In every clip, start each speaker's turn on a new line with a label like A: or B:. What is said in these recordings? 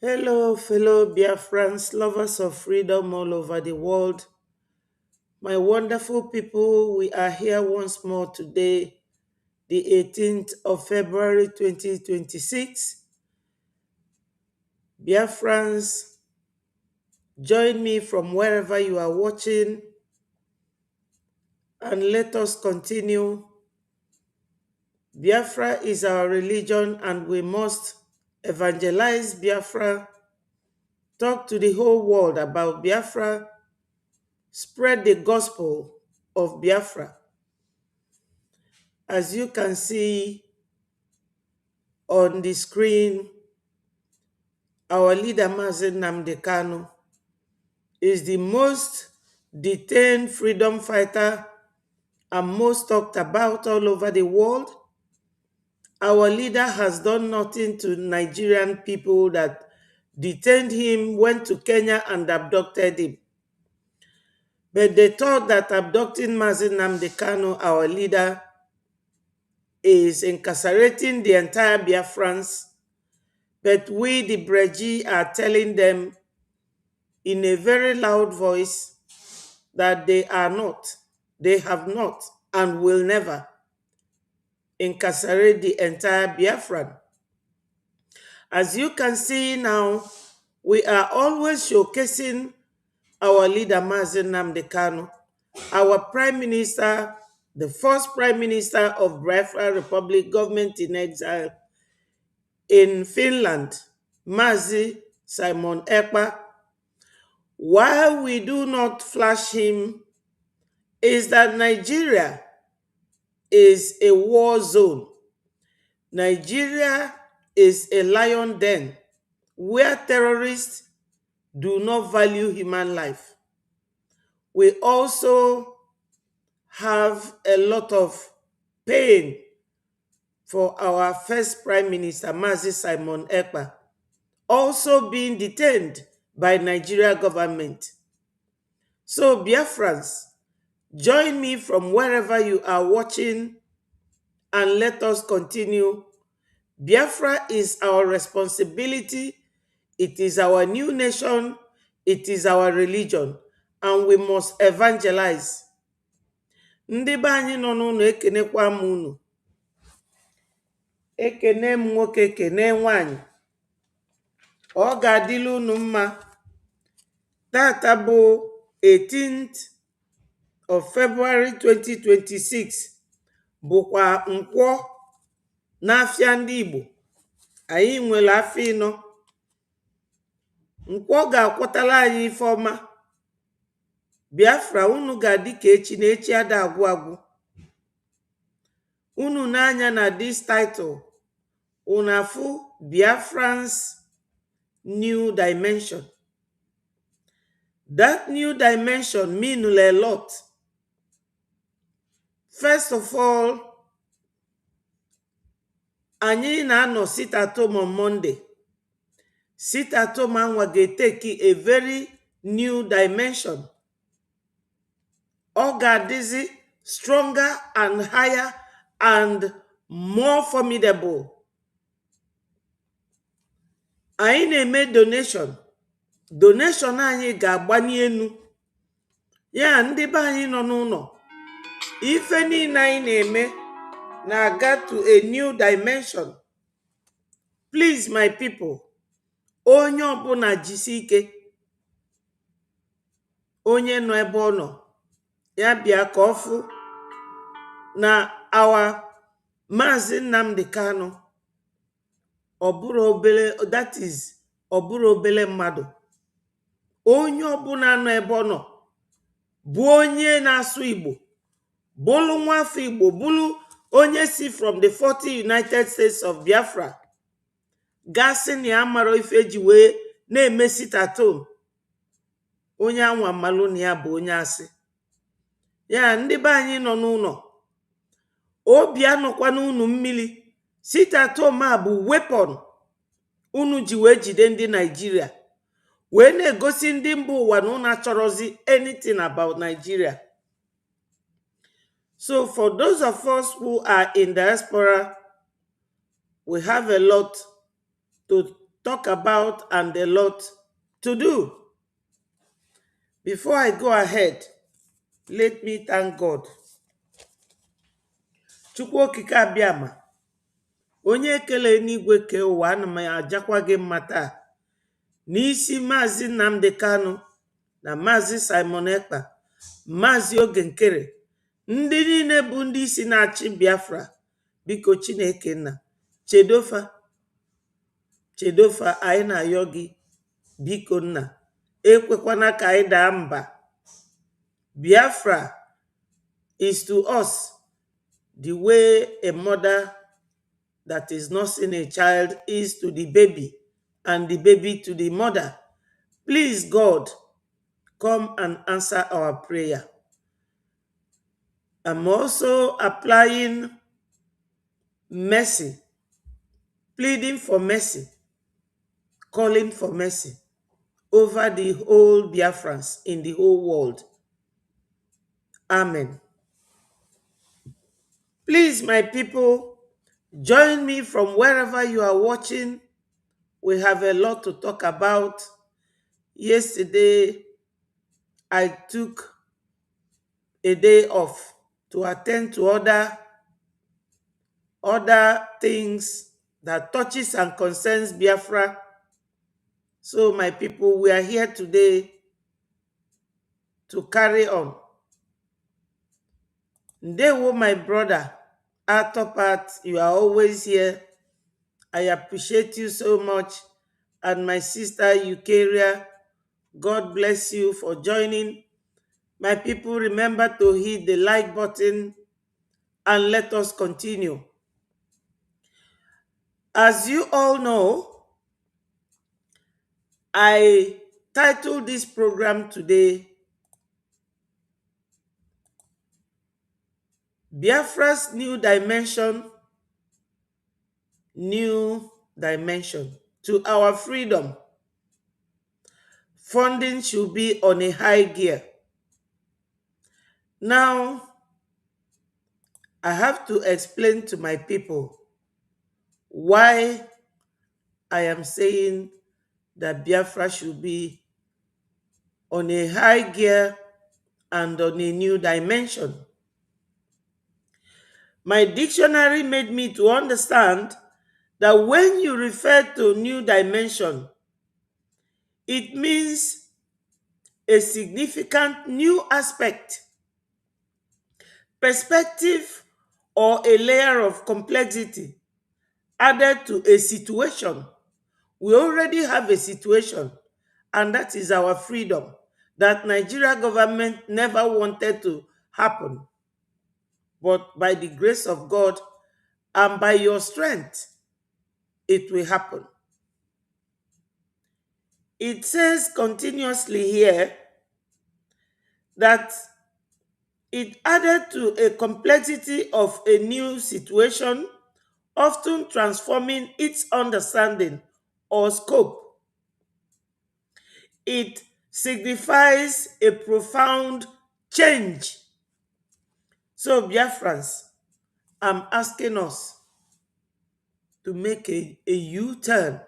A: Hello, fellow Biafrans, lovers of freedom all over the world. My wonderful people, we are here once more today, the 18th of February 2026. Biafrans, join me from wherever you are watching and let us continue. Biafra is our religion and we must evangelize Biafra, talk to the whole world about Biafra, spread the gospel of Biafra. As you can see on the screen, our leader, Mazen Nnamdi Kanu, is the most detained freedom fighter and most talked about all over the world. Our leader has done nothing to Nigerian people that detained him, went to Kenya and abducted him. But they thought that abducting Mazen Nnamdi Kanu, our leader, is incarcerating the entire Biafrans. But we, the Breji, are telling them in a very loud voice that they are not, they have not, and will never incarcerate the entire Biafran. As you can see now, we are always showcasing our leader, Mazen Nnamdi Kanu, our Prime Minister, the first Prime Minister of Biafra Republic, government in exile in Finland, Mazi Simon Ekpa. Why we do not flash him is that Nigeria is a war zone. Nigeria is a lion den where terrorists do not value human life. We also have a lot of pain for our first Prime Minister, Mazi Simon Ekpa, also being detained by Nigeria government. So Biafrans, join me from wherever you are watching and let us continue. Biafra is our responsibility. It is our new nation. It is our religion. And we must evangelize. Ndị be anyị nọ n'ụlọ ekenekwa m unu. Ekene m nwoke kene nwanyị. Ọ ga-adịla unu mma. Tata bụ 18th of February 2026 bụkwa nkwọ n'afịa ndị Igbo. Anyị nwere afọ ịnọ. Nkwọ ga-akwọtala anyị ife ọma. Biafra unu ga-adị ka echi na echi ada agwụ agwụ. Unu n'anya na this title, unu afụ Biafrans New Dimension. That new dimension means a lot. First of all, anyị na-anọ sit at home on Monday. Sit at home anwa ga-eteki a very new dimension. Ọ ga-adịzi stronger and higher and more formidable. Anyị na-eme donation. Donation anyị ga-agbani enu. Ya ndị be anyị nọ n'ụlọ. Ife niile anyị na-eme na-aga to a new dimension. Please, my people, onye ọbụla jisi ike. Onye nọ ebe ọ nọ, ya bịa ka ọ fụ na our Mazi Nnamdi Kanu ọbụrụ obele, that is ọbụrụ obele mmadụ. Onye ọbụla nọ ebe ọ nọ bụ onye na-asụ Igbo, bụrụ nwafọ Igbo, bụrụ onye si from the 40 United States of Biafra. Gasị na ya mara ife eji wee na-eme sit at home. Onye anwa malụ na ya bụ onye asị. Ya ndị be anyị nọ n'ụlọ. Obi anọkwa n'unu mmiri. Sit at home a bụ weapon unu ji wee jide ndị Nigeria. Wee na-egosi ndị mba ụwa na unu achọrọzi anything about Nigeria. So for those of us who are in diaspora, we have a lot to talk about and a lot to do. Before I go ahead, let me thank God. Chukwu okike abịama, onye ekele n'igwe ke ụwa, ana m ajakwa gị mma taa n'isi Maazị Nnamdi Kanu na Maazị Simon Ekpa, Maazị Oge Nkere, ndị niile bụ ndị isi na-achị Biafra. Biko Chineke nna, chedofa anyị na-ayọ gị, biko nna, ekwekwana ka anyị daa mba. Biafra is to us the way a mother that is nursing a child is to the baby, and the baby to the mother. Please, God, come and answer our prayer. I'm also applying mercy, pleading for mercy, calling for mercy over the whole Biafrans in the whole world. Amen. Please, my people, join me from wherever you are watching. We have a lot to talk about. Yesterday, I took a day off to attend to other things that touches and concerns Biafra. So, my people, we are here today to carry on. Ndewo, my brother, Artopat, you are always here. I appreciate you so much. And my sister, Eukaria, God bless you for joining. My people, remember to hit the like button and let us continue. As you all know, I titled this program today, Biafra's New Dimension to our freedom. Funding should be on a high gear. Now, I have to explain to my people why I am saying that Biafra should be on a high gear and on a new dimension. My dictionary made me to understand that when you refer to new dimension, it means a significant new aspect, perspective, or a layer of complexity added to a situation. We already have a situation, and that is our freedom that Nigeria government never wanted to happen. But by the grace of God and by your strength, it will happen. It says continuously here that it added to a complexity of a new situation, often transforming its understanding or scope. It signifies a profound change. So, Biafrans, I'm asking us to make a U-turn.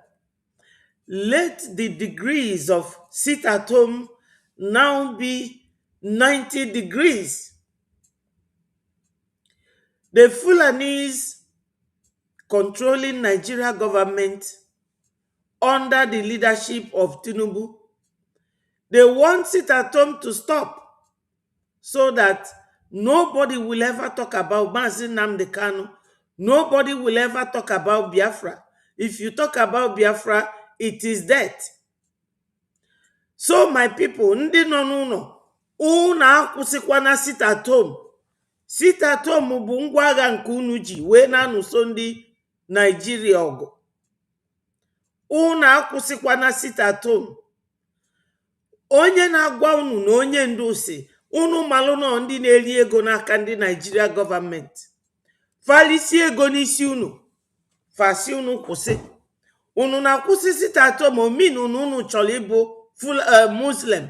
A: Let the degrees of sit at home now be 90 degrees. The Fulanis controlling Nigeria government under the leadership of Tinubu, they want sit at home to stop so that nobody will ever talk about Maazị Nnamdi Kanu. Nobody will ever talk about Biafra. If you talk about Biafra, it is death. So my people, ndị nọ n'ụlọ, unu akwụsịkwana sit at home. Sit at home bụ ngwa agha nke unu ji wee na-anụso ndị Nigeria ọgụ. Unu akwụsịkwana sit at home. Onye na-agwa unu na onye ndu si unu malụ nọ ndị na-eri ego n'aka ndị Nigeria gọọmenti. Falisi ego n'isi unu. Fasi unu kwụsị. Unu na-akwụsị sit at home omin unu chọrọ ịbụ Muslim.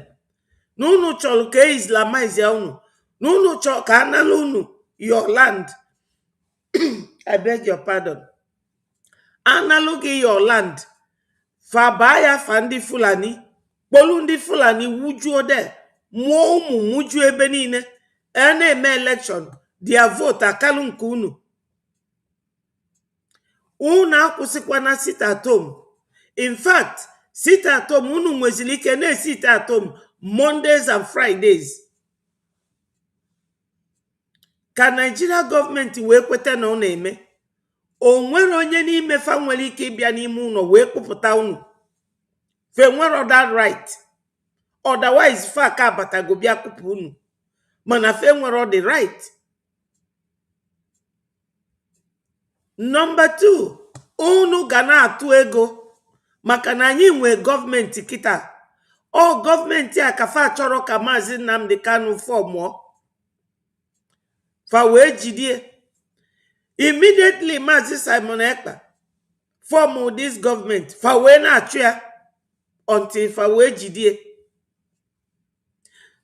A: N'unu chọrọ ka Islamize unu. N'unu chọrọ ka anala unu your land. I beg your pardon. Analogy your land. Fabaya fandi Fulani, Bolundi Fulani, wuju de, mo muju ebenine, eme election, dia vote akalun kunu. Una kusikwana sit at home. In fact, sit at home, unu mwezilike ne sit at home Mondays and Fridays. Ka Nigeria government wee kwete na ọ na-eme, o nwere onye n'ime fa nwere ike ịbịa n'ime ụlọ wee kpụpụta unu. Fe nwere that right. Otherwise, fa ka abatago bịa kpụpụ unu. Mana fe nwere the right. Number 2, unu ga na-atụ ego maka na anyị nwe gọọmenti kịta. Ọ gọọmenti a ka fa chọrọ ka Maazị Nnamdi Kanu fọmụọ. Fa wee jidie. Immediately Maazị Simon Ekpa form this government. Fa wee na-achụ ya until fa wee jidie.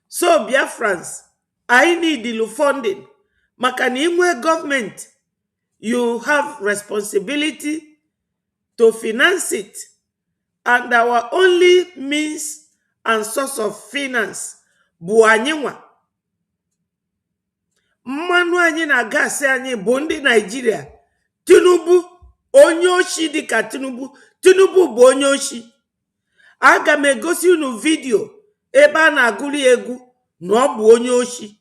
A: So Biafrans, I need the funding. Maka na inwe government, you have responsibility to finance it. And our only means and source of finance bụ anyị nwa. Mmanụ anyị na gas anyị bụ ndị Nigeria. Tinubu, onye oshi dịka Tinubu. Tinubu bụ onye oshi. Aga m egosi unu video ebe a na-agụli egwu na ọ bụ onye oshi.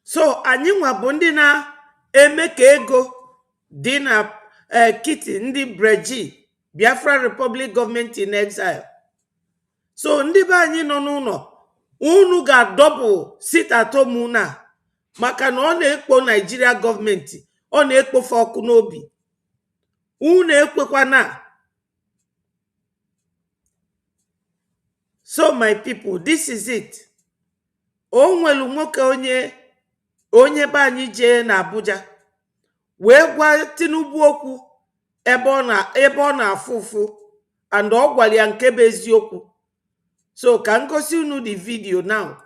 A: So anyị nwa bụ ndị na-eme ka ego dị na kiti ndị Breji, Biafra Republic Government in Exile. So ndị be anyị nọ n'ụlọ, unu ga-double sit at home na maka na ọ na-ekpo Nigeria gọọmenti, ọ na-ekpofe ọkụ n'obi. Unu ekwekwa na. So my people, this is it. O nwelu nwoke onye be anyị jee na Abuja wee gwa Tinubu okwu ebe ọ na-afụ ụfụ, and ọ gwara ya nke bụ eziokwu. So ka ngosi unu the video now.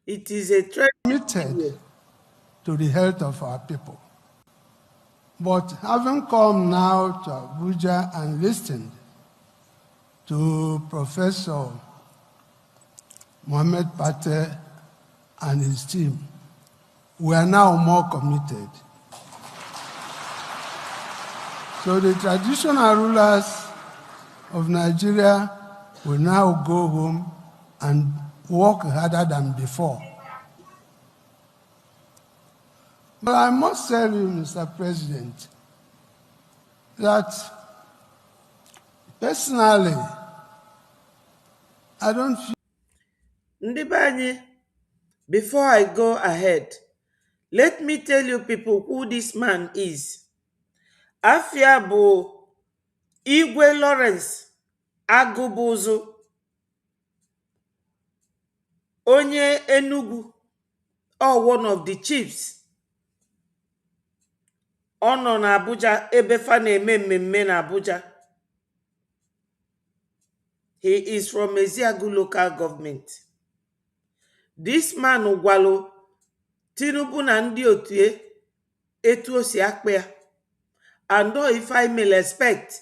A: It is a trend
B: committed to the health of our people. But having come now to Abuja and listened to Professor Mohammed Pate and his team, we are now more committed. So the traditional rulers of Nigeria will now go home and work harder than before. But I must tell you, Mr. President, that personally, I don't feel...
A: Ndị be anyị, before I go ahead, let me tell you people who this man is. Afia bụ Igwe Lawrence Agụbụzụ, onye Enugu, or one of the chiefs. Ọ nọ na Abuja ebe fa na-eme mmemme na Abuja. He is from Eziagu local government. This man gwalụ Tinubu na ndị otu etu o si akpa ya. And though if I may expect,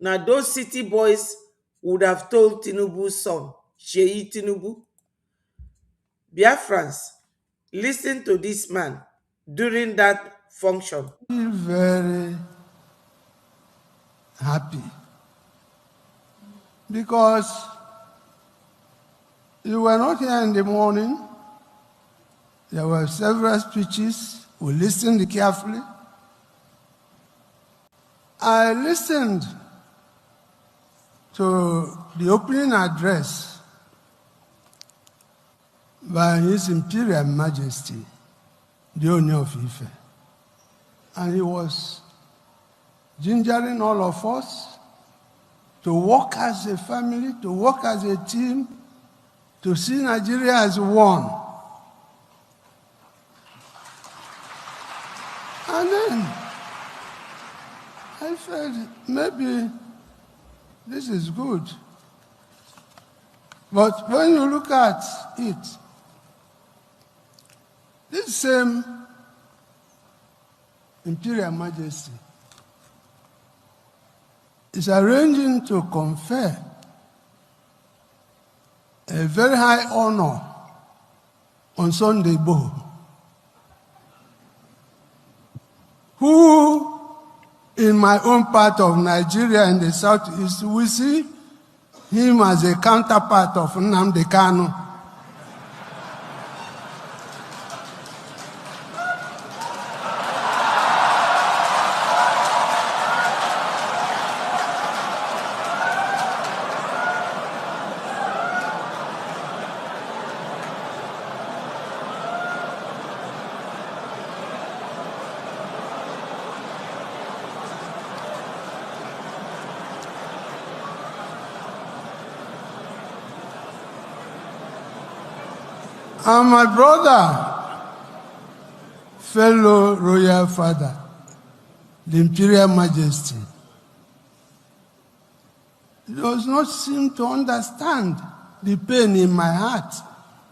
A: na those city boys would have told Tinubu's son, Sheyi Tinubu. Biafrans, listen to this man during that function.
B: I feel very happy because you were not here in the morning. There were several speeches. We listened carefully. I listened to the opening address by His Imperial Majesty, the Owner of Ife. And he was gingering all of us to work as a family, to work as a team, to see Nigeria as one. And then I felt maybe This is good. But when you look at it, this same Imperial Majesty is arranging to confer a very high honor on Sunday Igboho, who in my own part of Nigeria in the southeast, we see him as a counterpart of Nnamdi Kanu. And my brother, fellow royal father, the Imperial Majesty, does not seem to understand the pain in my heart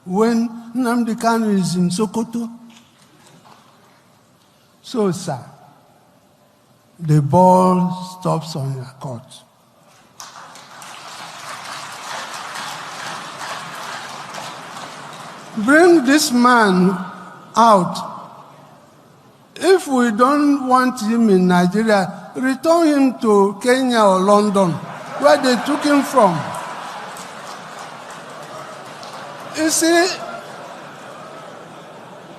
B: when Nnamdi Kanu is in Sokoto. So, sir, the ball stops on your court. Bring this man out. If we don't want him in Nigeria, return him to Kenya or London, where they took him from. You see,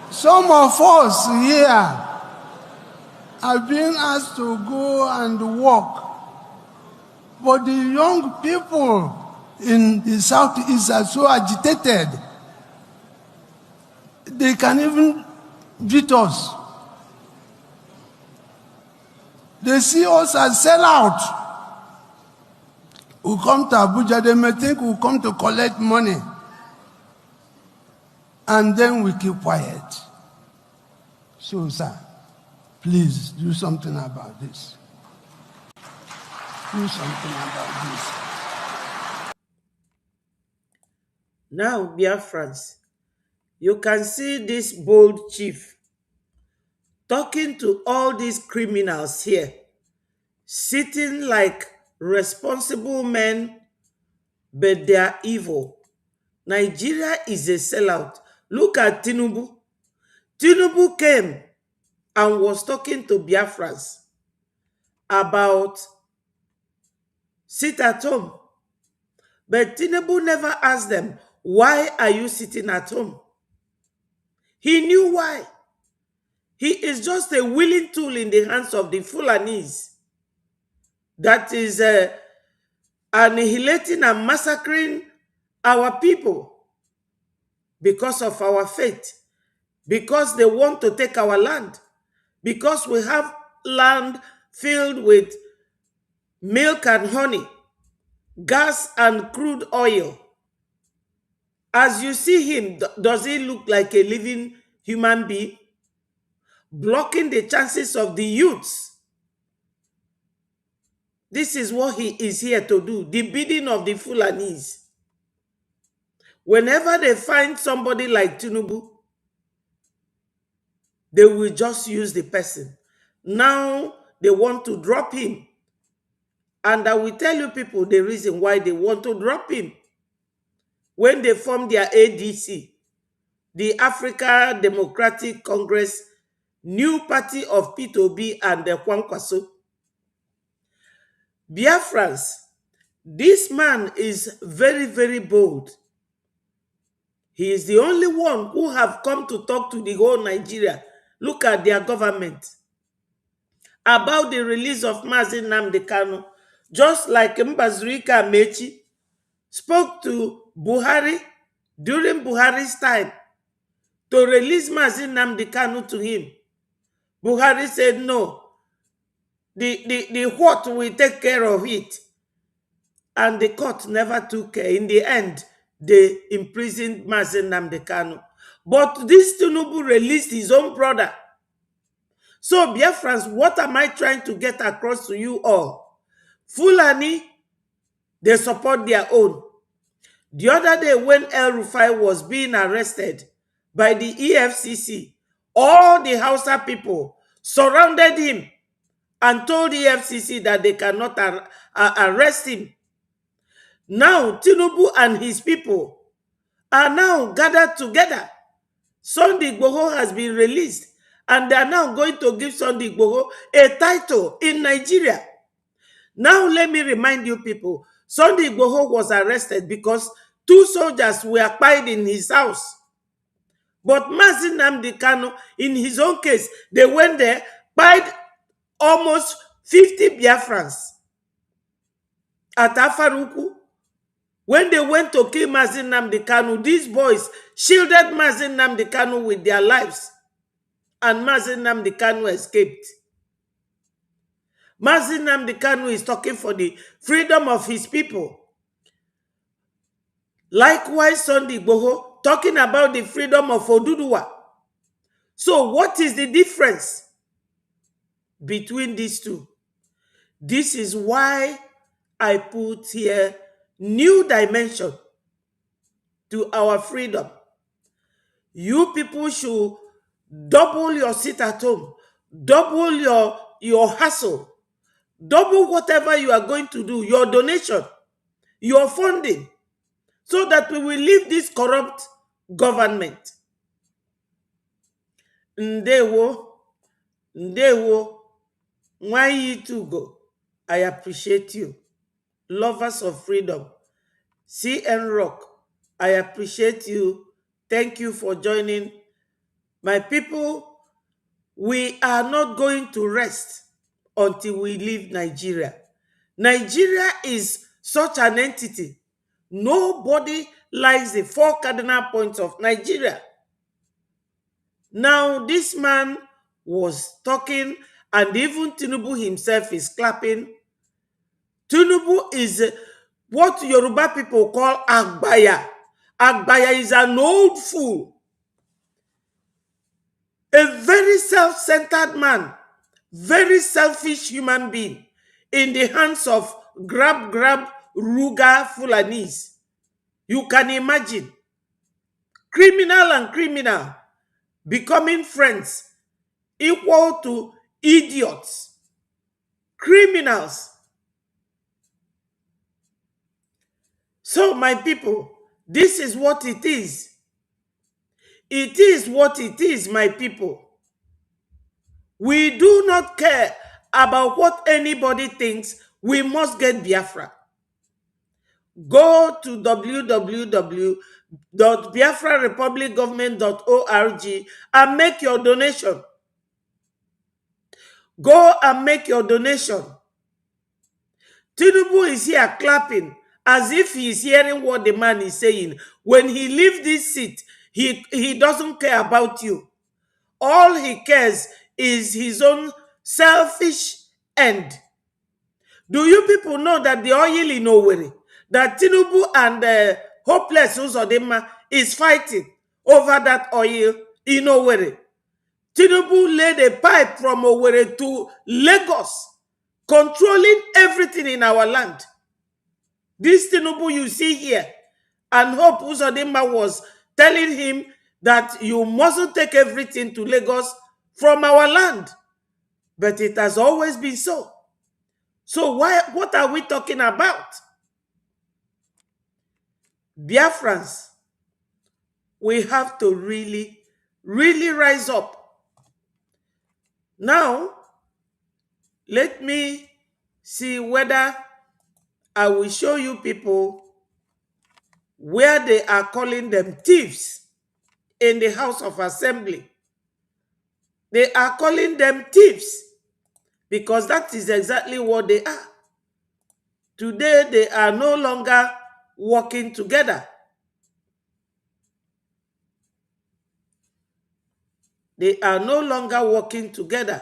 B: some of us here are being asked to go and work, but the young people in the Southeast are so agitated. They can even beat us. They see us as sellout. We come to Abuja, they may think we come to collect money. And then we keep quiet. So, sir, please do something about this. Do something about this.
A: Now, Biafrans, you can see this bold chief talking to all these criminals here, sitting like responsible men, but they are evil. Nigeria is a sellout. Look at Tinubu. Tinubu came and was talking to Biafrans about sit at home. But Tinubu never asked them, why are you sitting at home? He knew why. He is just a willing tool in the hands of the Fulanis that is annihilating and massacring our people because of our faith, because they want to take our land, because we have land filled with milk and honey, gas and crude oil. As you see him, does he look like a living human being? Blocking the chances of the youths. This is what he is here to do, the bidding of the Fulanis. Whenever they find somebody like Tinubu, they will just use the person. Now they want to drop him. And I will tell you people the reason why they want to drop him. When they formed their ADC, the Africa Democratic Congress, new party of P2B and the Kwankwaso, Biafrans, this man is very, very bold. He is the only one who have come to talk to the whole Nigeria. Look at their government. About the release of Mazi Nnamdi Kanu, just like Mbazurika Mechi spoke to Buhari during Buhari's time to release Mazi Nnamdi Kanu to him. Buhari said no. The what will take care of it. And the court never took care. In the end, they imprisoned Mazi Nnamdi Kanu. But this Tinubu released his own brother. So, Biafrans, what am I trying to get across to you all? Fulani They support their own. The other day when El Rufai was being arrested by the EFCC, all the Hausa people surrounded him and told the EFCC that they cannot arrest him. Now Tinubu and his people are now gathered together. Sunday Igboho has been released and they are now going to give Sunday Igboho a title in Nigeria. Now let me remind you people, Sunday Igboho was arrested because 2 soldiers were pied in his house. But Mazi Nnamdi Kanu, in his own case, they went there, pied almost 50 Biafrans at Afaruku. When they went to kill Mazi Nnamdi Kanu, these boys shielded Mazi Nnamdi Kanu with their lives. And Mazi Nnamdi Kanu escaped. Mazi Nnamdi Kanu is talking for the freedom of his people. Likewise, Sunday Igboho talking about the freedom of Oduduwa. So what is the difference between these two? This is why I put here new dimension to our freedom. You people should double your sit at home, double your hustle, double whatever you are going to do, your donation, your funding, so that we will leave this corrupt government. Ndewo, Ndewo, Nwayi Tugo, I appreciate you. Lovers of freedom, CN Rock, I appreciate you. Thank you for joining. My people, we are not going to rest until we leave Nigeria. Nigeria is such an entity. Nobody likes the 4 cardinal points of Nigeria. Now, this man was talking, and even Tinubu himself is clapping. Tinubu is what Yoruba people call Agbaya. Agbaya is an old fool, a very self-centered man, very selfish human being in the hands of grab, Ruga Fulanis. You can imagine criminal and criminal becoming friends, equal to idiots, criminals. So, my people, this is what it is. It is what it is, my people. We do not care about what anybody thinks. We must get Biafra. Go to www.biafrarepublicgovernment.org and make your donation. Go and make your donation. Tinubu is here clapping as if he is hearing what the man is saying. When he leaves this seat, he doesn't care about you. All he cares is his own selfish end. Do you people know that the oil in Owerri, that Tinubu and Hopeless Uzodinma is fighting over that oil in Owerri? Tinubu laid a pipe from Owerri to Lagos, controlling everything in our land. This Tinubu you see here, and Hope Uzodinma was telling him that you mustn't take everything to Lagos from our land. But it has always been so. So what are we talking about? Biafrans, we have to really, really rise up. Now, let me see whether I will show you people where they are calling them thieves in the House of Assembly. They are calling them thieves because that is exactly what they are. Today, they are no longer working together. They are no longer working together.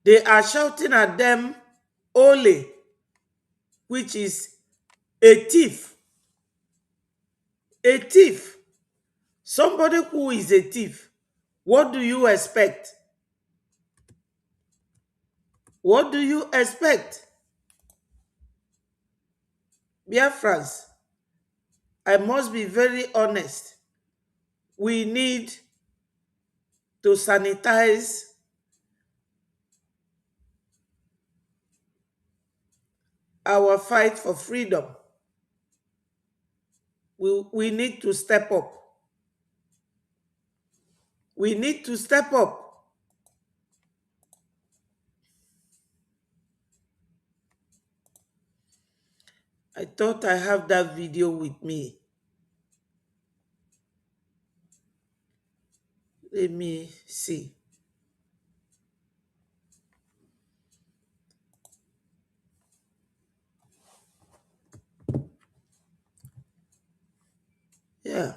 A: They are shouting at them, Ole, which is a thief. A thief. Somebody who is a thief. What do you expect? What do you expect? Biafrans, I must be very honest. We need to sanitize our fight for freedom. We need to step up. We need to step up. I thought I have that video with me. Let me see. Yeah.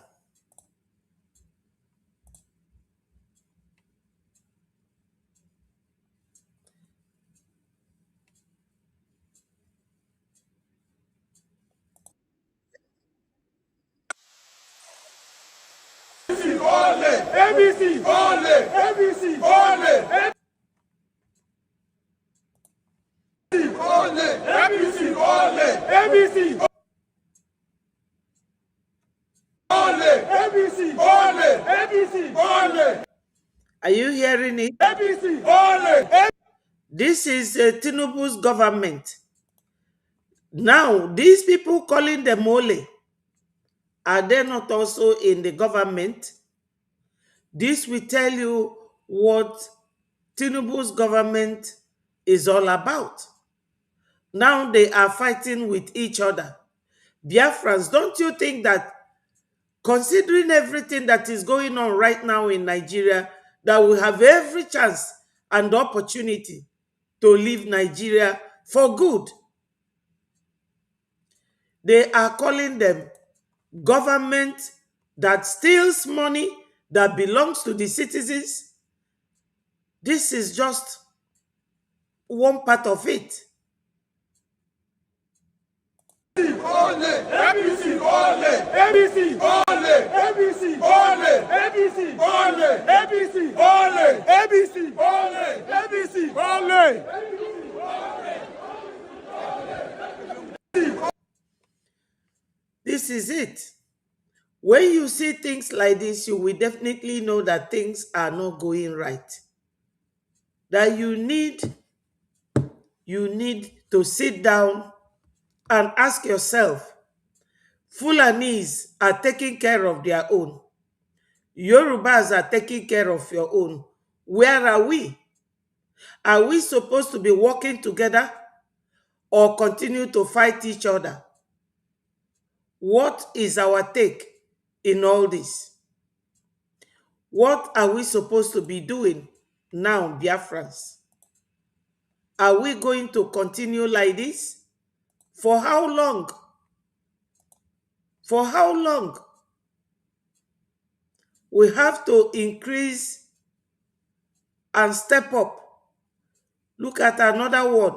C: ABC, ole, ABC, ole, ole, ABC, ole, ABC, ole, ABC, ole, ABC, ole,
A: Are you hearing it?
C: ABC, ole.
A: This is Tinubu's government. Now, these people calling them Ole, are they not also in the government? This will tell you what Tinubu's government is all about. Now they are fighting with each other. Biafrans, don't you think that considering everything that is going on right now in Nigeria, that we have every chance and opportunity to leave Nigeria for good? They are calling them government that steals money that belongs to the citizens. This is just one part of it.
C: Ole, ABC, ole, ABC, ole, ABC, ole, ABC, ole, ABC, ole, ABC, ole, ABC, ole.
A: This is it. When you see things like this, you will definitely know that things are not going right. That you need to sit down and ask yourself, Fulanis are taking care of their own. Yorubas are taking care of your own. Where are we? Are we supposed to be working together or continue to fight each other? What is our take in all this? What are we supposed to be doing now, Biafrans? Are we going to continue like this? For how long? For how long? We have to increase and step up. Look at another one.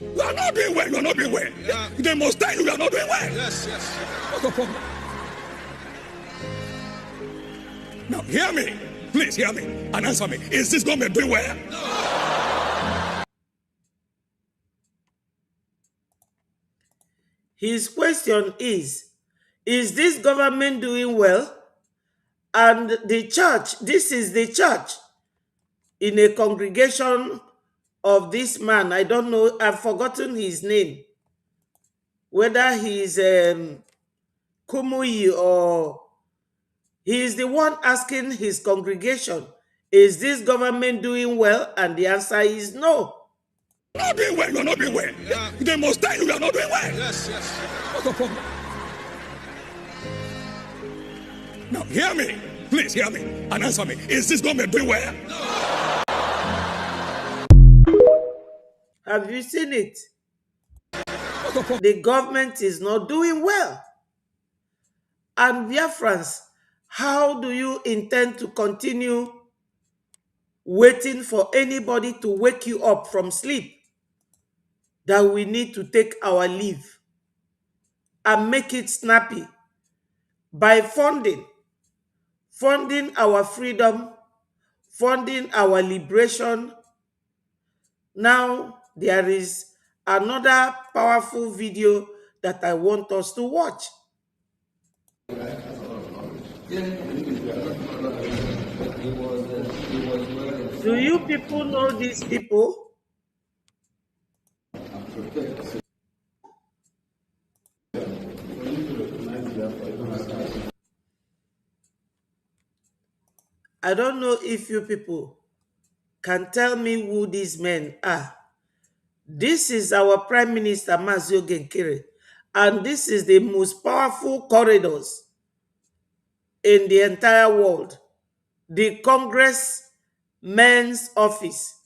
C: You are not doing well. You are not doing well. Yeah. They must tell you are not doing well. Yes, yes. What's the problem? Now, hear me. Please hear me and answer me. Is this government doing well? No.
A: His question is this government doing well? And the church, this is the church in a congregation of this man. I don't know, I've forgotten his name. Whether he's Kumuyi or he is the one asking his congregation, is this government doing well? And the answer is no.
C: Not doing well. You are not doing well. Yeah. They must tell you are not doing well. Yes, yes. What's the problem? Now, hear me. Please hear me and answer me. Is this government doing well? No.
A: Have you seen it? The government is not doing well. And Biafrans, how do you intend to continue waiting for anybody to wake you up from sleep that we need to take our leave and make it snappy by funding our freedom, funding our liberation, Now, there is another powerful video that I want us to watch. Do you people know these people? I don't know if you people can tell me who these men are. This is our Prime Minister, Mazio Genkere, and this is the most powerful corridors in the entire world. The Congress Men's Office,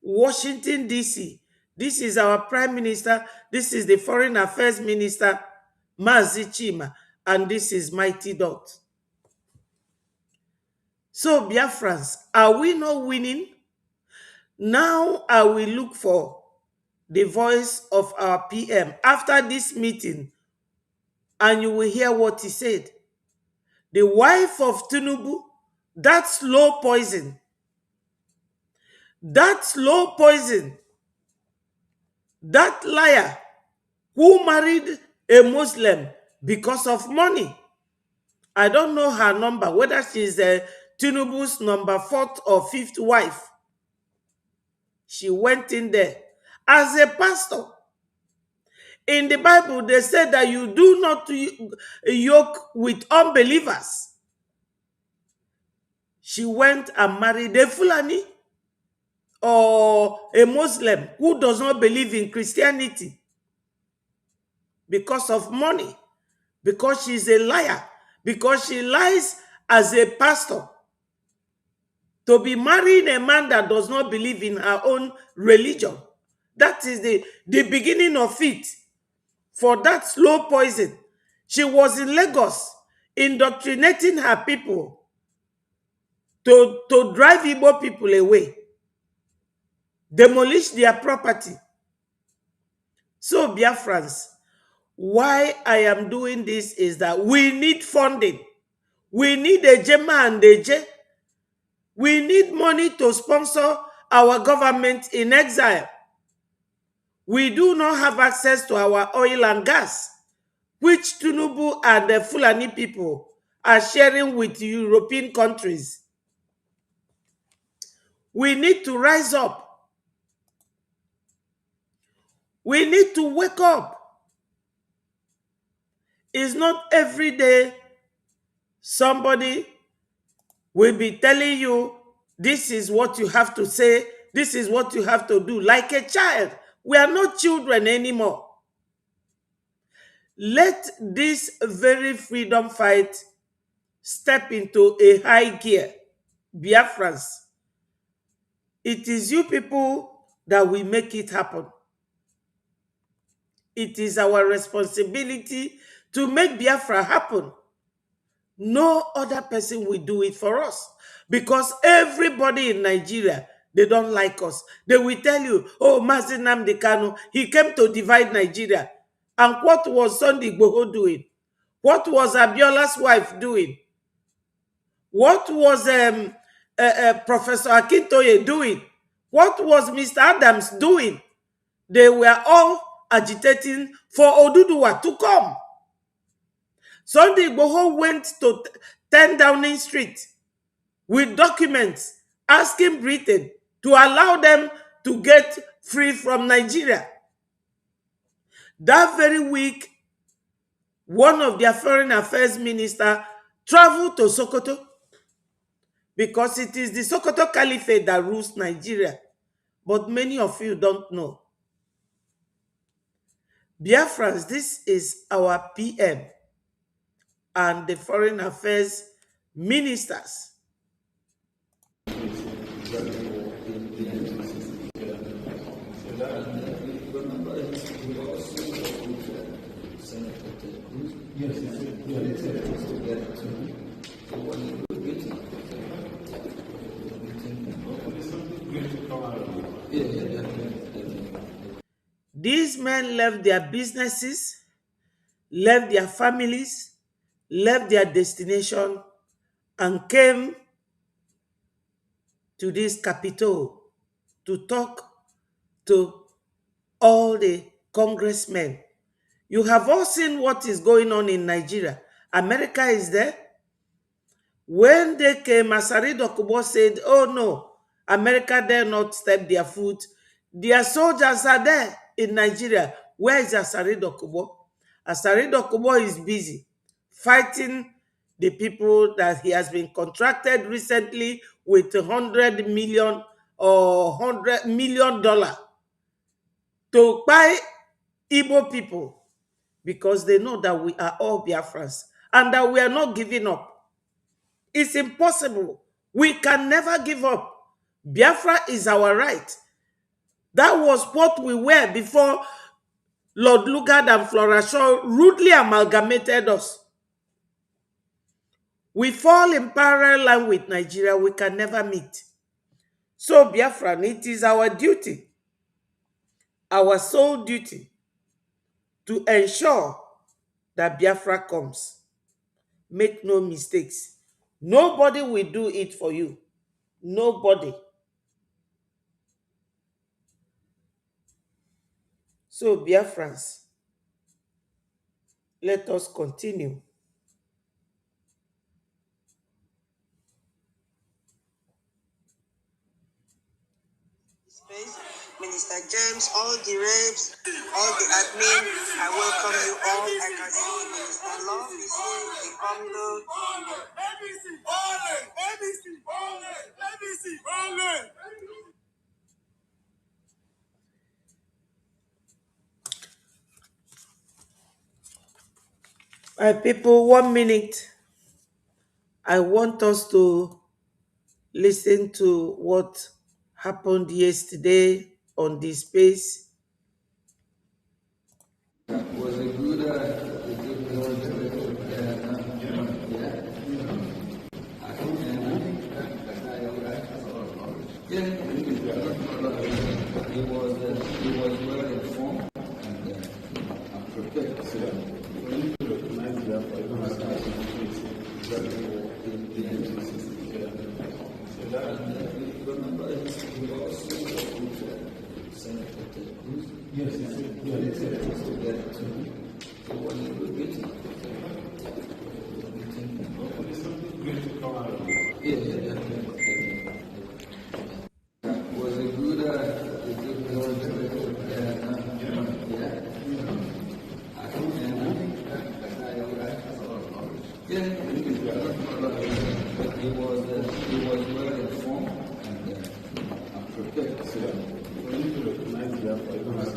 A: Washington, D.C. This is our Prime Minister. This is the Foreign Affairs Minister, Mazi Chima, and this is Mighty Dot. So, Biafrans, are we not winning? Now I will look for the voice of our PM after this meeting, and you will hear what he said. The wife of Tinubu, that slow poison, that liar who married a Muslim because of money. I don't know her number, whether she's Tinubu's number 4th or 5th wife. She went in there as a pastor. In the Bible, they said that you do not yoke with unbelievers. She went and married a Fulani or a Muslim who does not believe in Christianity because of money, because she's a liar, because she lies as a pastor. To be marrying a man that does not believe in her own religion, that is the beginning of it. For that slow poison, she was in Lagos indoctrinating her people to drive Igbo people away, demolish their property. So, Biafrans, why I am doing this is that we need funding. We need a Jema and a J. We need money to sponsor our government in exile. We do not have access to our oil and gas, which Tinubu and the Fulani people are sharing with European countries. We need to rise up. We need to wake up. It's not every day somebody will be telling you, this is what you have to say, this is what you have to do, like a child. We are not children anymore. Let this very freedom fight step into a high gear. Biafrans, it is you people that will make it happen. It is our responsibility to make Biafra happen. No other person will do it for us, because everybody in Nigeria, they don't like us. They will tell you, oh, Mazi Nnamdi Kanu, he came to divide Nigeria. And what was Sunday Igboho doing? What was Abiola's wife doing? What was Professor Akintoye doing? What was Mr. Adams doing? They were all agitating for Oduduwa to come. Sunday Igboho went to 10 Downing Street with documents asking Britain to allow them to get free from Nigeria. That very week, one of their foreign affairs minister traveled to Sokoto, because it is the Sokoto Caliphate that rules Nigeria. But many of you don't know. Biafrans, this is our PM and the foreign affairs ministers. These men left their businesses, left their families, left their destination, and came to this capital to talk to all the congressmen. You have all seen what is going on in Nigeria. America is there. When they came, Asari Dokubo said, oh no, America dare not step their foot. Their soldiers are there in Nigeria. Where is Asari Dokubo? Asari Dokubo is busy fighting the people that he has been contracted recently with 100 million or $100 million to buy Igbo people, because they know that we are all Biafrans and that we are not giving up. It's impossible. We can never give up. Biafra is our right. That was what we were before Lord Lugard and Flora Shaw rudely amalgamated us. We fall in parallel line with Nigeria. We can never meet. So Biafran, it is our duty, our sole duty, to ensure that Biafra comes. Make no mistakes. Nobody will do it for you. Nobody. So Biafrans, let us continue.
D: Minister James, all the reps, all the admin, I welcome you all. I can see Minister Love is here, the Congo.
A: My people, 1 minute. I want us to listen to what happened yesterday on this space.
E: Was a good, he was well informed and prepared. So we need to recognize that for even as remember, he also Senator Ted Cruz. Yes, so what you will get something great to come out of it. Yeah, definitely. Was a good, he was well informed and prepared. So we need to recognize that for even as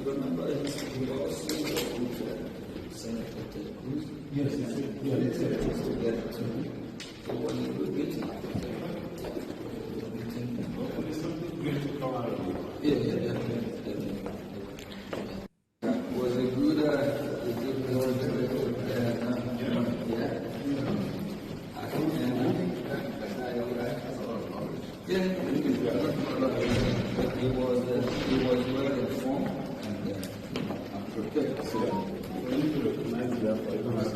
E: remember, he also Senator Ted Cruz. Yes, so what you will get something great to come out of it. Yeah, definitely. Was a good, he was well informed and prepared. So we need to recognize that for even as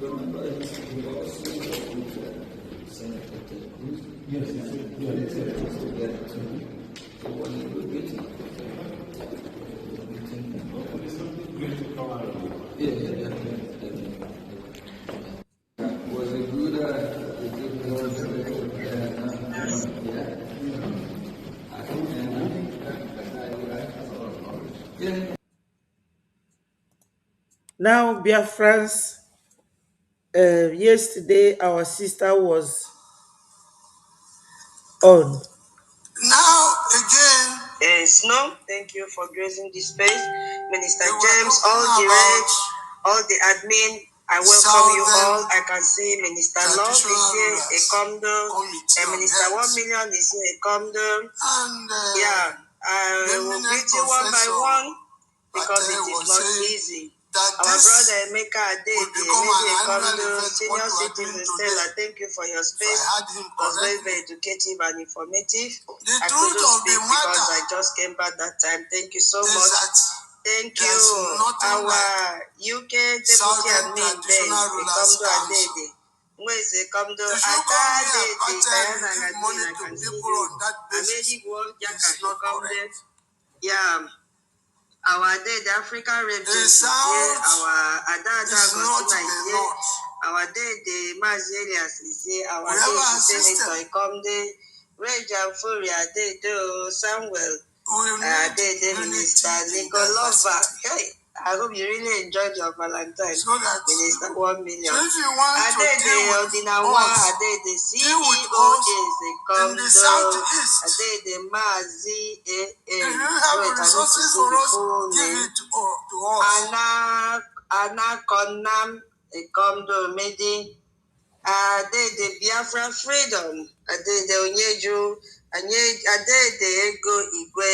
E: remember, he also Senator Ted Cruz. Yes, so what you will get something great to come out of it. Yeah, definitely. Was a good,
A: Now, Biafrans, yesterday our sister was on.
D: Now again, Snow, thank you for gracing this space. Minister James, all the reps, all the admin, I welcome you all. I can see Minister Love is here, a Comdo, and Minister 1 Million is here, a Comdo. Yeah, I will greet you one by one because it is not easy. Our brother Emeka Adede, Emeka senior citizen Stella, thank you for your space. It was very, very educative and informative. I couldn't speak because I just came back that time. Thank you so much. Thank you. Our UK Deputy Admin Ben Ekomdo Adede. Mweze Ekomdo Adede Diana Admin, I can see you. Amedi World Jaka Ekomdo. Yeah. Our day, the African refugees here, our Adada Agostina is here, our day, the Mazelias is here, our day, the Senator Ikomde, Reja Furia, they do Samuel, they, the Minister Nikolova. Hey, I hope you really enjoyed your Valentine. So Minister 1 million. Ade the Odinawa, Ade the CEO is the Kondo, Ade the Mazi AA. Wait, I need to see the full name. Anna Konam, a Kondo Medi, Ade the Biafran Freedom, Ade the Onyeju, Ade the Ego Igwe,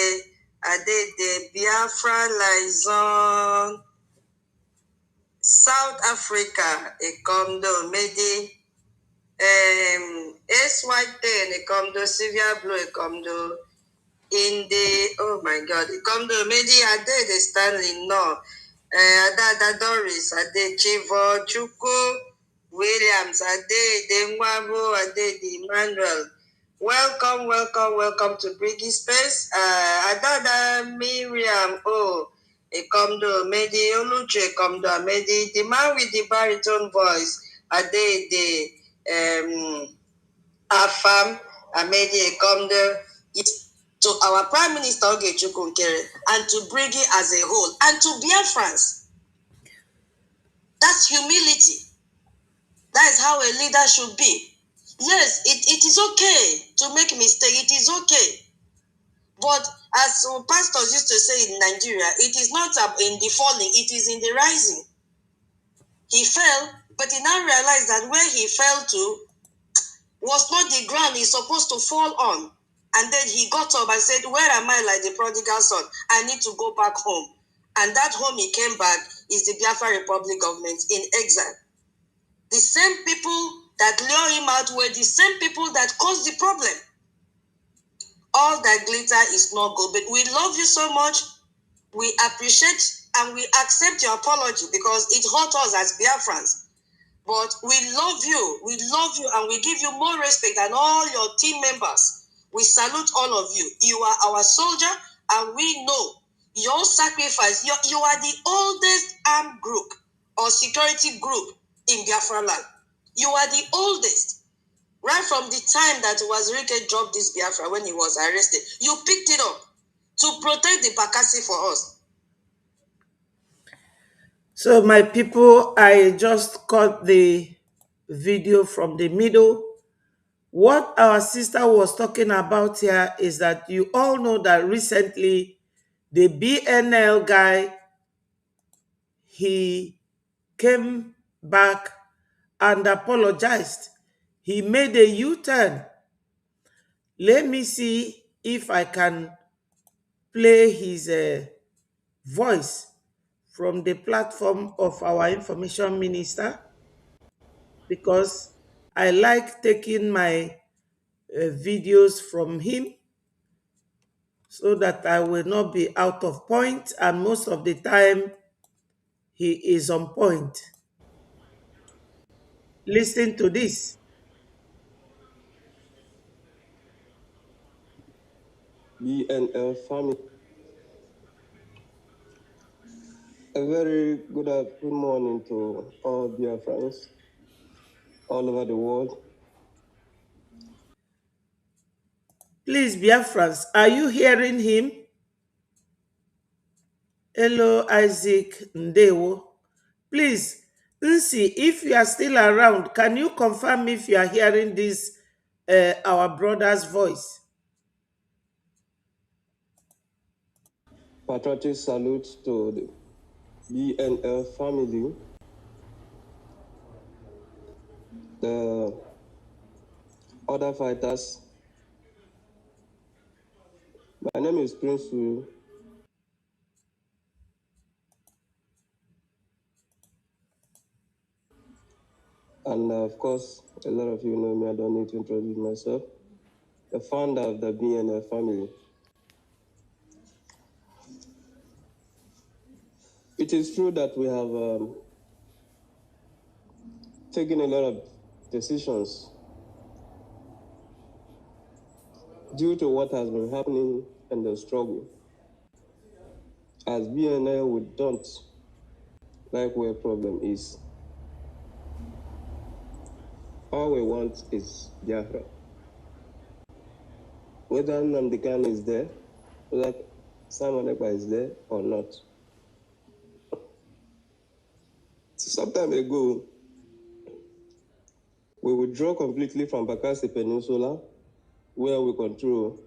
D: Ade the Biafra Liaison. South Africa, Ekomdo Medi, SY10, Ekomdo Sylvia Blue, Ekomdo in the, oh my God, Ekomdo Medi, Ade the Stanley, no, Adada Doris, Ade Chivo, Chuku, Williams, Ade the Mwabu, Ade the Emmanuel. Welcome to Briggy Space. Adada Miriam, oh. Ekomdo Medi Oluche Ekomdo Amedi, the man with the baritone voice, Ade the Afam Amedi Ekomdo, is to our Prime Minister Ogechukwu Nkere and to bring it as a whole and to Biafrans. That's humility. That is how a leader should be. Yes, it is okay to make mistake. It is okay. But as pastors used to say in Nigeria, it is not in the falling, it is in the rising. He fell, but he now realized that where he fell to was not the ground he's supposed to fall on. And then he got up and said, where am I like the prodigal son? I need to go back home. And that home he came back is the Biafra Republic government in exile. The same people that lure him out were the same people that caused the problem. All that glitter is not gold, but we love you so much. We appreciate and we accept your apology because it hurt us as Biafrans. But we love you, and we give you more respect than all your team members. We salute all of you. You are our soldier, and we know your sacrifice. You are the oldest armed group or security group in Biafra land. You are the oldest. Right from the time that Wazirike dropped this Biafra when he was arrested, you picked it up to protect the Bakassi for us.
A: So my people, I just cut the video from the middle. What our sister was talking about here is that you all know that recently the BNL guy, he came back and apologized. He made a U-turn. Let me see if I can play his voice from the platform of our information minister, because I like taking my videos from him so that I will not be out of point, and most of the time he is on point. Listen to this.
F: BNL family. A very good morning to all Biafrans all over the world.
A: Please, Biafrans, are you hearing him? Hello, Isaac Ndewo. Please, Nsi, if you are still around, can you confirm if you are hearing this, our brother's voice?
F: Patriotic salute to the BNL family, the other fighters. My name is Prince Wu, and of course, a lot of you know me. I don't need to introduce myself. The founder of the BNL family. It is true that we have taken a lot of decisions due to what has been happening in the struggle. As BNL, we don't like where problem is. All we want is Biafra. Whether Nnamdi is there, whether Simon Ekpa is there or not. Some time ago, we withdrew completely from Bakassi Peninsula, where we control.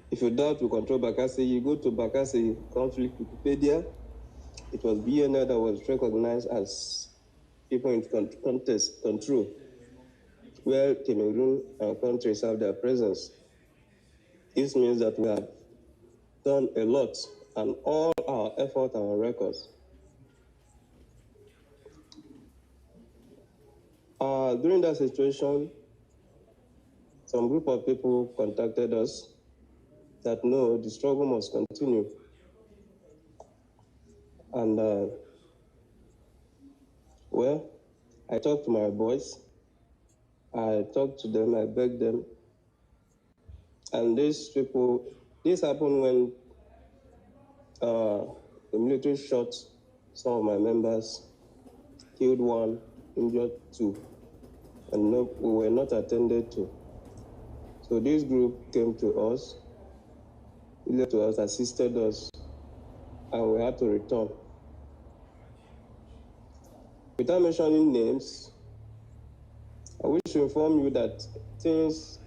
F: If you doubt we control Bakassi, you go to Bakassi conflict Wikipedia. It was BNL that was recognized as people in contest control, where Cameroon and countries have their presence. This means that we have done a lot, and all our effort and our records. During that situation, some group of people contacted us that no, the struggle must continue. And well, I talked to my boys, I talked to them, I begged them. And these people, this happened when the military shot some of my members, killed one, injured two, and no, we were not attended to. So this group came to us, assisted us, and we had to return. Without mentioning names, I wish to inform you that things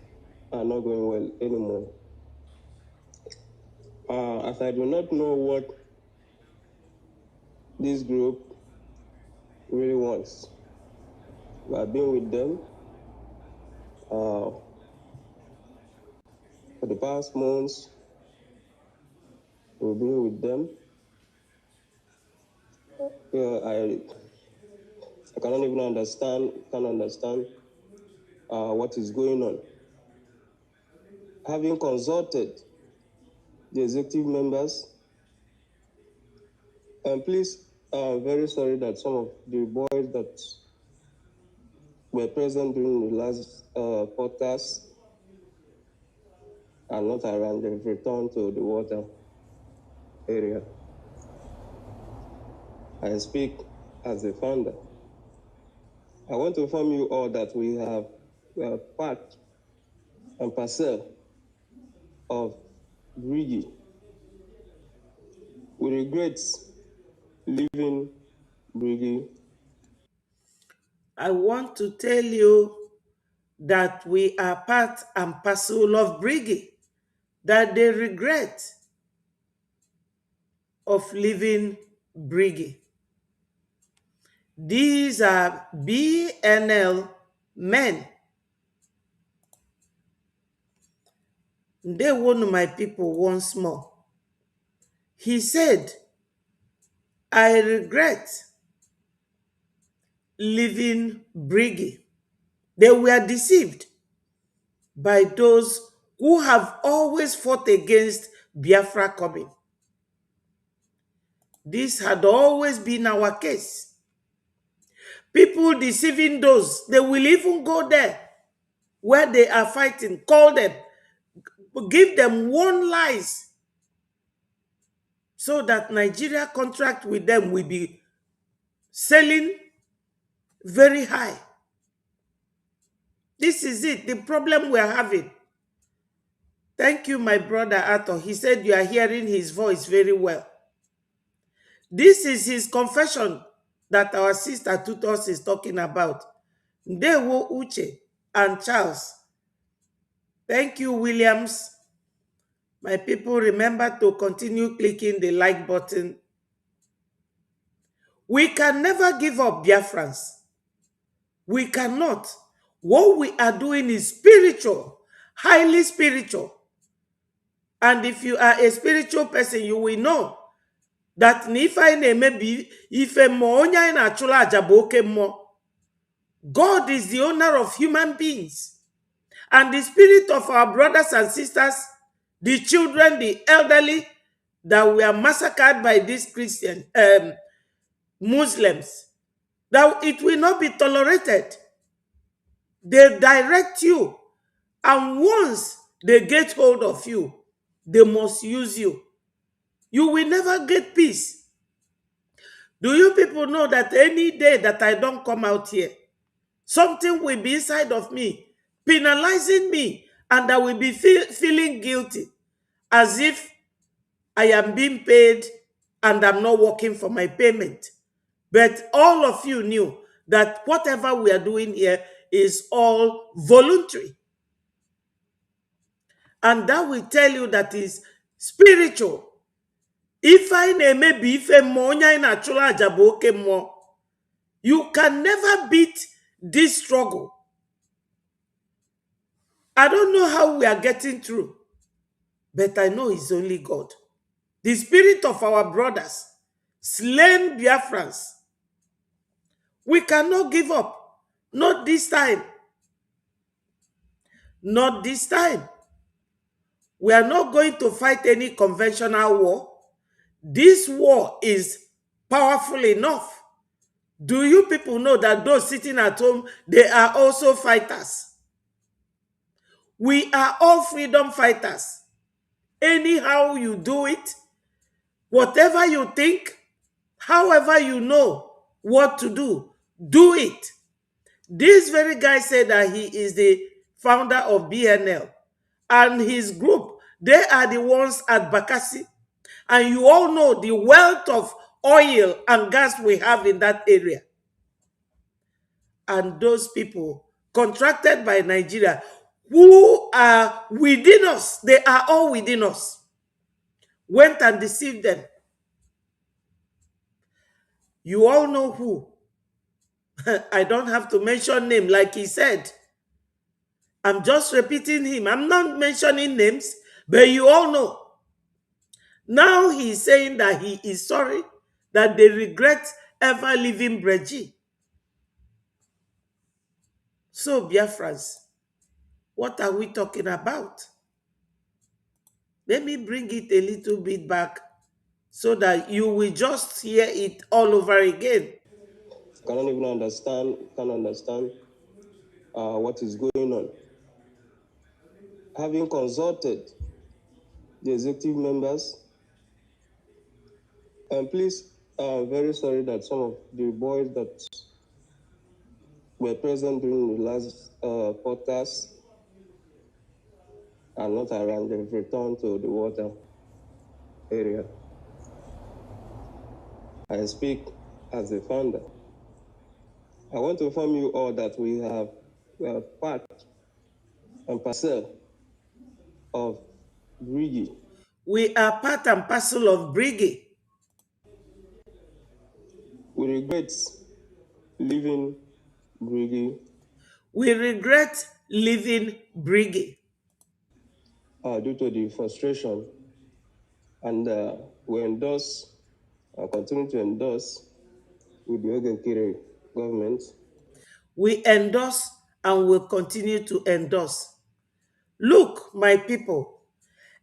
F: are not going well anymore. As I do not know what this group really wants, we have been with them for the past months. We've been with them. I cannot even understand what is going on. Having consulted the executive members, and please, I'm very sorry that some of the boys that were present during the last podcast are not around. They've returned to the water area. I speak as the founder. I want to inform you all that we are part and parcel of Brigi. We regret leaving Brigi.
A: I want to tell you that we are part and parcel of Brigi, that they regret of leaving Brigi. These are BNL men. They warned my people once more. He said, I regret leaving Brigi. They were deceived by those who have always fought against Biafra coming. This had always been our case. People deceiving those, they will even go there where they are fighting, call them, give them one lies, so that Nigeria contract with them will be selling very high. This is it, the problem we are having. Thank you, my brother Arthur. He said you are hearing his voice very well. This is his confession that our sister Tutos is talking about. Ndewo Uche and Charles. Thank you, Williams. My people, remember to continue clicking the like button. We can never give up, Biafrans. We cannot. What we are doing is spiritual, highly spiritual. And if you are a spiritual person, you will know that God is the owner of human beings. And the spirit of our brothers and sisters, the children, the elderly, that were massacred by these Christian Muslims, that it will not be tolerated. They direct you, and once they get hold of you, they must use you. You will never get peace. Do you people know that any day that I don't come out here, something will be inside of me, penalizing me, and I will be feeling guilty, as if I am being paid and I'm not working for my payment. But all of you knew that whatever we are doing here is all voluntary. And that will tell you that is spiritual. If I name be ife monya in a chula jaboke mo, you can never beat this struggle. I don't know how we are getting through, but I know it's only God. The spirit of our brothers, slain Biafrans, we cannot give up. Not this time. Not this time. We are not going to fight any conventional war. This war is powerful enough. Do you people know that those sitting at home, they are also fighters? We are all freedom fighters. Anyhow you do it, whatever you think, however you know what to do it. This very guy said that he is the founder of BNL, and his group, they are the ones at Bakassi. And you all know the wealth of oil and gas we have in that area. And those people contracted by Nigeria, who are within us, they are all within us, went and deceived them. You all know who. I don't have to mention name like he said. I'm just repeating him. I'm not mentioning names, but you all know. Now he's saying that he is sorry, that they regret ever leaving Breji. So, Biafrans, what are we talking about? Let me bring it a little bit back so that you will just hear it all over again.
F: Cannot even understand, can't understand what is going on. Having consulted the executive members, and please, I'm very sorry that some of the boys that were present during the last podcast are not around. They've returned to the water area. I speak as a founder. I want to inform you all that we are part and parcel of Brigi.
A: We are part and parcel of Brigi.
F: We regret leaving Brigi.
A: We regret leaving Brigi.
F: Due to the frustration, and we endorse, continue to endorse with the Ogenkiri government.
A: We endorse and will continue to endorse. Look, my people,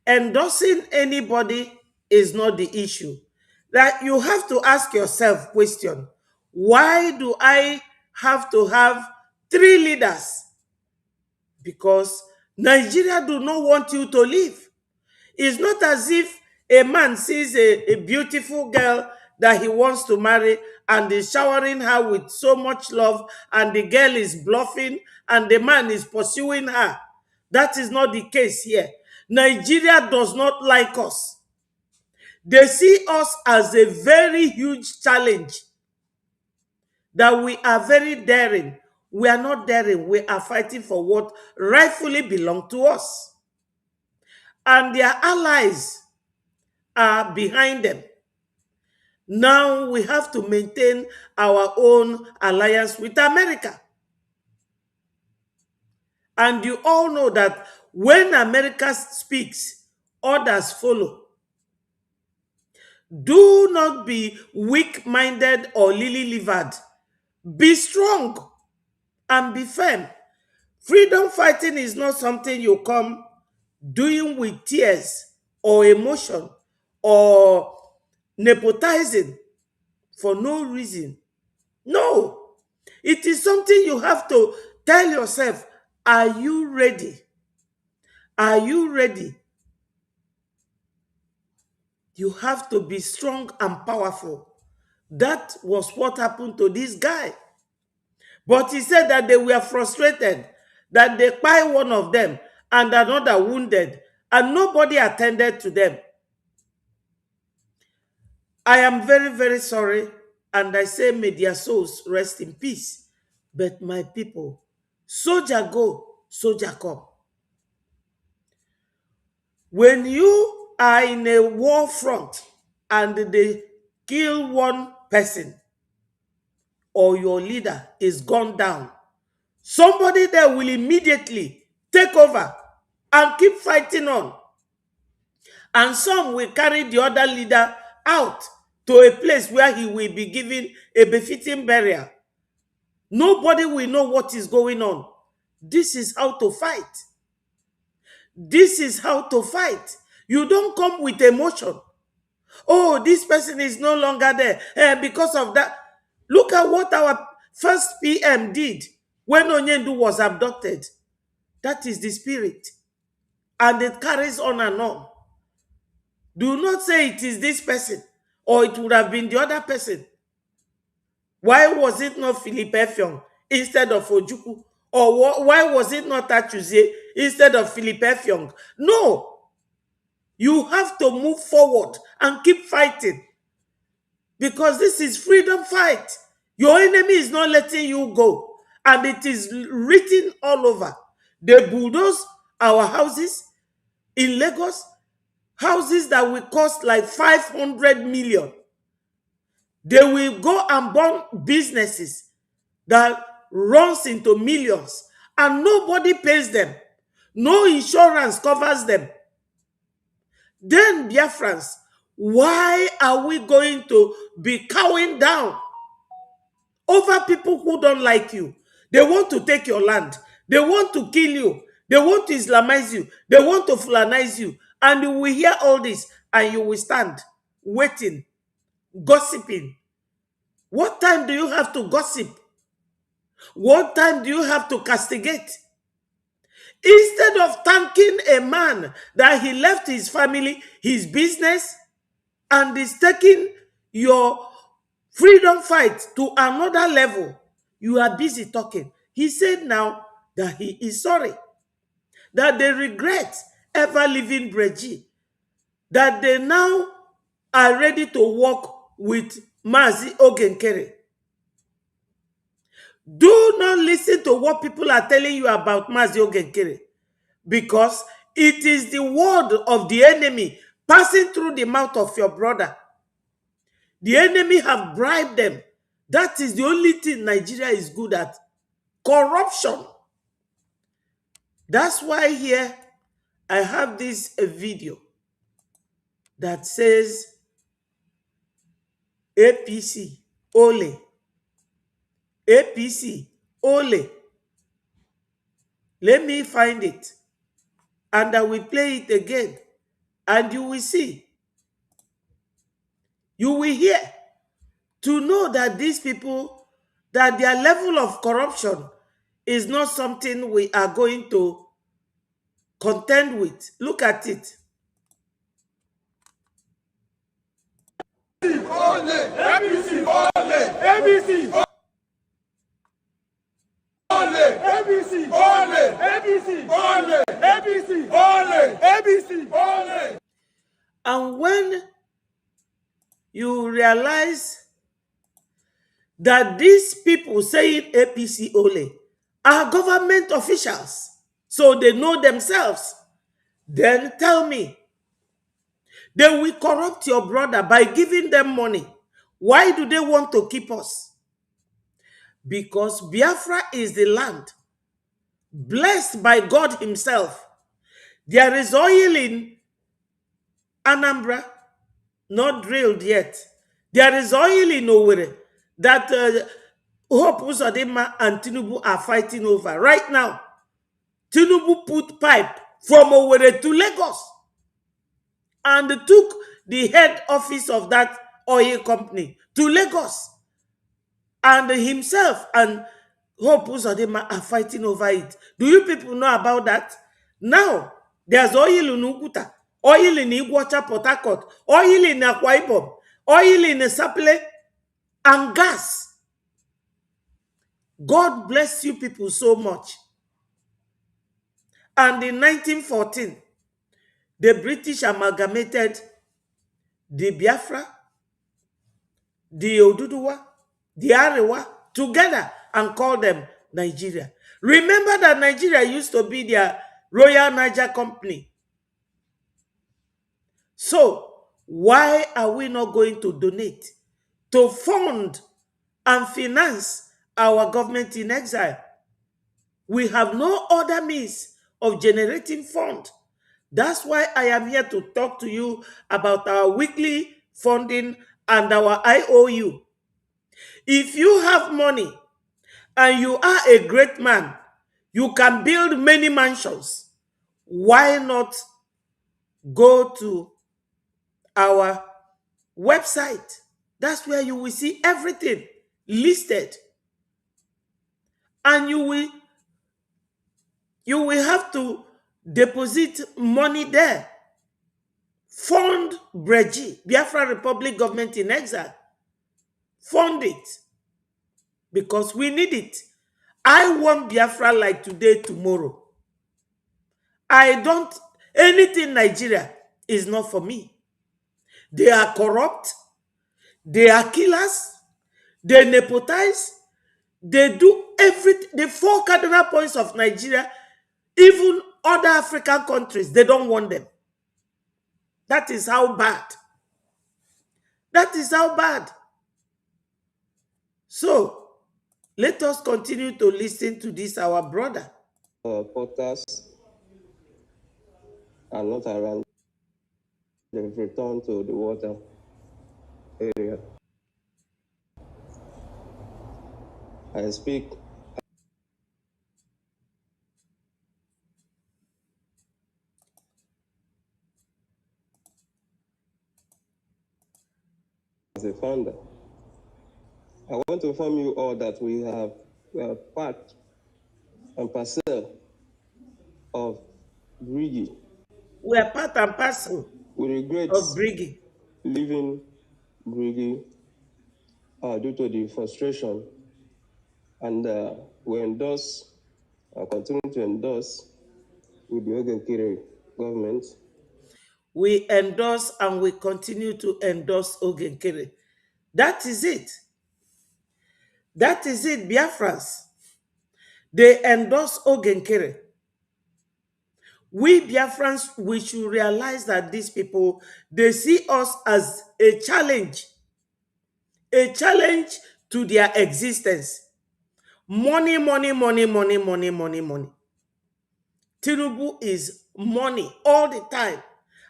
A: endorsing anybody is not the issue. That you have to ask yourself question, why do I have to have 3 leaders? Because Nigeria do not want you to leave. It's not as if a man sees a beautiful girl that he wants to marry and is showering her with so much love, and the girl is bluffing and the man is pursuing her. That is not the case here. Nigeria does not like us. They see us as a very huge challenge, that we are very daring. We are not daring. We are fighting for what rightfully belongs to us. And their allies are behind them. Now we have to maintain our own alliance with America. And you all know that when America speaks, others follow. Do not be weak-minded or lily-livered. Be strong and be firm. Freedom fighting is not something you come doing with tears or emotion or nepotizing for no reason. No. It is something you have to tell yourself, are you ready? Are you ready? You have to be strong and powerful. That was what happened to this guy. But he said that they were frustrated, that they kpai one of them and another wounded, and nobody attended to them. I am very, very sorry, and I say may their souls rest in peace. But my people, soldier go, soldier come. When you are in a war front and they kill one person or your leader is gone down, somebody there will immediately take over and keep fighting on. And some will carry the other leader out to a place where he will be given a befitting burial. Nobody will know what is going on. This is how to fight. This is how to fight. You don't come with emotion. Oh, this person is no longer there. Because of that. Look at what our first PM did when Onyendu was abducted. That is the spirit. And it carries on and on. Do not say it is this person or it would have been the other person. Why was it not Philip Effiong instead of Ojukwu? Or why was it not Achuzie instead of Philip Effiong? No. You have to move forward and keep fighting. Because this is freedom fight. Your enemy is not letting you go. And it is written all over. They bulldoze our houses in Lagos. Houses that will cost like 500 million. They will go and burn businesses that runs into millions. And nobody pays them. No insurance covers them. Then, Biafrans, why are we going to be cowing down over people who don't like you? They want to take your land. They want to kill you. They want to Islamize you. They want to Fulanize you. And you will hear all this and you will stand waiting, gossiping. What time do you have to gossip? What time do you have to castigate? Instead of thanking a man that he left his family, his business, and is taking your freedom fight to another level, you are busy talking. He said now that he is sorry, that they regret ever leaving Breji, that they now are ready to work with Mazi Ogenkere. Do not listen to what people are telling you about Mazi Ogenkere, because it is the word of the enemy passing through the mouth of your brother. The enemy have bribed them. That is the only thing Nigeria is good at. Corruption. That's why here I have this video that says APC, Ole. APC, Ole. Let me find it. And I will play it again. And you will see. You will hear. To know that these people, that their level of corruption is not something we are going to contend with. Look at it.
C: ABC, ABC, ABC.
A: And when you realize that these people saying APC Ole are government officials, so they know themselves, then tell me, they will corrupt your brother by giving them money. Why do they want to keep us? Because Biafra is the land blessed by God himself. There is oil in Anambra, not drilled yet. There is oil in Owerri that Hope Uzodinma and Tinubu are fighting over. Right now, Tinubu put pipe from Owerri to Lagos and took the head office of that oil company to Lagos. And himself and Hope Uzodinma are fighting over it. Do you people know about that? Now, there's oil in Ukuta, oil in Iguacha, Port Harcourt, oil in Akwa Ibom, oil in Sapele, and gas. God bless you people so much. And in 1914, the British amalgamated the Biafra, the Oduduwa, the Arewa together and called them Nigeria. Remember that Nigeria used to be their Royal Niger Company. So, why are we not going to donate to fund and finance our government in exile? We have no other means of generating funds. That's why I am here to talk to you about our weekly funding and our IOU. If you have money and you are a great man, you can build many mansions. Why not go to our website? That's where you will see everything listed. And you will have to deposit money there. Fund Breji, Biafra Republic Government in Exile. Fund it. Because we need it. I want Biafra like today, tomorrow. Anything Nigeria is not for me. They are corrupt. They are killers. They nepotize. They do everything. The 4 cardinal points of Nigeria, even other African countries, they don't want them. That is how bad. That is how bad. So, let us continue to listen to this, our brother.
F: Porters are not around. They've returned to the water area. I speak as a founder. I want to inform you all that we are part and parcel of Brigi.
A: We are part and parcel
F: We regret
A: of Brigi.
F: leaving Brigi due to the frustration, and we endorse, continue to endorse with the Ogenkere government.
A: We endorse and we continue to endorse Ogenkere. That is it. That is it, Biafrans. They endorse Ogenkere. We Biafrans, we should realize that these people, they see us as a challenge to their existence. Money, money, money, money, money, money, money. Tinubu is money all the time.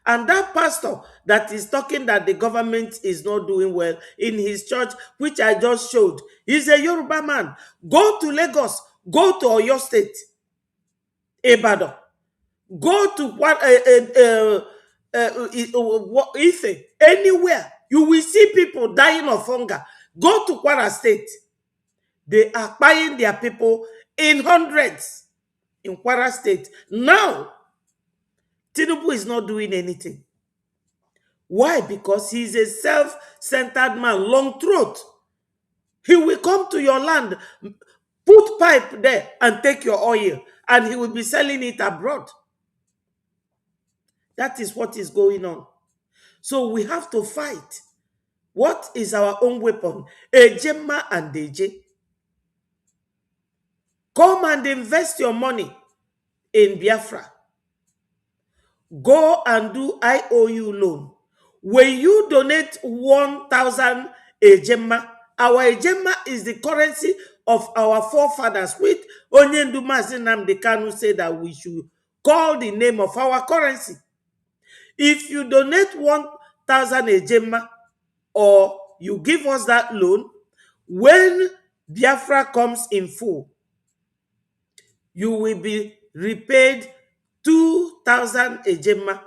A: And that pastor that is talking that the government is not doing well in his church, which I just showed, he's a Yoruba man. Go to Lagos, go to Oyo State, Ibadan, go to Ife, anywhere. You will see people dying of hunger. Go to Kwara State. They are buying their people in hundreds in Kwara State. Now, Tinubu is not doing anything. Why? Because he is a self-centered man, long throat. He will come to your land, put pipe there and take your oil, and he will be selling it abroad. That is what is going on. So we have to fight. What is our own weapon? Ejema and Deje. Come and invest your money in Biafra. Go and do IOU loan. When you donate 1,000 Ejema, our Ejema is the currency of our forefathers, which Onyendu Nnamdi Kanu said that we should call the name of our currency. If you donate 1,000 Ejema or you give us that loan, when Biafra comes in full, you will be repaid 2,000 Ejema.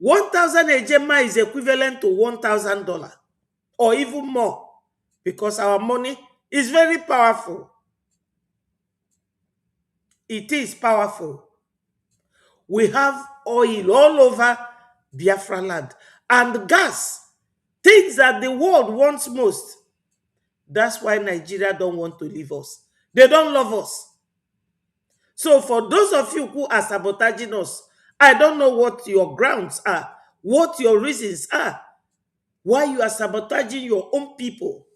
A: 1,000 ejema is equivalent to $1,000 or even more, because our money is very powerful. It is powerful. We have oil all over Biafra land and gas, things that the world wants most. That's why Nigeria don't want to leave us. They don't love us. So for those of you who are sabotaging us, I don't know what your grounds are, what your reasons are, why you are sabotaging your own people.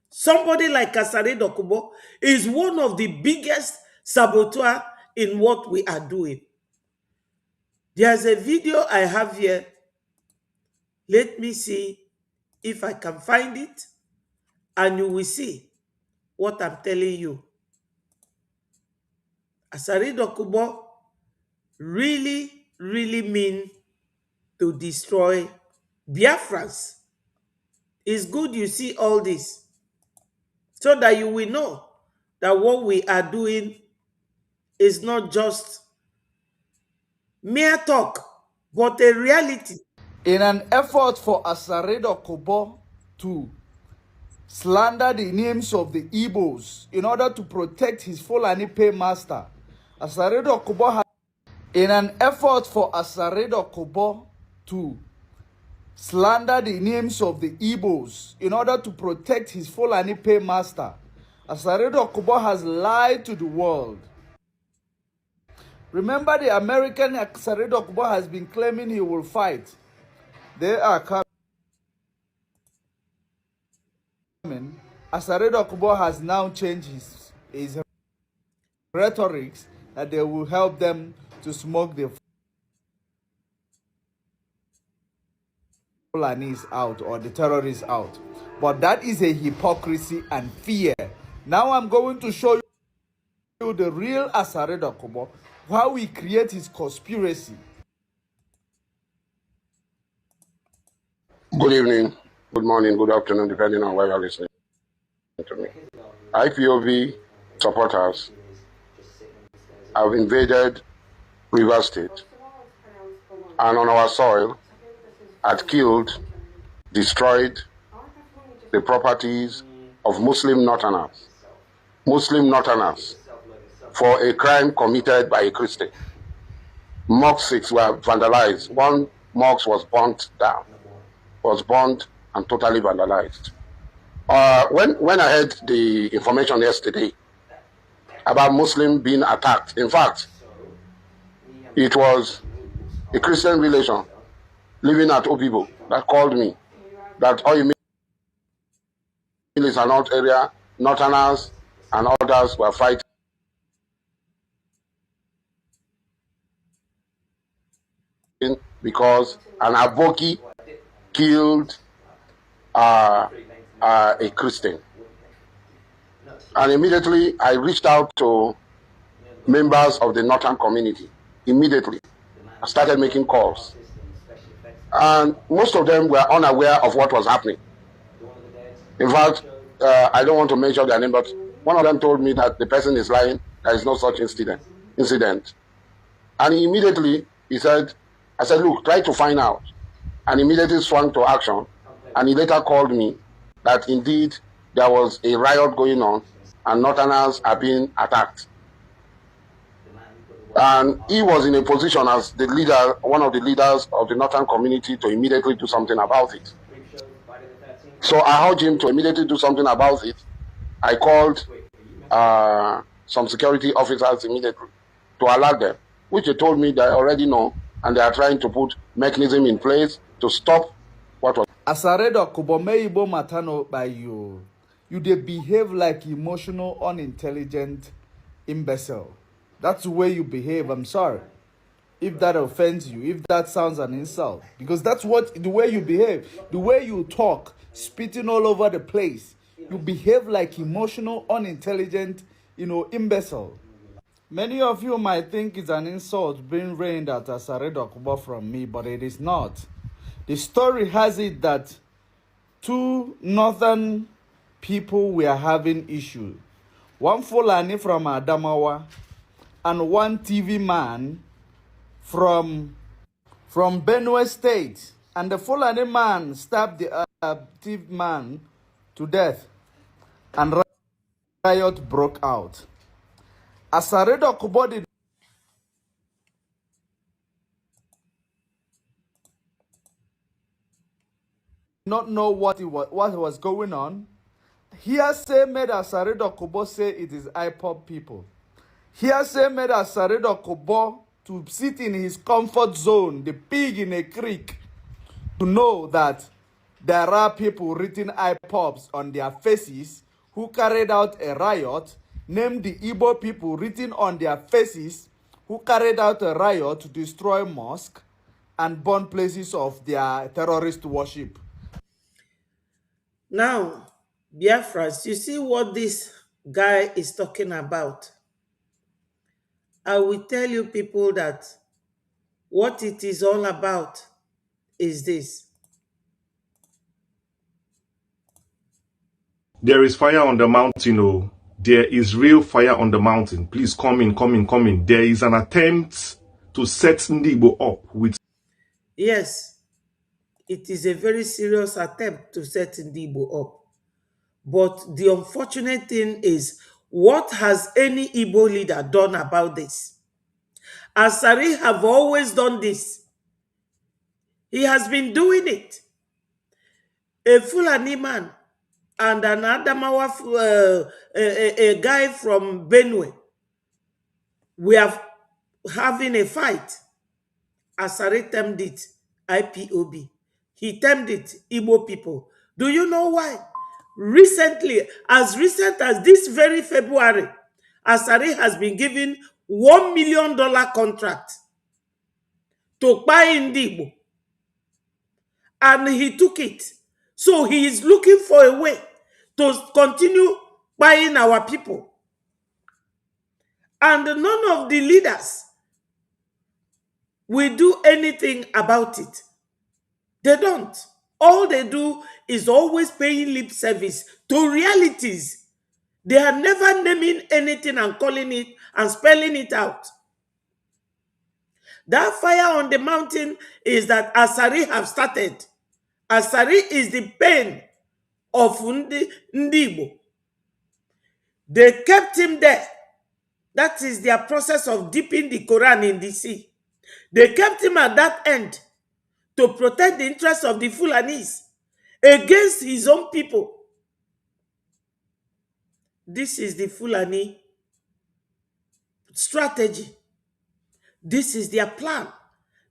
A: Somebody like Kasare Dokubo is one of the biggest saboteur in what we are doing. There's a video I have here. Let me see if I can find it, and you will see what I'm telling you. Kasare Dokubo really mean to destroy Biafrans. It's good you see all this, so that you will know that what we are doing is not just mere talk, but a reality.
G: In an effort for Asaredo Kobo to slander the names of the Igbos in order to protect his Fulani paymaster, Asaredo Kobo has... In an effort for Asaredo Kobo to slander the names of the Igbos in order to protect his Fulani paymaster, Asaredo Kobo has lied to the world. Remember, the American Asaredo Kobo has been claiming he will fight. They are coming. Asaredo Kobo has now changed his rhetoric that they will help them to smoke the Fulanis out or the terrorists out. But that is a hypocrisy and fear. Now I'm going to show you the real Asaredo Kobo, how he creates his conspiracy.
H: Good evening, good morning, good afternoon, depending on where you're listening to me. IPOB supporters have invaded River State and on our soil had killed, destroyed the properties of Muslim Northerners for a crime committed by a Christian. Mosques were vandalized. One mosque was burnt down, and totally vandalized. When I heard the information yesterday about Muslim being attacked, in fact, it was a Christian relation living at Obibo that called me that all you mean is an out area, Northerners and others were fighting because an Aboki killed a Christian. And immediately I reached out to members of the Northern community. Immediately I started making calls. And most of them were unaware of what was happening. In fact, I don't want to mention their name, but one of them told me that the person is lying, there is no such incident. And immediately I said, look, try to find out. And immediately swung to action. And he later called me that indeed there was a riot going on and Northerners are being attacked. And he was in a position as the leader, one of the leaders of the Northern community, to immediately do something about it. So I urged him to immediately do something about it. I called some security officers immediately to alert them, which they told me they already know, and they are trying to put mechanism in place to stop what was.
G: Asaredo Kobo Meibo Matano by you. You they behave like emotional, unintelligent imbecile. That's the way you behave. I'm sorry if that offends you, if that sounds an insult, because that's the way you behave, the way you talk, spitting all over the place. You behave like emotional, unintelligent, imbecile. Many of you might think it's an insult being rained at Asaredo Kobo from me, but it is not. The story has it that two northern people were having issues. One Fulani from Adamawa and one TV man from from Benue State, and the Fulani man stabbed the thief man to death, and riot broke out. Asaredo Kubo did not know what was going on. Hearsay made Asaredo Kubo say it is IPOB people. Hearsay made Asaredo Kubo to sit in his comfort zone, the pig in a creek, to know that there are people written IPOBs on their faces who carried out a riot, named the Igbo people written on their faces who carried out a riot to destroy mosques and burn places of their terrorist worship.
A: Now, Biafrans, you see what this guy is talking about. I will tell you people that what it is all about is this.
I: There is fire on the mountain, oh. There is real fire on the mountain. Please come in, come in, come in. There is an attempt to set Ndibo up with...
A: Yes, it is a very serious attempt to set Ndibo up. But the unfortunate thing is, what has any Igbo leader done about this? Asari have always done this. He has been doing it. A Fulani man and an Adamawa, a guy from Benue, we are having a fight. Asari termed it IPOB. He termed it Igbo people. Do you know why? Recently, as recent as this very February, Asari has been given $1 million contract to buy Igbo. And he took it. So he is looking for a way to continue buying our people. And none of the leaders will do anything about it. They don't. All they do is always paying lip service to realities. They are never naming anything and calling it and spelling it out. That fire on the mountain is that Asari have started. Asari is the pain of Ndibo. They kept him there. That is their process of dipping the Quran in the sea. They kept him at that end to protect the interests of the Fulanis against his own people. This is the Fulani strategy. This is their plan.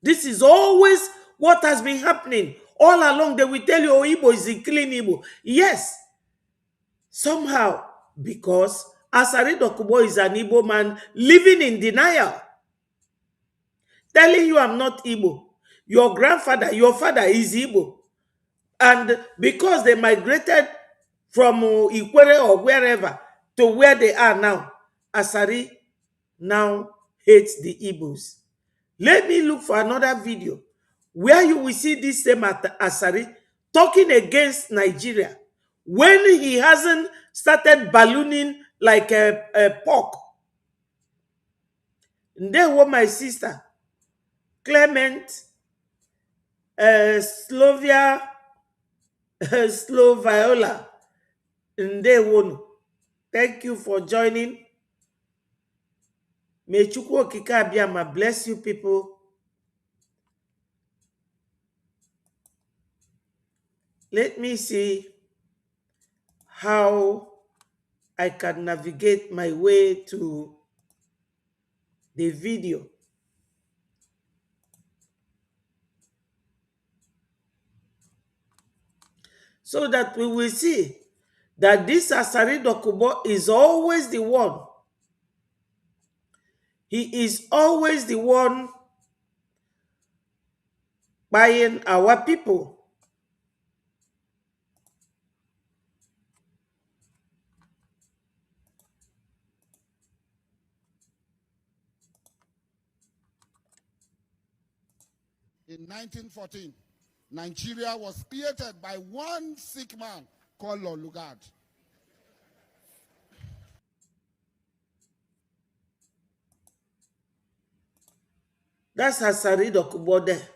A: This is always what has been happening. All along, they will tell you, oh, Igbo is a clean Igbo. Yes, somehow, because Asari Dokubo is an Igbo man living in denial. Telling you I'm not Igbo. Your grandfather, your father is Igbo. And because they migrated from Ikwere or wherever to where they are now, Asari now hates the Igbos. Let me look for another video where you will see this same Asari talking against Nigeria when he hasn't started ballooning like a pork. And then what my sister, Clement, Slovia, Sloviola, Ndewono. Thank you for joining. May Chukwu Okike Abiyama bless you people. Let me see how I can navigate my way to the video. So that we will see that this Asari Dokubo is always the one. He is always the one buying our people.
J: In 1914, Nigeria was created by one sick man called Lord Lugard.
A: That's Asari Dokubo there.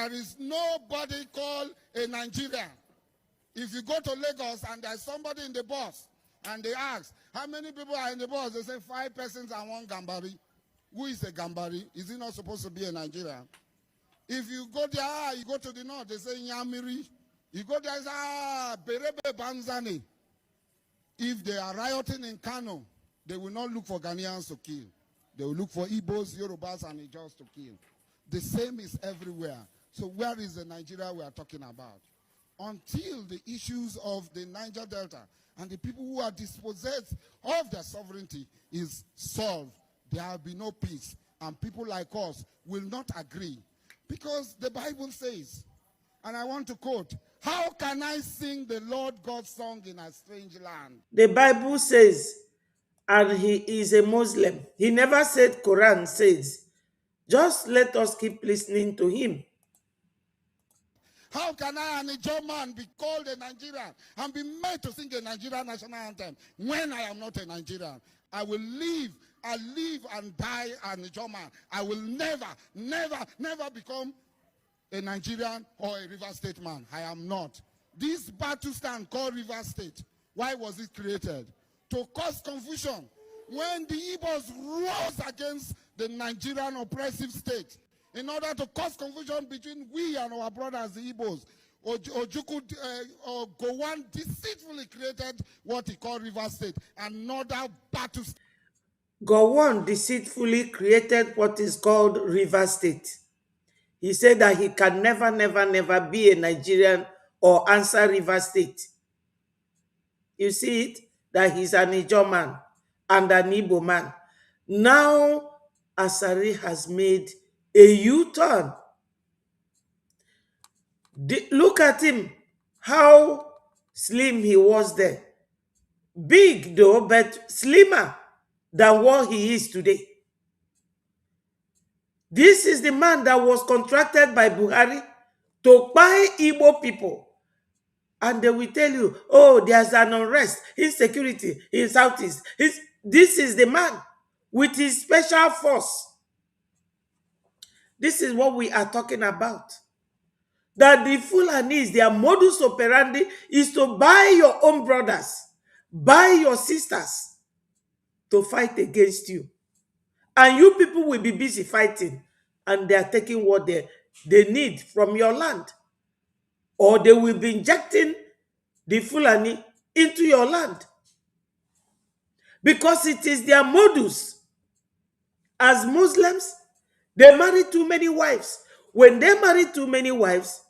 J: There is nobody called a Nigerian. If you go to Lagos and there's somebody in the bus and they ask, how many people are in the bus? They say 5 persons and 1 Gambari. Who is a Gambari? Is he not supposed to be a Nigerian? If you go there, you go to the north, they say Nyamiri. You go there, Berebe Banzani. If they are rioting in Kano, they will not look for Ghanaians to kill. They will look for Igbos, Yorubas, and Ijos to kill. The same is everywhere. So where is the Nigeria we are talking about? Until the issues of the Niger Delta and the people who are dispossessed of their sovereignty is solved, there will be no peace. And people like us will not agree. Because the Bible says, and I want to quote, how can I sing the Lord God's song in a strange land?
A: The Bible says, and he is a Muslim. He never said Quran says. Just let us keep listening to him.
J: How can I, an Ijaw man, be called a Nigerian and be made to sing a Nigerian national anthem when I am not a Nigerian? I will live and die an Ijaw man. I will never, never, never become a Nigerian or a River State man. I am not. This battle stand called River State, why was it created? To cause confusion. When the Igbos rose against the Nigerian oppressive state, in order to cause confusion between we and our brothers, the Igbos, Ojukwu Gowon deceitfully created what he called River State, another battle.
A: Gowon deceitfully created what is called River State. He said that he can never, never, never be a Nigerian or answer River State. You see it? That he's an Ijaw man and an Igbo man. Now, Asari has made a U-turn. Look at him, how slim he was there. Big though, but slimmer than what he is today. This is the man that was contracted by Buhari to buy Igbo people. And they will tell you, oh, there's an unrest, insecurity in Southeast. This is the man with his special force. This is what we are talking about. That the Fulanis, their modus operandi is to buy your own brothers, buy your sisters to fight against you. And you people will be busy fighting, and they are taking what they need from your land. Or they will be injecting the Fulani into your land. Because it is their modus. As Muslims, they marry too many wives. When they marry too many wives,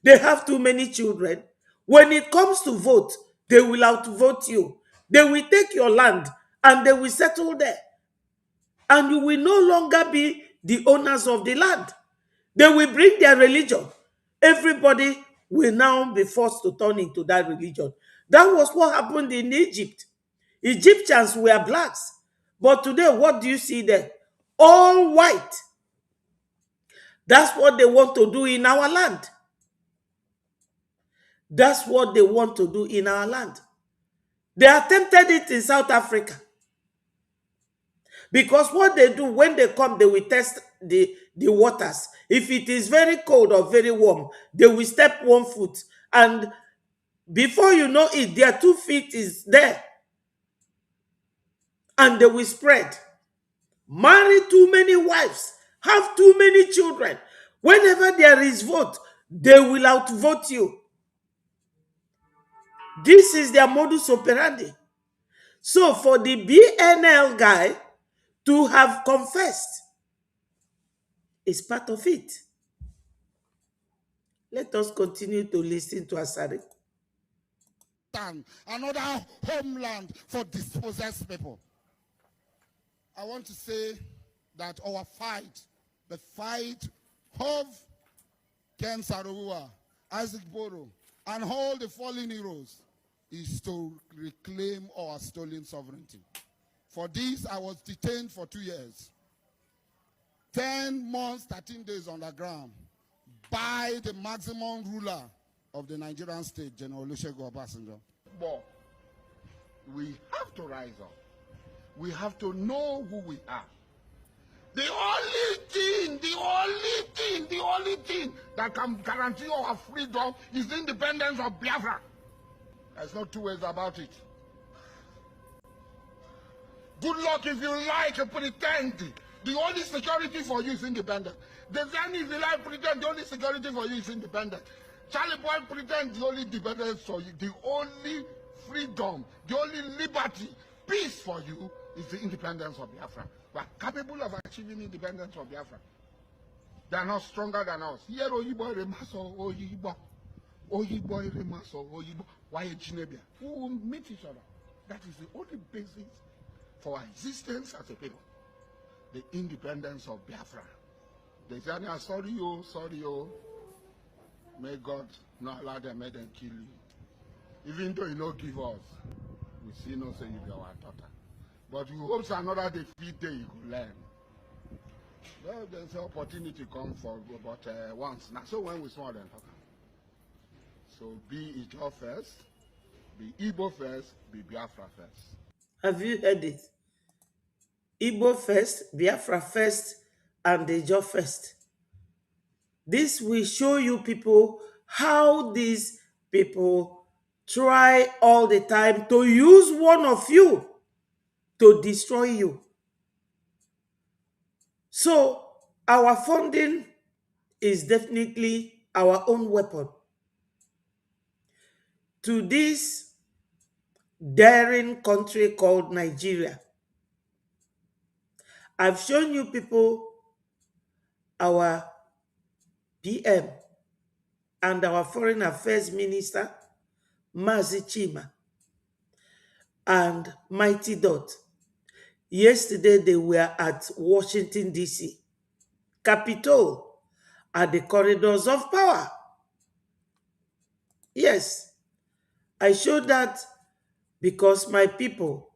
A: they have too many children. When it comes to vote, they will outvote you. They will take your land and they will settle there. And you will no longer be the owners of the land. They will bring their religion. Everybody will now be forced to turn into that religion. That was what happened in Egypt. Egyptians were blacks. But today, what do you see there? All white. That's what they want to do in our land. That's what they want to do in our land. They attempted it in South Africa. Because what they do, when they come, they will test the waters. If it is very cold or very warm, they will step 1 foot. And before you know it, their 2 feet is there. And they will spread. Marry too many wives. Have too many children. Whenever there is vote, they will outvote you. This is their modus operandi. So for the BNL guy to have confessed is part of it. Let us continue to listen to Asari.
J: Another homeland for dispossessed people. I want to say that our fight, the fight of Ken Saro-Wiwa, Isaac Boro, and all the fallen heroes is to reclaim our stolen sovereignty. For this, I was detained for 2 years. 10 months, 13 days on the ground by the maximum ruler of the Nigerian state, General Olusegun Obasanjo.
K: But we have to rise up. We have to know who we are.
J: The only thing that can guarantee our freedom is the independence of Biafra. There's no two ways about it. Good luck if you like to pretend. The only security for you is independence. The then if you like pretend, the only security for you is independence. Charlie Boy pretend the only independence for you, the only freedom, the only liberty, peace for you is the independence of Biafra. We are capable of achieving independence of Biafra. They are not stronger than us. Here Oyibo Remaso Oyibo. Oyibo Remaso Oyibo. Why Jinebia? We will meet each other. That is the only basis for our existence as a people. The independence of Biafra. They say, sorry, oh. May God not allow them, may them kill you. Even though you don't give us, we see no say you be our daughter. But we hope another defeat day you could learn. Well, there's an opportunity come for but once. Now, so when we saw them talk. So be Ijo first, be Igbo first, be Biafra first.
A: Have you heard it? Igbo first, Biafra first, and Ijo first. This will show you people how these people try all the time to use one of you to destroy you. So our funding is definitely our own weapon to this daring country called Nigeria. I've shown you people our PM and our Foreign Affairs Minister, Mazi Chima, and Mighty Dot. Yesterday, they were at Washington, D.C., Capitol, at the corridors of power. Yes, I showed that because my people,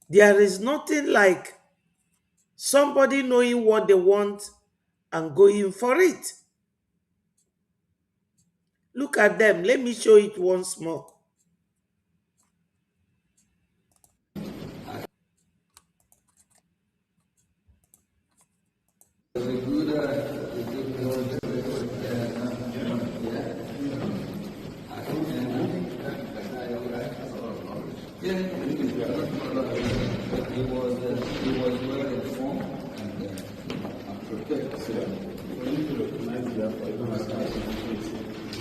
A: there is nothing like somebody knowing what they want and going for it. Look at them. Let me show it once more.
E: He was well informed and prepared. So for you to recognize that, I don't understand. So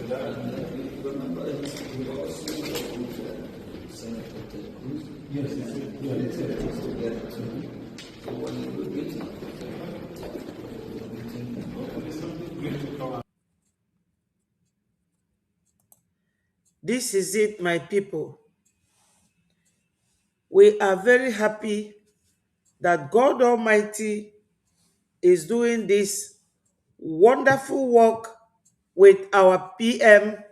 E: that remember he also Senator Ted Cruz. Yes, it's together too. So when you look at it,
A: This is it, my people. We are very happy that God Almighty is doing this wonderful work with our PM,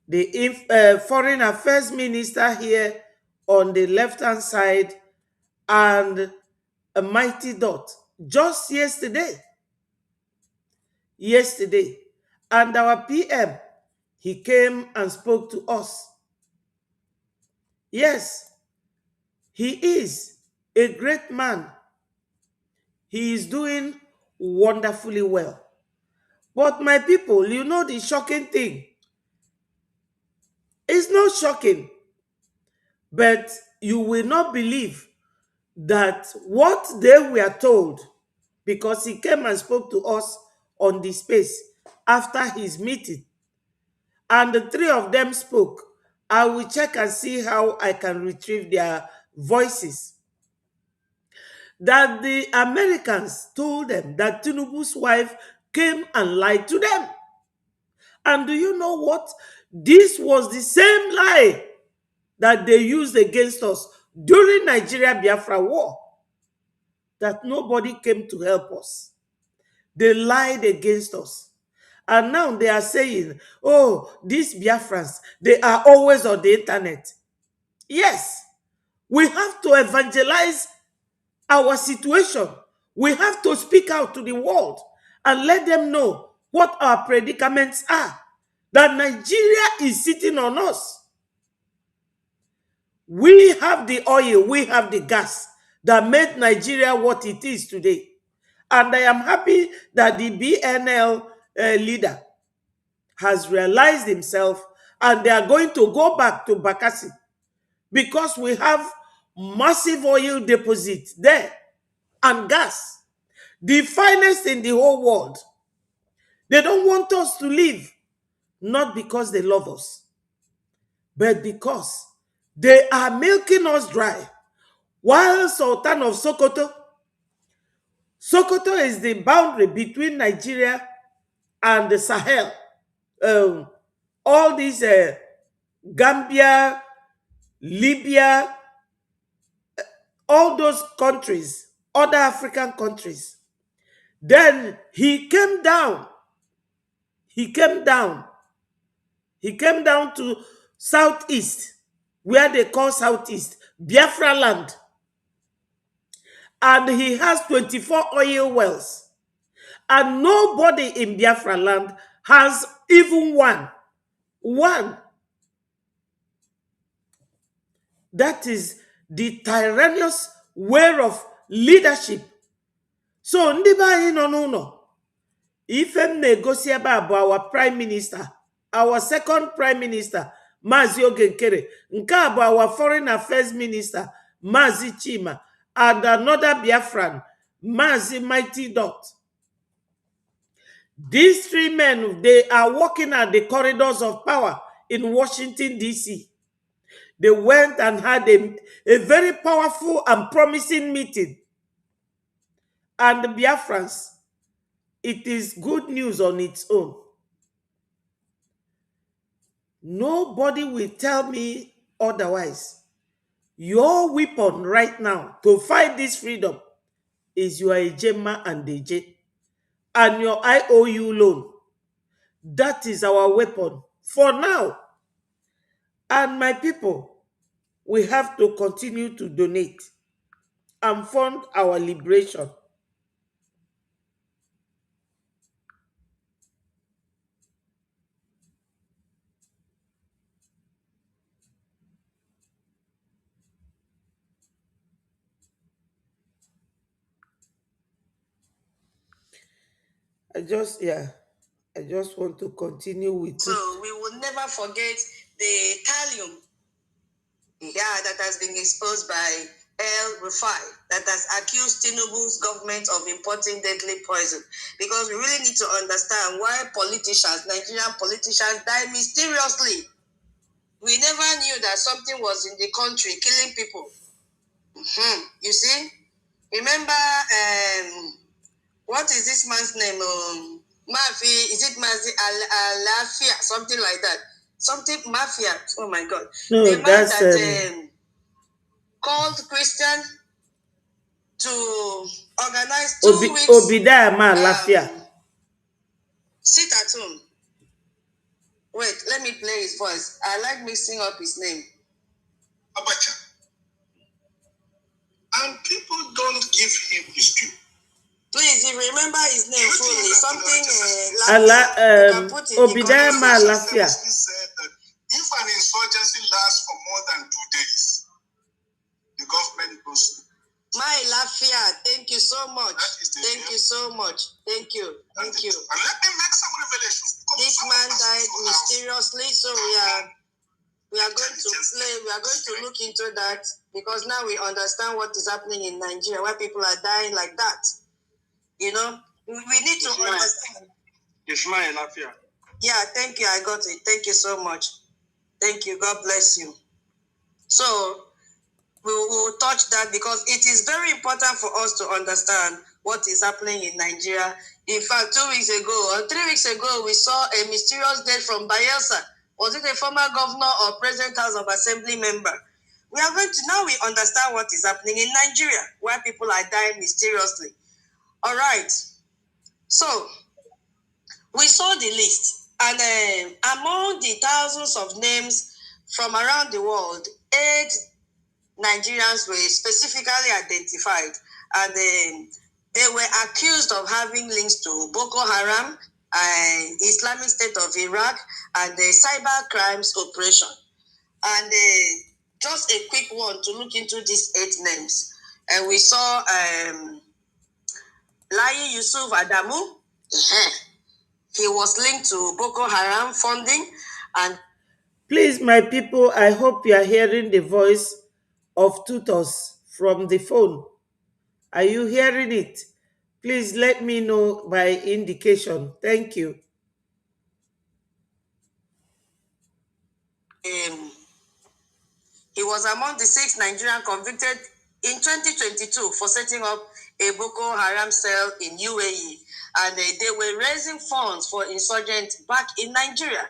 A: the Foreign Affairs Minister here on the left-hand side, and a Mighty Dot. Just yesterday, and our PM, he came and spoke to us. Yes, he is a great man. He is doing wonderfully well. But my people, you know the shocking thing. It's not shocking, but you will not believe that what they were told, because he came and spoke to us on the space after his meeting, and the three of them spoke. I will check and see how I can retrieve their voices. That the Americans told them that Tinubu's wife came and lied to them. And do you know what? This was the same lie that they used against us during Nigeria-Biafra war. That nobody came to help us. They lied against us. And now they are saying, oh, these Biafrans, they are always on the internet. Yes, we have to evangelize our situation. We have to speak out to the world and let them know what our predicaments are. That Nigeria is sitting on us. We have the oil, we have the gas that made Nigeria what it is today. And I am happy that the BNL leader has realized himself, and they are going to go back to Bakassi because we have massive oil deposits there and gas, the finest in the whole world. They don't want us to leave, not because they love us, but because they are milking us dry. While Sultan of Sokoto is the boundary between Nigeria and the Sahel. All these Gambia, Libya, all those countries, other African countries. Then he came down. He came down to southeast, where they call southeast, Biafra land. And he has 24 oil wells. And nobody in Biafra land has even one. One. That is the tyrannous way of leadership. So, ndị be anyị nọ n'ụlọ, ife m na-egosi ebe a bụ our prime minister, our second prime minister, Mazi Oge Nkere. Nke a bụ our foreign affairs minister, Mazi Chima, and another Biafran, Mazi Mighty Dot. These three men, they are walking at the corridors of power in Washington, D.C. They went and had a very powerful and promising meeting. And the Biafrans, it is good news on its own. Nobody will tell me otherwise. Your weapon right now to fight this freedom is your Ejema and Deje and your IOU loan. That is our weapon for now. And my people, we have to continue to donate and fund our liberation. I just want to continue with
D: so it. We will never forget the thallium, that has been exposed by El Rufai, that has accused Tinubu's government of importing deadly poison. Because we really need to understand why Nigerian politicians, die mysteriously. We never knew that something was in the country killing people. You see? Remember, what is this man's name? Mafi, is it Mazi Alafia? Something like that. Something Mafia. Oh my God.
A: No,
D: the man
A: that's
D: that called Christian to organize 2 weeks.
A: Lafia.
D: Sit at home. Wait, let me play his voice. I like mixing up his name.
K: Abacha. And people don't give him his due.
D: Please, if you remember his name fully, something
A: Obidaya Lafia.
K: Said that if an insurgency lasts for more than 2 days, the government goes.
D: My Lafia, thank you so much. Thank you so much. Thank you. Thank you.
K: And let me make some revelations.
D: This man died mysteriously, so we are going to look into that, because now we understand what is happening in Nigeria, why people are dying like that. You know, we need to understand.
K: Ishmael Lafia.
D: Yeah, thank you. I got it. Thank you so much. Thank you. God bless you. So we will touch that, because it is very important for us to understand what is happening in Nigeria. In fact, 2 weeks ago or 3 weeks ago, we saw a mysterious death from Bayelsa. Was it a former governor or President House of Assembly member? We are going to, now we understand what is happening in Nigeria, where people are dying mysteriously. All right. So we saw the list, and among the thousands of names from around the world, 8 Nigerians were specifically identified, and they were accused of having links to Boko Haram, Islamic State of Iraq, and the cyber crimes operation. And just a quick one to look into these 8 names. And we saw Lai Yusuf Adamu. He was linked to Boko Haram funding. And
A: please, my people, I hope you are hearing the voice of Tutos from the phone. Are you hearing it? Please let me know by indication. Thank you.
D: He was among the 6 Nigerians convicted in 2022 for setting up a Boko Haram cell in UAE. And they were raising funds for insurgents back in Nigeria.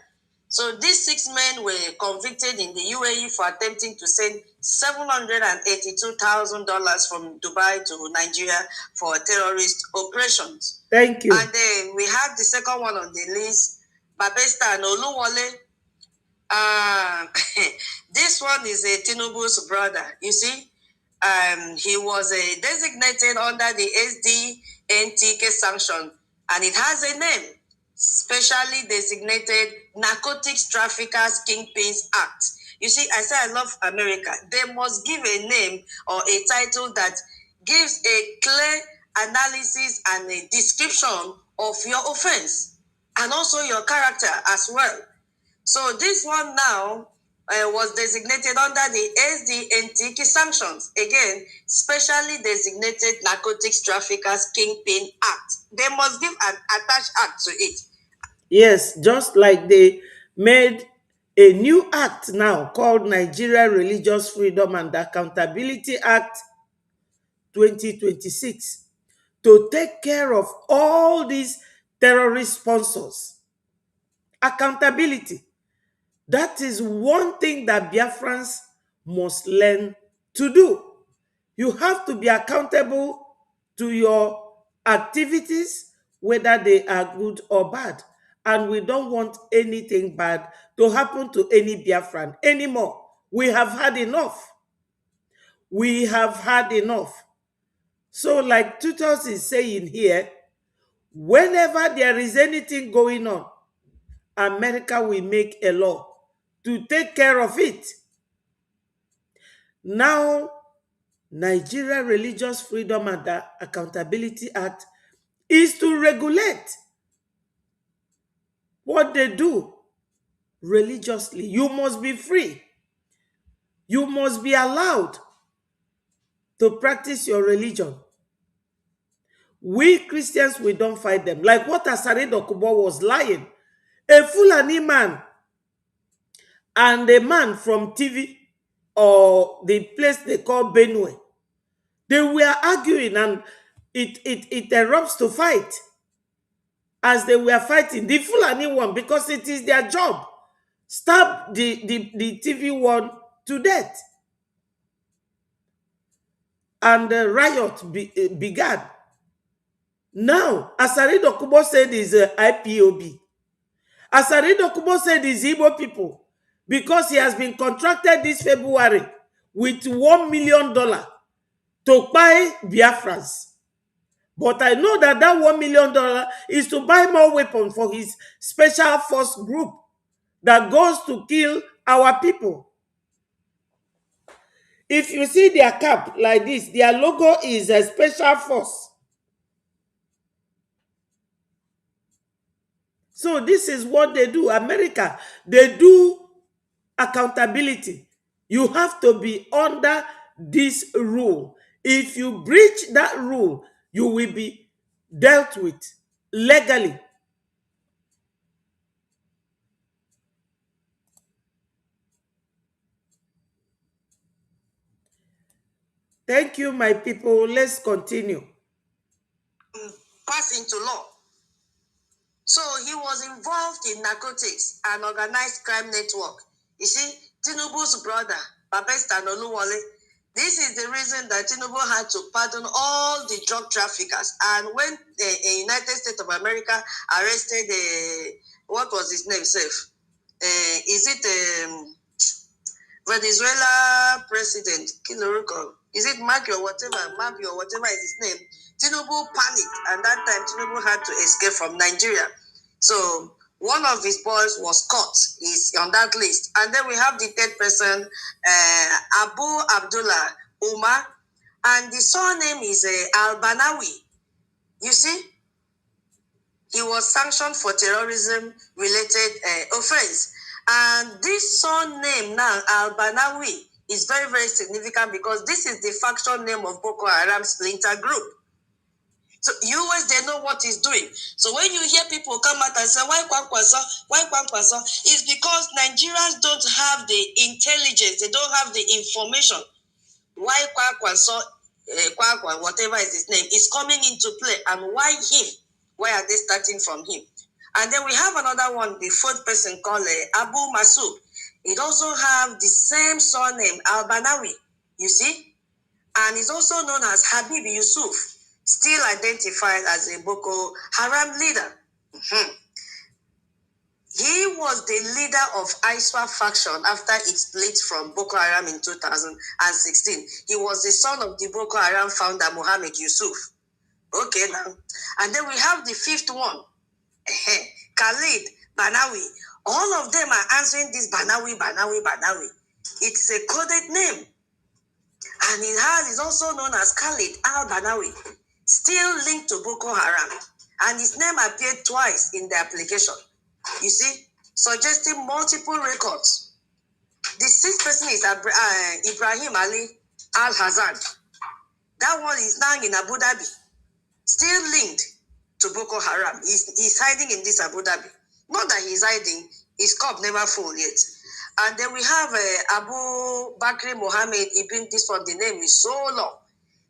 D: So these 6 men were convicted in the UAE for attempting to send $782,000 from Dubai to Nigeria for terrorist operations.
A: Thank you.
D: And then we have the second one on the list, Babesta and Oluwole. This one is a Tinubu's brother. You see, he was designated under the SDNTK sanction, and it has a name, specially designated Narcotics Traffickers Kingpins Act. You see, I say I love America. They must give a name or a title that gives a clear analysis and a description of your offense and also your character as well. So this one now was designated under the SDNTK sanctions. Again, specially designated Narcotics Traffickers Kingpin Act. They must give an attached act to it.
A: Yes, just like they made a new act now called Nigeria Religious Freedom and Accountability Act 2026 to take care of all these terrorist sponsors. Accountability. That is one thing that Biafrans must learn to do. You have to be accountable to your activities, whether they are good or bad. And we don't want anything bad to happen to any Biafran anymore. We have had enough. We have had enough. So, like Tutos is saying here, whenever there is anything going on, America will make a law to take care of it. Now, Nigeria Religious Freedom and Accountability Act is to regulate what they do religiously. You must be free. You must be allowed to practice your religion. We Christians, we don't fight them. Like what Asare Dokubo was lying. A Fulani man and a man from TV or the place they call Benue, they were arguing and it erupts to fight. As they were fighting, the Fulani one, because it is their job, stabbed the TV one to death. And the riot began. Now, Asare Dokubo said is IPOB. Asare Dokubo said is Igbo people because he has been contracted this February with $1 million to buy Biafrans. But I know that that $1 million is to buy more weapons for his special force group that goes to kill our people. If you see their cap like this, their logo is a special force. So this is what they do. America, they do accountability. You have to be under this rule. If you breach that rule, you will be dealt with legally. Thank you, my people. Let's continue.
D: Pass into law. So he was involved in narcotics and organized crime network. You see, Tinubu's brother, Babesta Oluwole, this is the reason that Tinubu had to pardon all the drug traffickers. And when the United States of America arrested, what was his name, Safe? Is it Venezuela president, Kiloriko? Is it Maggie or whatever is his name? Tinubu panicked, and that time Tinubu had to escape from Nigeria. So One of his boys was caught. He's on that list. And then we have the third person, Abu Abdullah Umar, and the surname is Al-Banawi. You see, he was sanctioned for terrorism-related offense. And this surname now, Al-Banawi, is very, very significant because this is the faction name of Boko Haram splinter group. So US, they know what he's doing. So when you hear people come out and say, why Kwankwaso? Why Kwankwaso? It's because Nigerians don't have the intelligence, they don't have the information. Why Kwankwaso, Kwankwa, whatever is his name, is coming into play, and why him? Why are they starting from him? And then we have another one, the fourth person called Abu Masud. It also have the same surname, Al-Banawi, you see? And is also known as Habib Yusuf, still identified as a Boko Haram leader. Mm-hmm. He was the leader of ISWA faction after it split from Boko Haram in 2016. He was the son of the Boko Haram founder, Mohammed Yusuf. Okay, now. And then we have the fifth one, Khalid Banawi. All of them are answering this Banawi, Banawi, Banawi. It's a coded name. And is also known as Khalid al-Banawi, still linked to Boko Haram. And his name appeared twice in the application. You see, suggesting multiple records. The sixth person is Ibrahim Ali al-Hazan. That one is now in Abu Dhabi, still linked to Boko Haram. He's hiding in this Abu Dhabi. Not that he's hiding, his cup never full yet. And then we have Abu Bakr Mohammed Ibn, this one, the name is so long,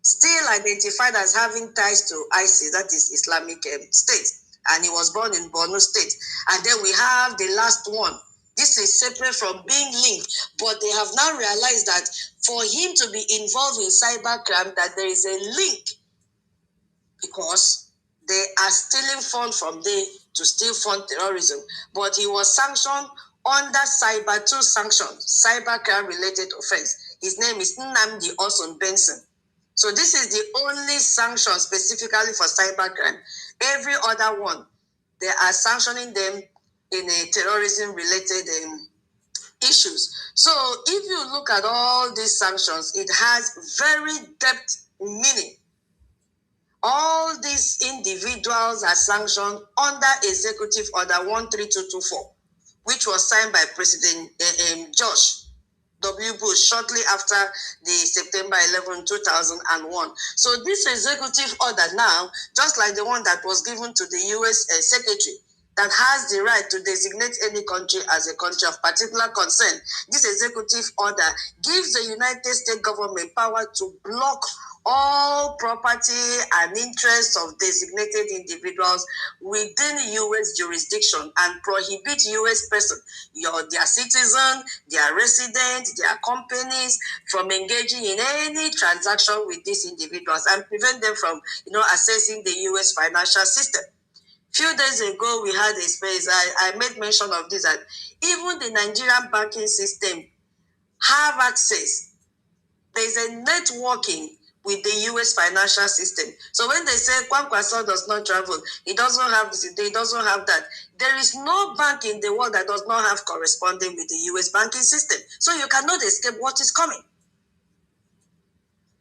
D: still identified as having ties to ISIS, that is Islamic State. And he was born in Borno State. And then we have the last one. This is separate from being linked, but they have now realized that for him to be involved in cybercrime, that there is a link, because they are stealing funds from there to still fund terrorism. But he was sanctioned under Cyber 2 sanctions, cybercrime related offense. His name is Nnamdi Orson Benson. So this is the only sanction specifically for cybercrime. Every other one, they are sanctioning them in a terrorism related issues. So if you look at all these sanctions, it has very depth meaning. All these individuals are sanctioned under Executive Order 13224, which was signed by President George W. Bush shortly after the September 11, 2001. So this executive order now, just like the one that was given to the U.S. Secretary, that has the right to designate any country as a country of particular concern, this executive order gives the United States government power to block all property and interests of designated individuals within U.S. jurisdiction and prohibit U.S. persons, their citizens, their residents, their companies from engaging in any transaction with these individuals and prevent them from, accessing the U.S. financial system. Few days ago, we had a space, I made mention of this, that even the Nigerian banking system have access. There's a networking with the U.S. financial system. So when they say Kwankwaso does not travel, he doesn't have this, he doesn't have that. There is no bank in the world that does not have corresponding with the U.S. banking system. So you cannot escape what is coming.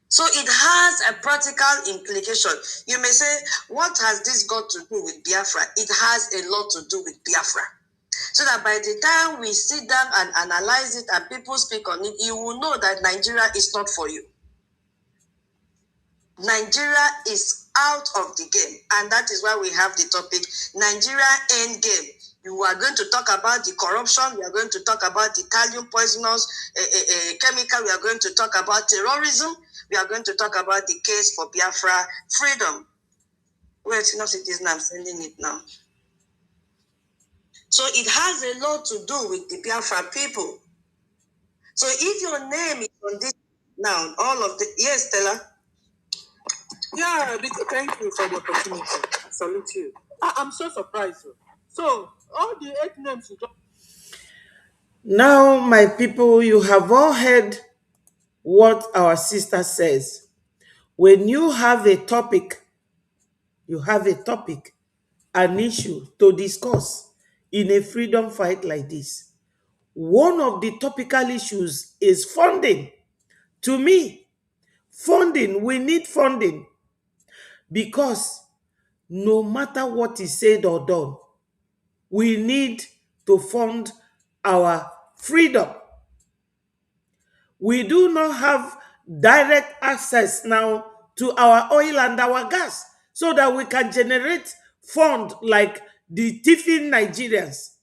D: So it has a practical implication. You may say, what has this got to do with Biafra? It has a lot to do with Biafra. So that by the time we sit down and analyze it and people speak on it, you will know that Nigeria is not for you. Nigeria is out of the game. And that is why we have the topic, Nigeria End Game. We are going to talk about the corruption. We are going to talk about the thallium poisonous chemical. We are going to talk about terrorism. We are going to talk about the case for Biafra freedom. Wait, not it is now. I'm sending it now. So it has a lot to do with the Biafra people. So if your name is on this now, all of the, yes, Stella.
L: Yeah, thank you for the opportunity. I salute you. I'm so surprised. So, all the 8 names you just...
A: Now, my people, you have all heard what our sister says. When you have a topic, an issue to discuss, in a freedom fight like this. One of the topical issues is funding. To me, funding, we need funding because no matter what is said or done, we need to fund our freedom. We do not have direct access now to our oil and our gas so that we can generate fund like the thieving Nigerians.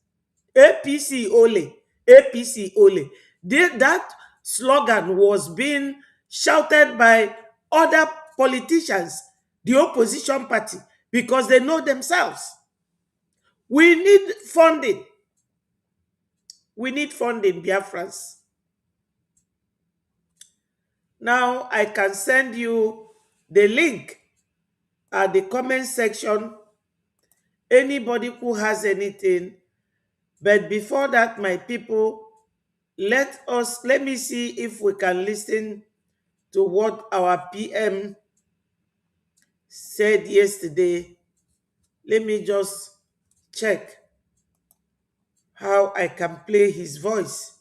A: APC Ole, APC Ole. That slogan was being shouted by other politicians, the opposition party, because they know themselves. We need funding. We need funding, Biafrans. Now I can send you the link at the comment section. Anybody who has anything. But before that, my people, let me see if we can listen to what our PM said yesterday. Let me just check how I can play his voice.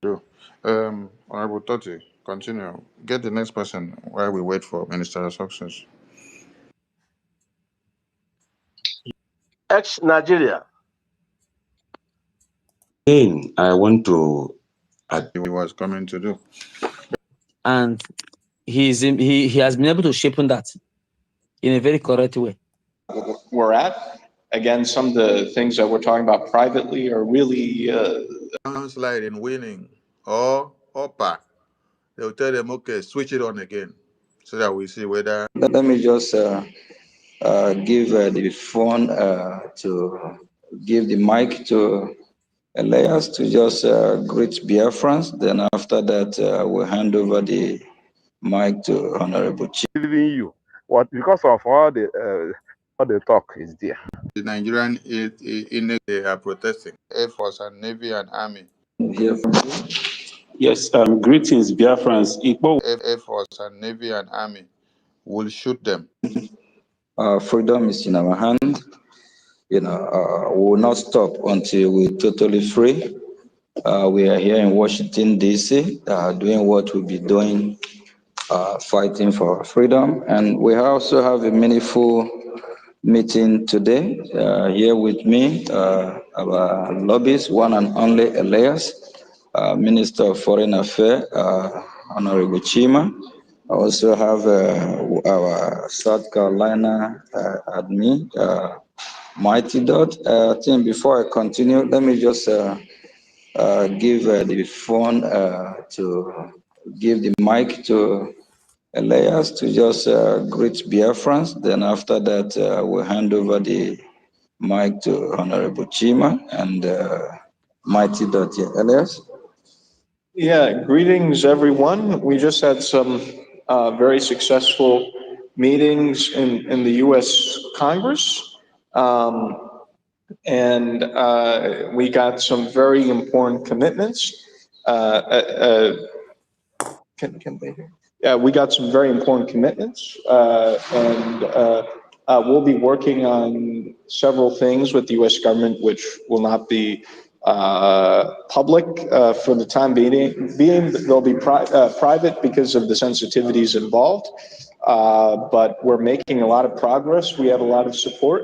M: Do. Honorable Toti, continue. Get the next person while we wait for Minister Success.
N: Ex-Nigeria.
O: Again, I want to
M: He was coming to do.
P: And he has been able to shape that in a very correct way.
N: We're at. Again, some of the things that we're talking about privately are really
M: Slide in winning or upper. They'll tell them, okay, switch it on again so that we see whether.
E: Let me just give the phone to give the mic to Elias to just greet Biafrans. Then after that, we'll hand over the mic to Honorable Chief.
Q: You what because of all the talk is there.
M: The Nigerian they are protesting. Air Force and Navy and Army.
E: Hear from you.
R: Yes, greetings, Biafrans.
M: Air Force and Navy and Army will shoot them.
E: Freedom is in our hand. We will not stop until we're totally free. We are here in Washington, D.C., doing what we'll be doing, fighting for freedom. And we also have a meaningful meeting today. Here with me, our lobbyist, one and only Elias, Minister of Foreign Affairs, Honorable Chima. I also have our South Carolina admin, Mighty Dot. I think before I continue, let me just give the phone give the mic to Elias to just greet Biafrans. Then after that, we'll hand over the mic to Honorable Chima and Mighty Dot. Yeah, Elias?
N: Yeah, greetings, everyone. We just had some very successful meetings in the U.S. Congress. And we got some very important commitments. Can they hear? Yeah, we got some very important commitments, and we'll be working on several things with the U.S. government, which will not be public for the time being. They'll be private because of the sensitivities involved, but we're making a lot of progress. We have a lot of support.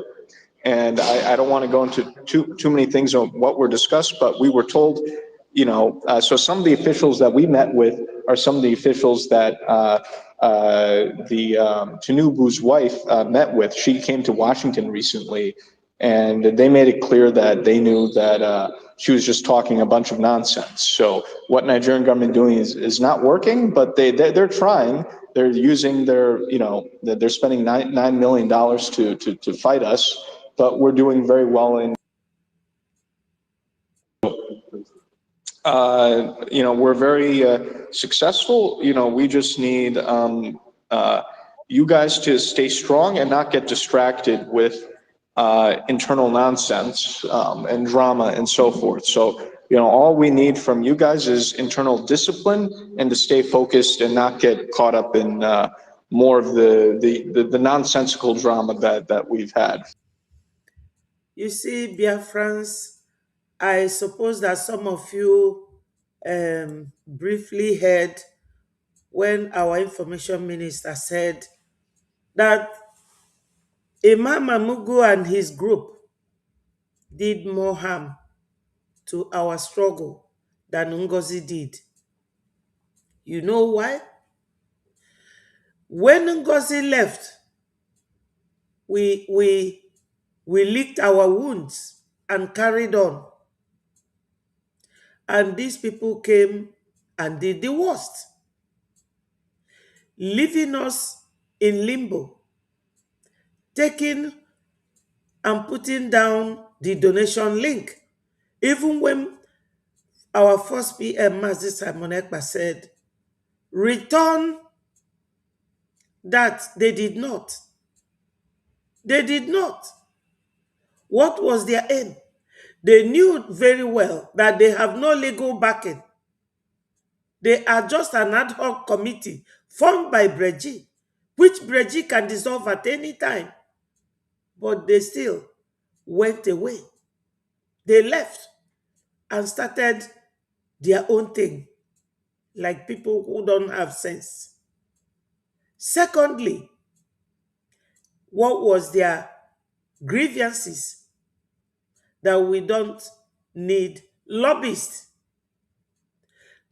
N: And I don't want to go into too many things on what were discussed, but we were told, so some of the officials that we met with are some of the officials that Tinubu's wife met with. She came to Washington recently, and they made it clear that they knew that she was just talking a bunch of nonsense. So what Nigerian government doing is not working, but they're trying. They're using they're spending $9 million to fight us, but we're doing very well in. We're very successful. We just need you guys to stay strong and not get distracted with internal nonsense and drama and so forth. So, all we need from you guys is internal discipline and to stay focused and not get caught up in more of the nonsensical drama that we've had.
A: You see, Biafrans, I suppose that some of you briefly heard when our information minister said that Imam Amugu and his group did more harm to our struggle than Ngozi did. You know why? When Ngozi left, we licked our wounds and carried on. And these people came and did the worst, leaving us in limbo, taking and putting down the donation link. Even when our first PM, Mazi Simon Ekpa, said, return that, they did not. They did not. What was their aim? They knew very well that they have no legal backing. They are just an ad hoc committee formed by Breji, which Breji can dissolve at any time. But they still went away. They left and started their own thing, like people who don't have sense. Secondly, what was their grievances? That we don't need lobbyists.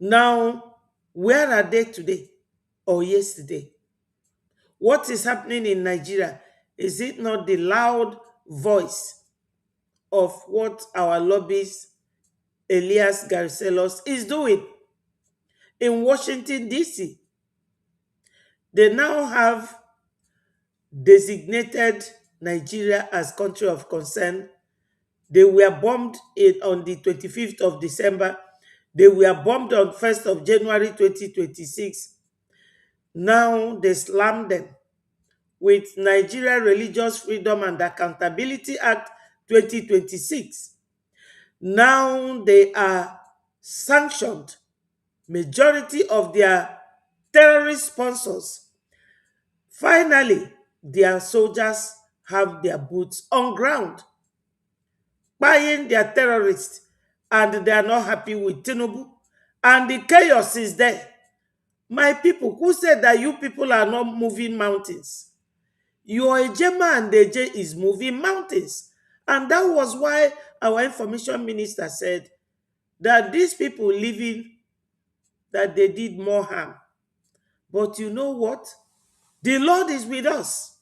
A: Now, where are they today or yesterday? What is happening in Nigeria? Is it not the loud voice of what our lobbyist Elias Garcelos is doing in Washington, D.C.? They now have designated Nigeria as country of concern. They were bombed on the 25th of December. They were bombed on 1st of January 2026. Now they slammed them with Nigeria Religious Freedom and Accountability Act 2026. Now they are sanctioned. Majority of their terrorist sponsors. Finally, their soldiers have their boots on ground, buying their terrorists, and they are not happy with Tinubu. And the chaos is there. My people, who said that you people are not moving mountains? Your Ejema and Eje is moving mountains. And that was why our information minister said that these people living, that they did more harm. But you know what? The Lord is with us.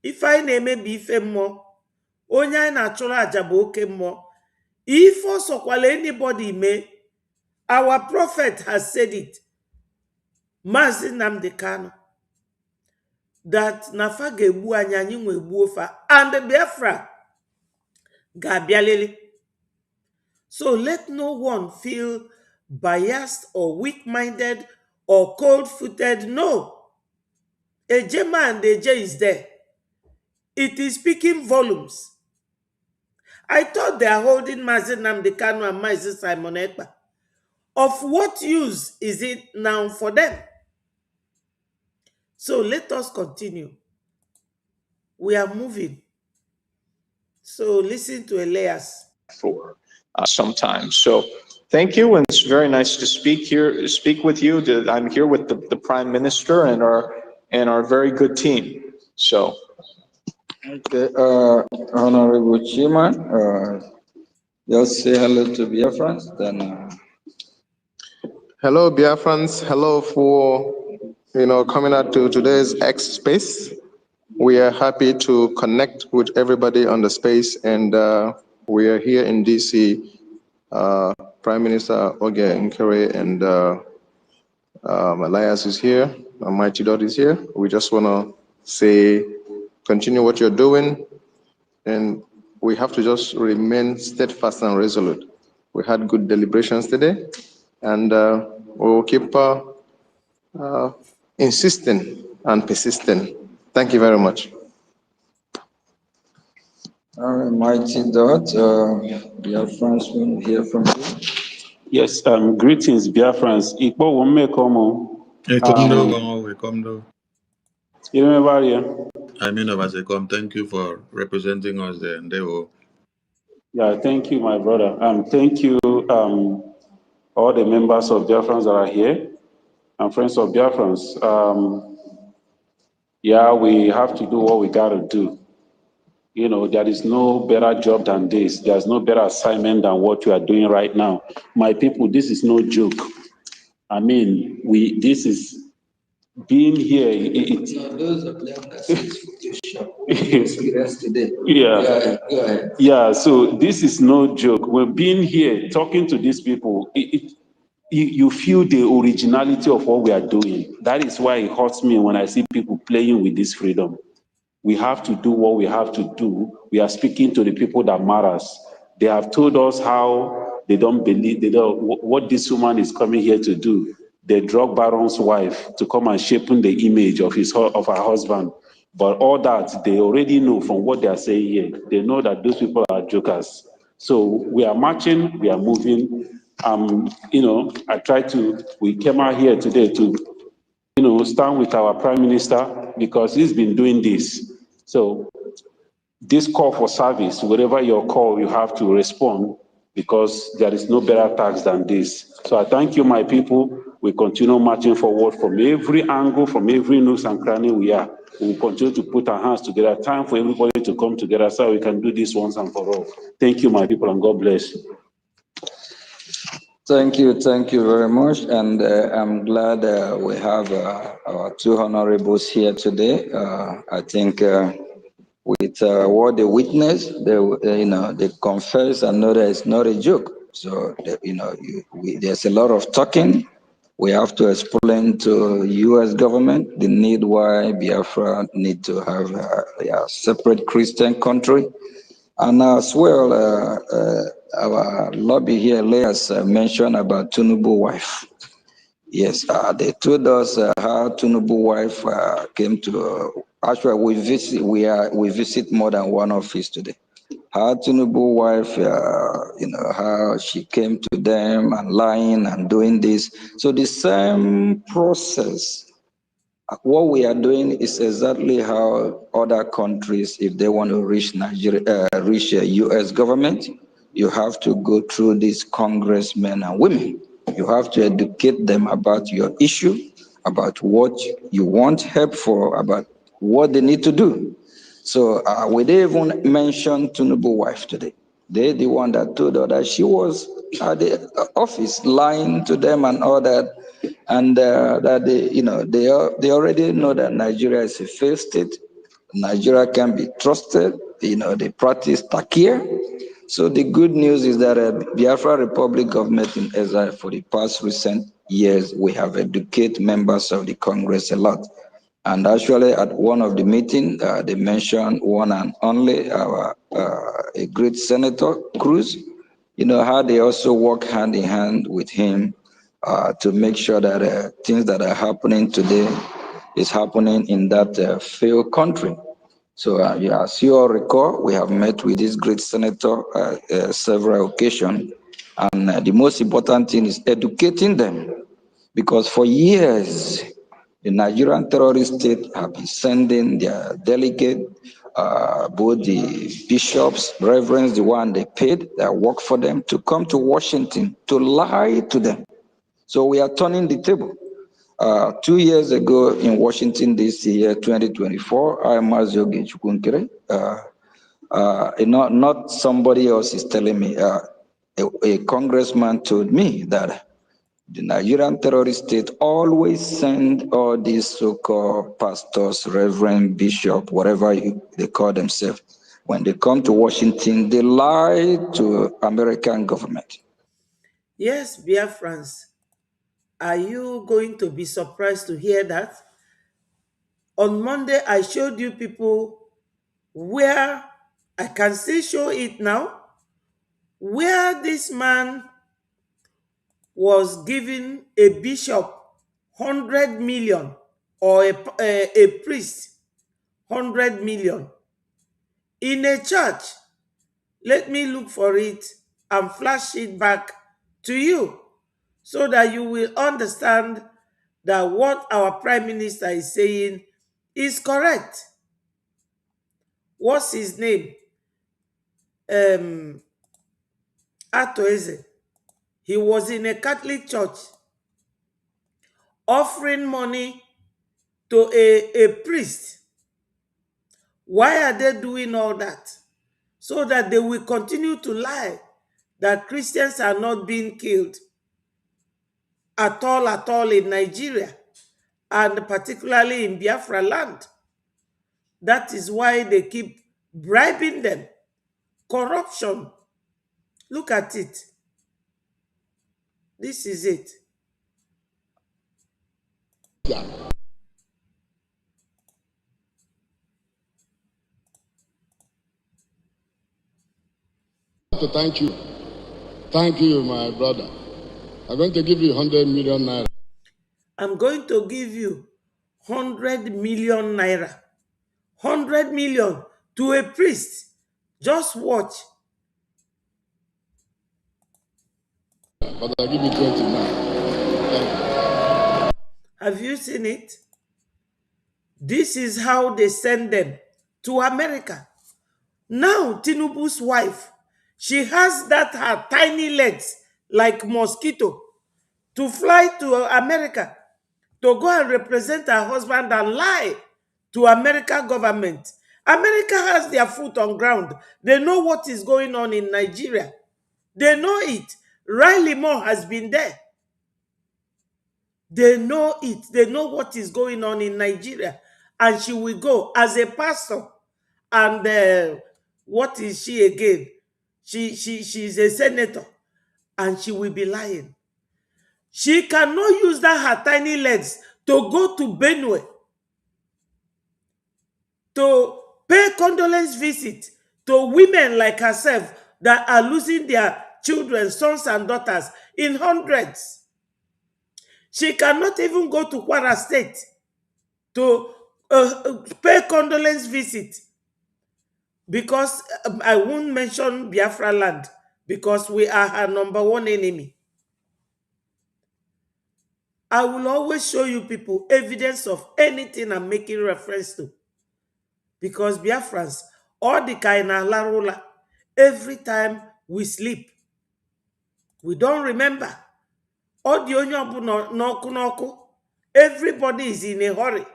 A: If I name be ife more, onye anyị na-achụrụ aja bụ oke mmụọ. If also kwale anybody may, our prophet has said it, Mazi Nnamdi Kanu, that nafa ga-egbu anyị, anyị nwe egbuo fa, and the Biafra ga-abịalili. So let no one feel biased or weak-minded or cold-footed. No. Ejema and Eje is there. It is speaking volumes. I thought they are holding Mazi Nnamdi Kanu and Mazi Simon Ekpa. Of what use is it now for them? So let us continue. We are moving. So listen to Elias.
N: For sometimes. So thank you, and it's very nice to speak with you. I'm here with the Prime Minister and our very good team. So.
E: Okay, Honorable Chairman, just say hello to Biafrans, then.
F: Hello, Biafrans. Hello for coming out to today's X space. We are happy to connect with everybody on the space, and we are here in DC. Prime Minister Oge Nkere and Elias is here. Mighty Dot is here. We just want to say, continue what you're doing, and we have to just remain steadfast and resolute. We had good deliberations today, and we will keep insisting and persisting. Thank you very much.
E: All right, Mighty Dot, Biafrans will hear from you.
R: Yes, greetings, Biafrans. Ikpo wumme komo.
M: We come though.
R: You remember here?
M: I mean, as I come, thank you for representing us there. And they will.
R: Yeah, thank you, my brother. Thank you, all the members of Biafrans that are here and friends of Biafrans. Yeah, we have to do what we got to do. There is no better job than this. There's no better assignment than what you are doing right now. My people, this is no joke. I mean, this is being here.
E: Those of them that experience today.
R: Yeah.
E: Go ahead.
R: Yeah, so this is no joke. We're being here, talking to these people. You feel the originality of what we are doing. That is why it hurts me when I see people playing with this freedom. We have to do what we have to do. We are speaking to the people that matters. They have told us how they don't believe, what this woman is coming here to do. The drug baron's wife to come and shape the image of her husband. But all that, they already know from what they are saying here. They know that those people are jokers. So we are marching, we are moving. We came out here today to stand with our Prime Minister because he's been doing this. So this call for service, wherever your call, you have to respond because there is no better tax than this. So I thank you, my people. We continue marching forward from every angle, from every nook and cranny we are. We will continue to put our hands together. Time for everybody to come together so we can do this once and for all. Thank you, my people, and God bless.
E: Thank you very much, and I'm glad we have our two honorables here today. I think with what they witness, they confess and know that it's not a joke. So there's a lot of talking. We have to explain to U.S. government the need why Biafra need to have a separate Christian country. And as well, our lobby here, Elias mentioned about Tinubu wife. Yes, they told us how Tinubu wife came to. Actually, we visit more than one office today. How Tinubu wife, how she came to them and lying and doing this. So the same process. What we are doing is exactly how other countries, if they want to reach reach a U.S. government, you have to go through these congressmen and women. You have to educate them about your issue, about what you want help for, about what they need to do. So we didn't even mention Tinubu wife today. They're the one that told her that she was at the office lying to them and all that. And that they already know that Nigeria is a failed state. Nigeria can be trusted. They practice takia. So the good news is that Biafra Republic government in exile for the past recent years, we have educated members of the Congress a lot. And actually, at one of the meetings, they mentioned one and only a great Senator Cruz. How they also work hand in hand with him to make sure that things that are happening today is happening in that failed country. So, as you all recall, we have met with this great senator several occasions, And the most important thing is educating them, because for years, the Nigerian terrorist state have been sending their delegate, both the bishops, reverends, the one they paid, that work for them, to come to Washington to lie to them. So we are turning the table. 2 years ago in Washington, D.C., year 2024, I am Mazioge Chukunkere. Not somebody else is telling me. A congressman told me that the Nigerian terrorist state always send all these so-called pastors, reverend, bishop, whatever they call themselves. When they come to Washington, they lie to American government.
A: Yes, Biafrans, are you going to be surprised to hear that? On Monday, I showed you people where, I can still show it now, where this man was giving a bishop 100 million, or a priest 100 million in a church. Let me look for it and flash it back to you, so that you will understand that what our prime minister is saying is correct. What's his name? Atoeze. He was in a Catholic church offering money to a priest. Why are they doing all that? So that they will continue to lie that Christians are not being killed at all in Nigeria, and particularly in Biafra land. That is why they keep bribing them. Corruption. Look at it. This is it.
J: To thank you. Thank you, my brother. I'm going to give you 100 million naira.
A: I'm going to give you 100 million naira. 100 million to a priest. Just watch.
J: But I'll give you 20 now.
A: Have you seen it? This is how they send them to America. Now, Tinubu's wife, she has that her tiny legs like mosquito to fly to America to go and represent her husband and lie to American government. America has their foot on ground. They know what is going on in Nigeria. They know it. Riley Moore has been there. They know it. They know what is going on in Nigeria. And she will go as a pastor. And what is she again? She's a senator. And she will be lying. She cannot use that her tiny legs to go to Benue to pay condolence visit to women like herself that are losing their children, sons and daughters in hundreds. She cannot even go to Kwara State to pay condolence visit, because I won't mention Biafra land, because we are her number one enemy. I will always show you people evidence of anything I'm making reference to. Because Biafrans, all the kaina larula, every time we sleep, we don't remember. All the onyobu everybody is in a hurry.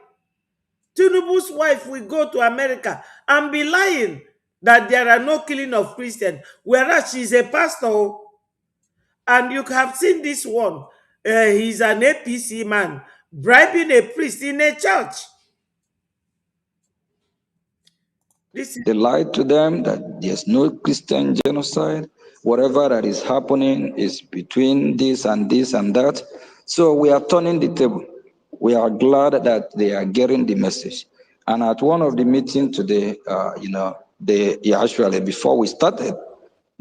A: Tinubu's wife will go to America and be lying that there are no killing of Christians, whereas she's a pastor. And you have seen this one. He's an APC man bribing a priest in a church.
E: They lied to them that there's no Christian genocide. Whatever that is happening is between this and this and that. So we are turning the table. We are glad that they are getting the message. And at one of the meetings today, they actually, before we started,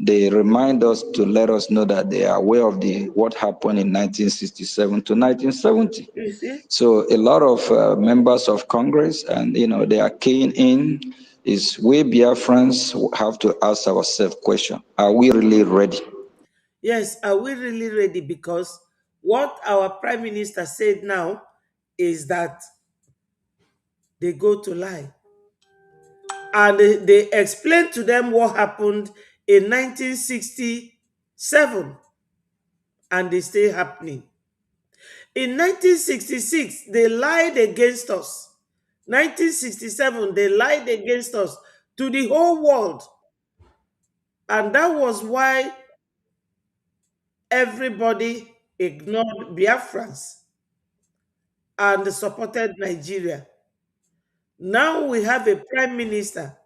E: they remind us to let us know that they are aware of what happened in 1967 to 1970.
A: You see?
E: So a lot of members of Congress, and they are keying in. Is we Biafrans have to ask ourselves question: are we really ready?
A: Yes, are we really ready? Because what our Prime Minister said now is that they go to lie. And they explained to them what happened in 1967, and they stay happening. In 1966, they lied against us. 1967, they lied against us to the whole world. And that was why everybody ignored Biafrans and supported Nigeria. Now we have a prime minister.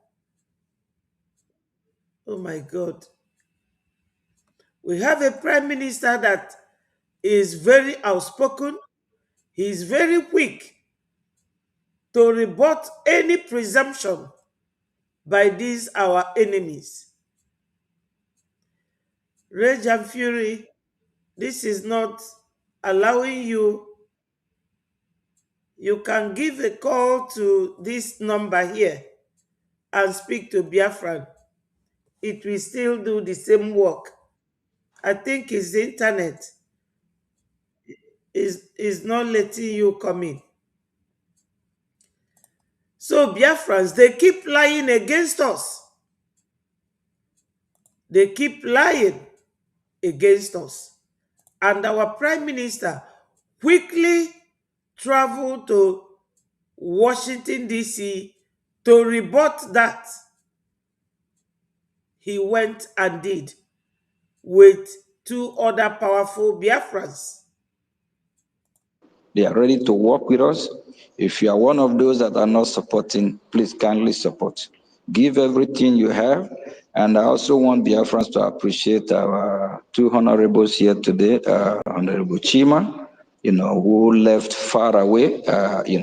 A: Oh my God. We have a prime minister that is very outspoken. He is very quick to rebut any presumption by these our enemies. Rage and fury, this is not allowing you. You can give a call to this number here and speak to Biafran. It will still do the same work. I think his internet is not letting you come in. So Biafrans, they keep lying against us. They keep lying against us. And our Prime Minister quickly traveled to Washington, D.C. to rebut that. He went and did with two other powerful Biafrans.
E: They are ready to work with us. If you are one of those that are not supporting, please kindly support. Give everything you have. And I also want Biafrans to appreciate our two honorables here today, Honorable Chima, who left far away, he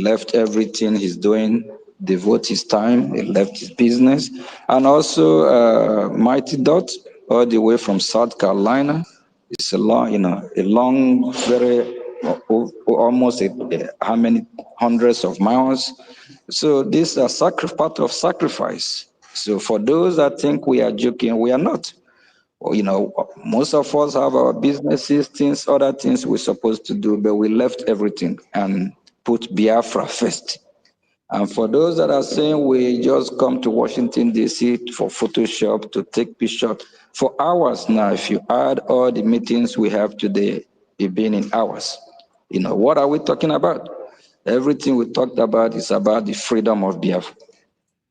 E: left everything he's doing, devote his time, he left his business. And also Mighty Dot, all the way from South Carolina. It's a long, very almost how many hundreds of miles. So this is a part of sacrifice. So for those that think we are joking, we are not. Most of us have our businesses, other things we're supposed to do, but we left everything and put Biafra first. And for those that are saying we just come to Washington, D.C. for Photoshop, to take pictures, for hours now, if you add all the meetings we have today, it's been in hours. What are we talking about? Everything we talked about is about the freedom of Biafra.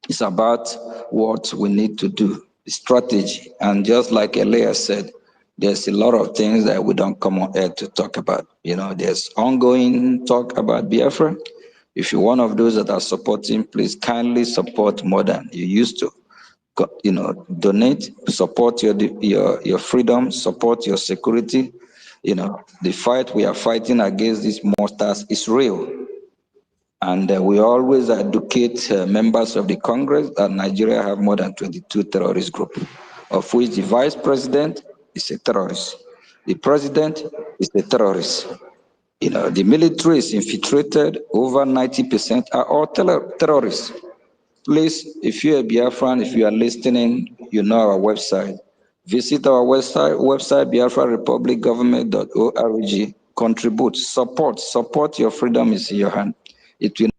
E: It's about what we need to do, the strategy. And just like Elias said, there's a lot of things that we don't come on air to talk about. There's ongoing talk about Biafra. If you're one of those that are supporting, please kindly support more than you used to. Donate, support your freedom, support your security. The fight we are fighting against these monsters is real. And we always educate members of the Congress that Nigeria have more than 22 terrorist groups, of which the vice president is a terrorist. The president is a terrorist. The military is infiltrated. Over 90% are all terrorists. Please, if you're a Biafran, if you are listening, you know our website. Visit our website, biafrarepublicgovernment.org. Contribute, support your freedom is in your hand. It will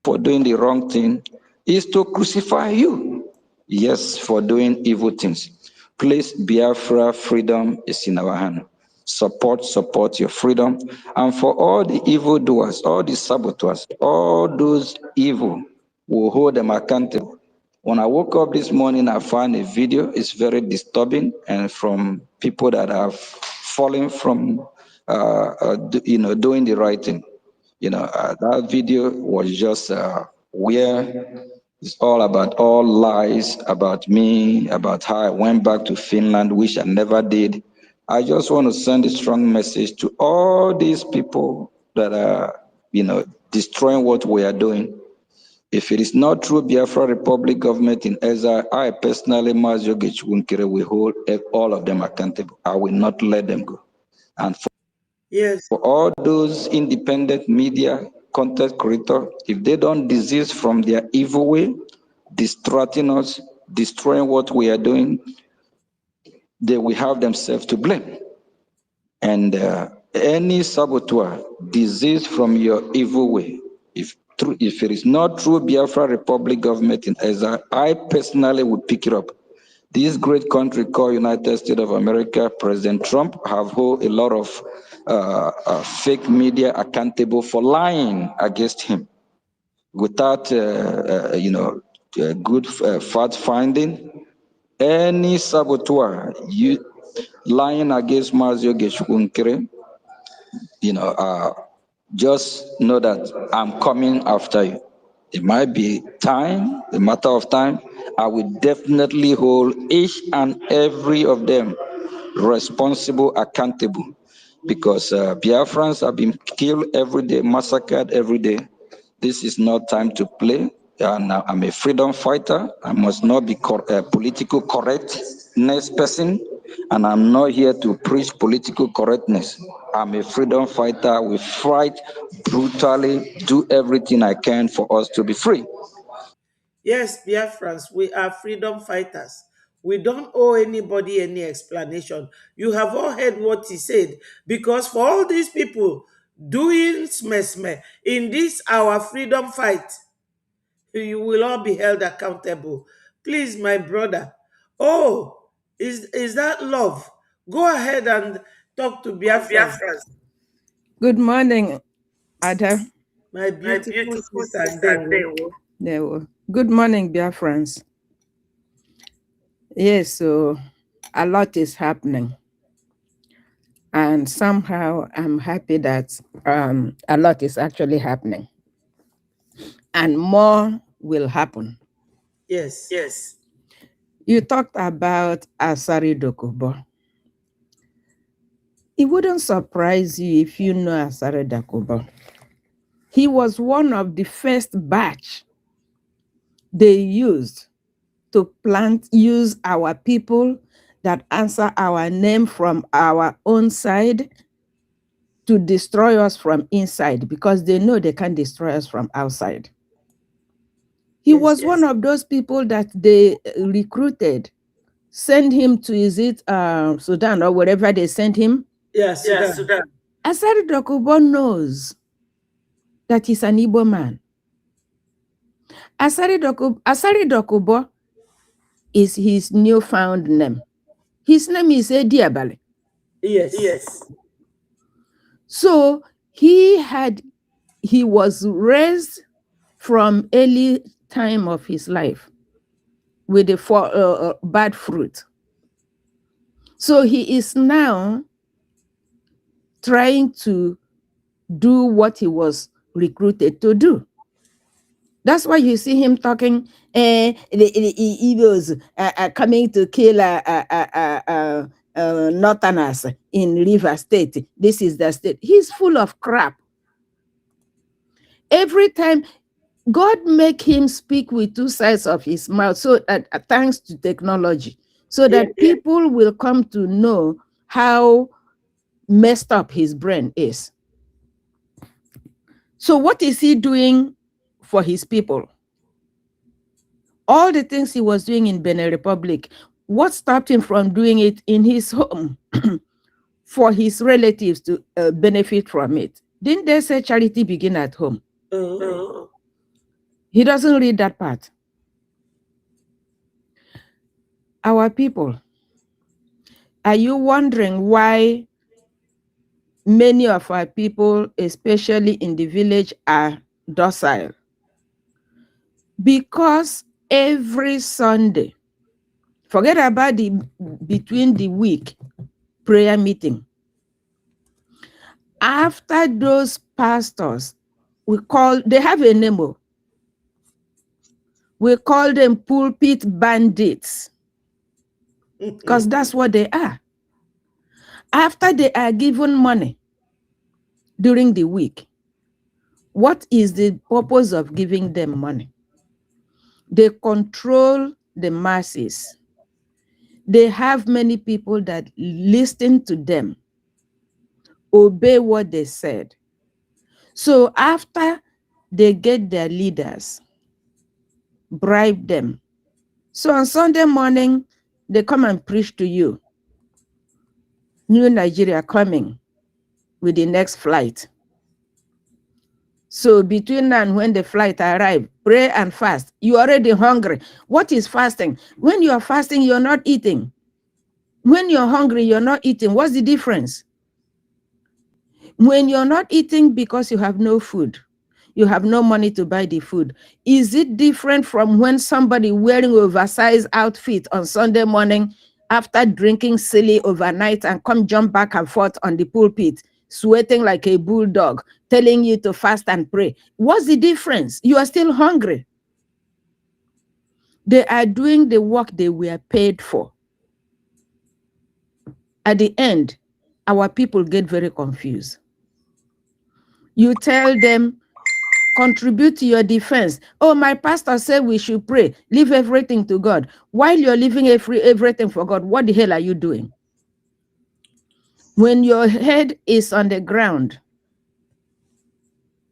E: for doing the wrong thing is to crucify you. Yes, for doing evil things. Please, Biafra, freedom is in our hand. Support your freedom. And for all the evildoers, all the saboteurs, all those evil, we'll hold them accountable. When I woke up this morning, I found a video. It's very disturbing, and from people that have fallen from, doing the right thing. That video was just where it's all about all lies about me, about how I went back to Finland, which I never did. I just want to send a strong message to all these people that are, destroying what we are doing. If it is not true Biafra Republic government in exile, I personally, Mazio Gichwinkere, will hold all of them accountable. I will not let them go. And for all those independent media content creators, if they don't desist from their evil way, distracting us, destroying what we are doing, they will have themselves to blame. And any saboteur, desist from your evil way. If it is not true Biafra Republic government in exile, I personally would pick it up. This great country called United States of America, President Trump have held a lot of fake media accountable for lying against him without, good fact finding. Any saboteur lying against Mazio Geshukunkere, just know that I'm coming after you. It might be time, a matter of time. I will definitely hold each and every of them responsible, accountable, because Biafrans have been killed every day, massacred every day. This is not time to play. And I'm a freedom fighter. I must not be political correctness person, and I'm not here to preach political correctness. I'm a freedom fighter. We fight brutally, do everything I can for us to be free.
A: Yes, Biafrans, we are freedom fighters. We don't owe anybody any explanation. You have all heard what he said. Because for all these people doing smesme in this our freedom fight, you will all be held accountable. Please, my brother. Oh, is that love? Go ahead and talk to Biafrans.
S: Good morning, Ada.
A: My beautiful sister Ndewo.
S: Ndewo. Good morning, Biafrans. Yes, so a lot is happening. And somehow I'm happy that a lot is actually happening. And more will happen.
A: Yes.
S: You talked about Asari Dokubo. It wouldn't surprise you if you know Asari Dokubo. He was one of the first batch they used to use our people that answer our name from our own side to destroy us from inside, because they know they can't destroy us from outside. He was one of those people that they recruited, send him to, is it Sudan or wherever they sent him?
A: Yeah, Sudan.
S: Asari Dokubo knows that he's an Igbo man. Asari Dokubo is his newfound name. His name is Ediabale.
A: Yes.
S: So he was raised from early time of his life with the bad fruit. So he is now trying to do what he was recruited to do. That's why you see him talking, the Igbos are coming to kill Northerners in River State. This is the state. He's full of crap. Every time, God make him speak with two sides of his mouth, so thanks to technology, so that people will come to know how messed up his brain is. So what is he doing for his people? All the things he was doing in Benin Republic, what stopped him from doing it in his home for his relatives to benefit from it? Didn't they say charity begin at home? He doesn't read that part. Our people, are you wondering why many of our people, especially in the village, are docile? Because every Sunday, forget about the between the week prayer meeting. After those pastors, they have a name. We call them pulpit bandits, because that's what they are. After they are given money during the week, what is the purpose of giving them money? They control the masses. They have many people that listen to them, obey what they said. So after they get their leaders, bribe them. So on Sunday morning, they come and preach to you. New Nigeria coming with the next flight. So between now and when the flight arrives, pray and fast. You're already hungry. What is fasting? When you are fasting, you're not eating. When you're hungry, you're not eating. What's the difference? When you're not eating because you have no food, you have no money to buy the food, is it different from when somebody wearing oversized outfit on Sunday morning after drinking silly overnight and come jump back and forth on the pulpit, sweating like a bulldog, telling you to fast and pray? What's the difference? You are still hungry. They are doing the work they were paid for. At the end, our people get very confused. You tell them, contribute to your defense. Oh, my pastor said we should pray. Leave everything to God. While you're leaving everything for God, what the hell are you doing? When your head is on the ground,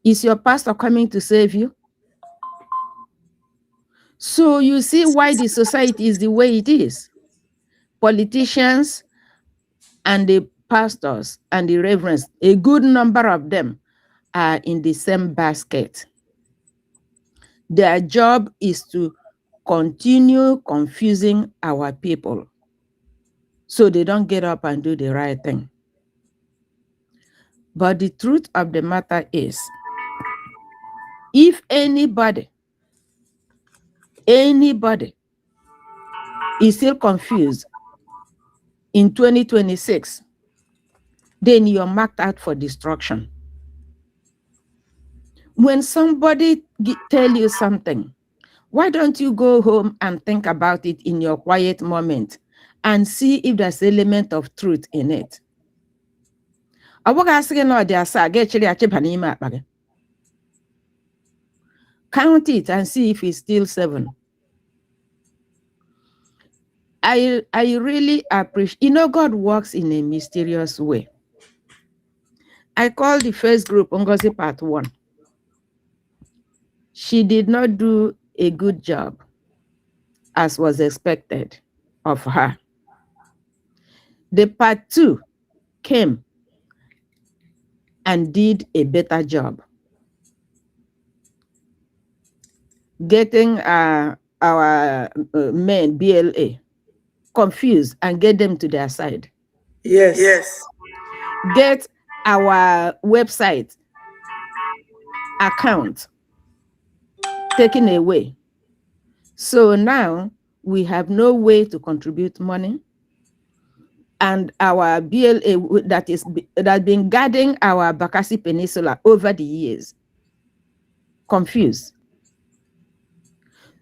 S: is your pastor coming to save you? So you see why the society is the way it is. Politicians and the pastors and the reverends, a good number of them are in the same basket. Their job is to continue confusing our people so they don't get up and do the right thing. But the truth of the matter is, if anybody is still confused in 2026, then you're marked out for destruction. When somebody tell you something, why don't you go home and think about it in your quiet moment and see if there's an element of truth in it? Count it and see if it's still 7. I really appreciate, God works in a mysterious way. I called the first group Ngozi Part 1. She did not do a good job as was expected of her. The Part 2 came and did a better job getting our men, BLA, confused and get them to their side.
A: Yes.
S: Get our website account taken away. So now we have no way to contribute money. And our BLA that has been guarding our Bakassi Peninsula over the years, confused.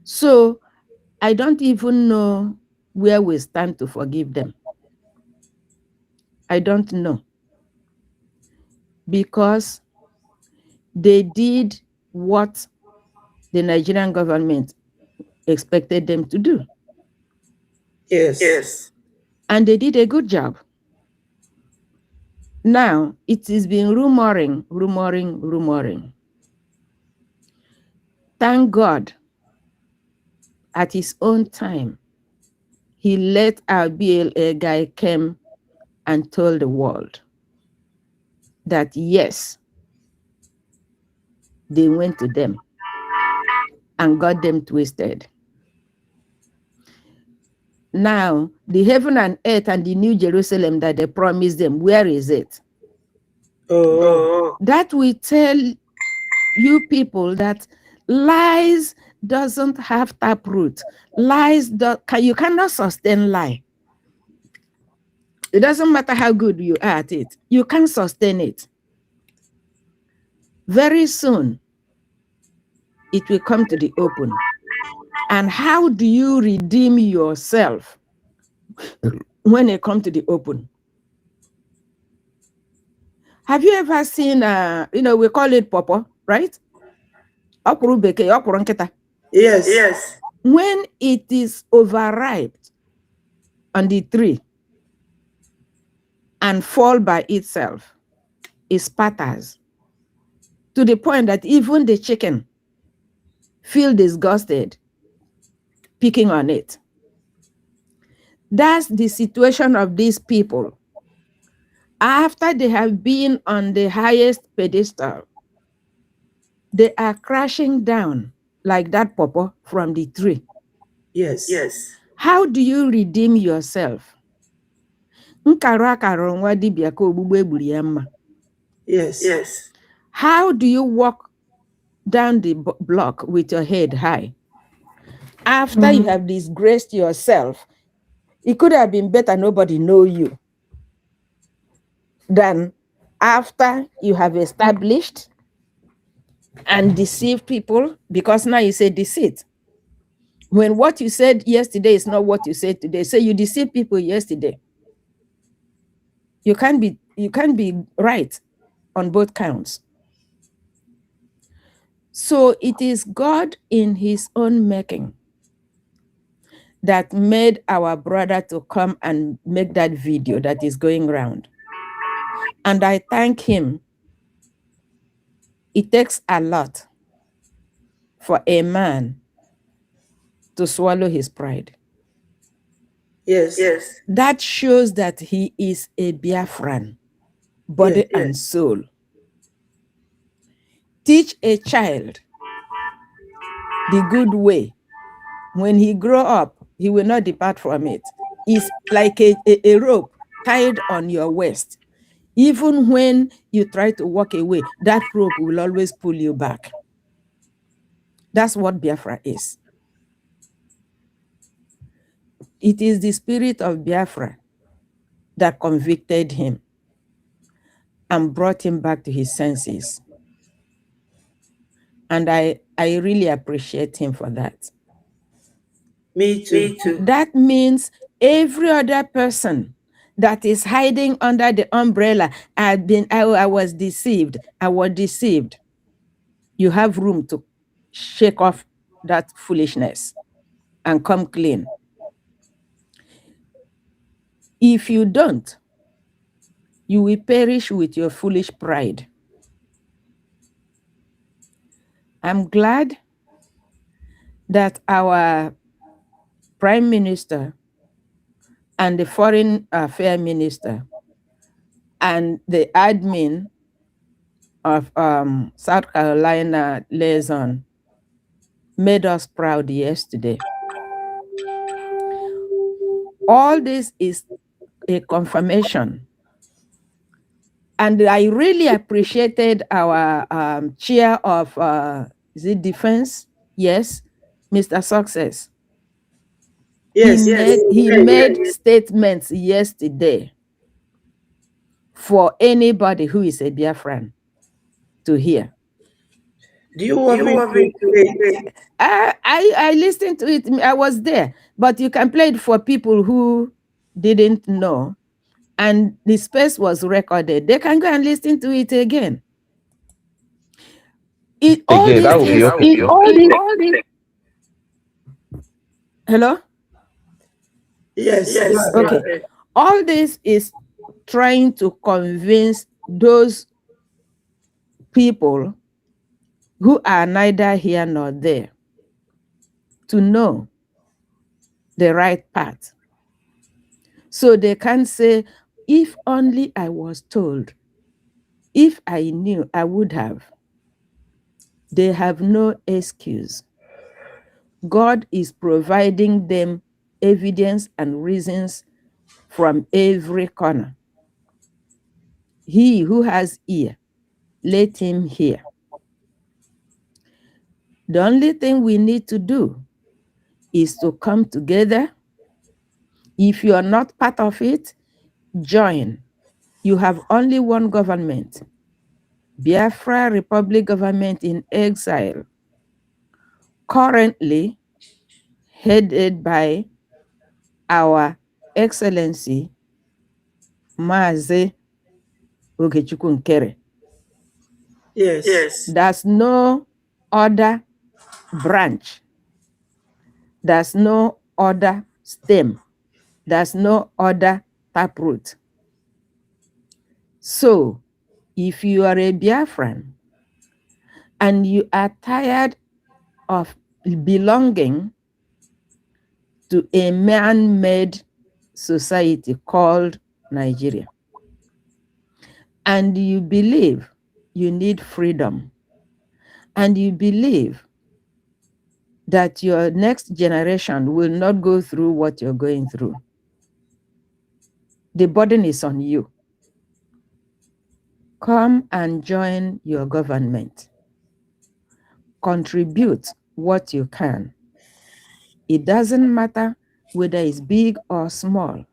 S: So I don't even know where we stand to forgive them. I don't know. Because they did what the Nigerian government expected them to do.
A: Yes.
S: And they did a good job. Now, it is been rumoring. Thank God, at his own time, he let our BLA guy come and told the world that yes, they went to them and got them twisted. Now, the heaven and earth and the New Jerusalem that they promised them, where is it? That will tell you people that lies doesn't have taproot. You cannot sustain lie. It doesn't matter how good you are at it. You can't sustain it. Very soon, it will come to the open. And how do you redeem yourself when it comes to the open? Have you ever seen, we call it popo, right? Okuru beke, okuru nkita.
A: Yes.
S: When it is overripe on the tree and fall by itself, it spatters to the point that even the chicken feel disgusted picking on it. That's the situation of these people. After they have been on the highest pedestal, they are crashing down like that pawpaw from the tree.
A: Yes.
S: How do you redeem yourself?
A: Yes.
S: How do you walk down the block with your head high? After you have disgraced yourself, it could have been better nobody know you than after you have established and deceived people, because now you say deceit. When what you said yesterday is not what you said today. So you deceived people yesterday. You can't be right on both counts. So it is God in his own making that made our brother to come and make that video that is going around. And I thank him. It takes a lot for a man to swallow his pride.
A: Yes.
S: That shows that he is a Biafran, body and soul. Teach a child the good way. When he grow up, he will not depart from it. It's like a rope tied on your waist. Even when you try to walk away, that rope will always pull you back. That's what Biafra is. It is the spirit of Biafra that convicted him and brought him back to his senses. And I really appreciate him for that.
A: Me too.
S: That means every other person that is hiding under the umbrella, I was deceived. You have room to shake off that foolishness and come clean. If you don't, you will perish with your foolish pride. I'm glad that our Prime Minister and the Foreign Affairs Minister and the admin of South Carolina liaison made us proud yesterday. All this is a confirmation. And I really appreciated our chair of defense. Yes, Mr. Success.
A: Yes.
S: He made statements yesterday for anybody who is a Biafran to hear.
A: Do you want me to play?
S: I listened to it. I was there, but you can play it for people who didn't know. And the space was recorded. They can go and listen to it again.
O: That would be okay.
S: Hello?
A: Yes.
S: Okay. All this is trying to convince those people who are neither here nor there to know the right path. So they can say, if only I was told, if I knew, I would have. They have no excuse. God is providing them evidence and reasons from every corner. He who has ear, let him hear. The only thing we need to do is to come together. If you are not part of it, join. You have only one government, Biafra Republic government in exile, currently headed by our Excellency Mazi Ogechukwu Nkere.
A: Yes.
S: There's no other branch. There's no other stem. There's no other taproot. So, if you are a Biafran and you are tired of belonging to a man-made society called Nigeria, and you believe you need freedom, and you believe that your next generation will not go through what you're going through, the burden is on you. Come and join your government. Contribute what you can. It doesn't matter whether it's big or small.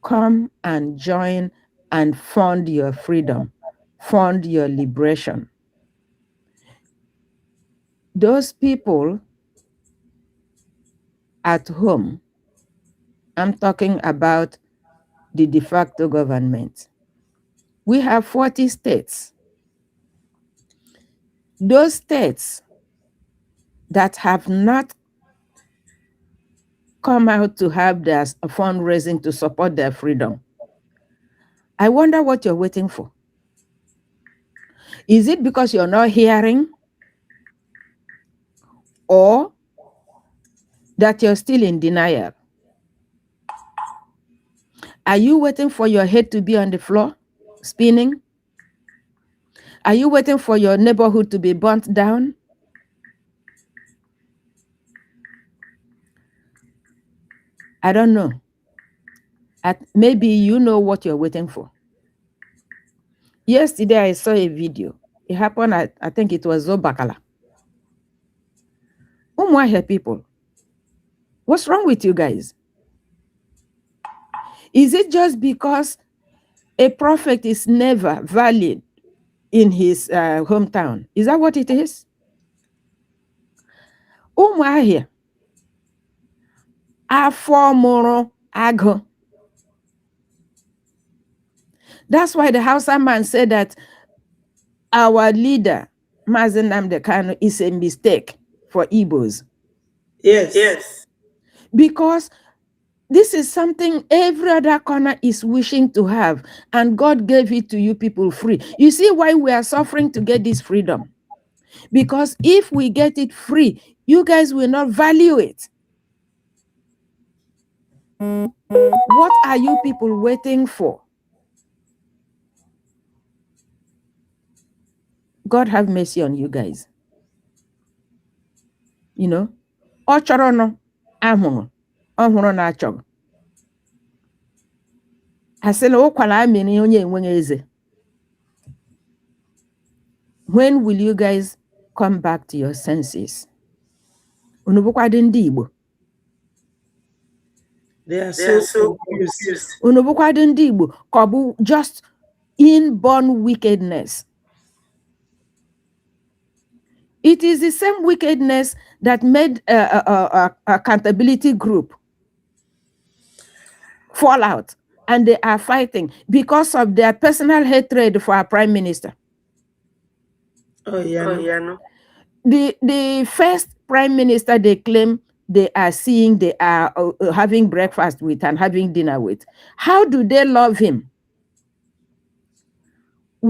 S: Come and join and fund your freedom, fund your liberation. Those people at home, I'm talking about the de facto government. We have 40 states. Those states that have not come out to have their fundraising to support their freedom, I wonder what you're waiting for. Is it because you're not hearing, or that you're still in denial? Are you waiting for your head to be on the floor, spinning? Are you waiting for your neighborhood to be burnt down? I don't know. Maybe you know what you're waiting for. Yesterday, I saw a video. It happened at, I think it was Zobakala. Umuahia people, what's wrong with you guys? Is it just because a prophet is never valid in his hometown? Is that what it is? Umuahia, afomoro ago. That's why the Hausa man said that our leader, Mazen Nnamdi Kanu, is a mistake for Igbos.
A: Yes.
S: Because this is something every other corner is wishing to have, and God gave it to you people free. You see why we are suffering to get this freedom? Because if we get it free, you guys will not value it. What are you people waiting for? God have mercy on you guys. You know, ochorono ahụrụ ọhụrụ na-achọghị. Asị na ụkwara amịrị onye enweghị eze. When will you guys come back to your senses? Unu bụkwadị ndị Igbo.
A: They are so confused.
S: Unu bụkwadị ndị Igbo ka ọ bụ just inborn wickedness. It is the same wickedness that made a accountability group fall out, and they are fighting because of their personal hatred for our prime minister.
A: Oh, yeah. No.
S: The first prime minister they claim they are seeing, they are having breakfast with and having dinner with. How do they love him?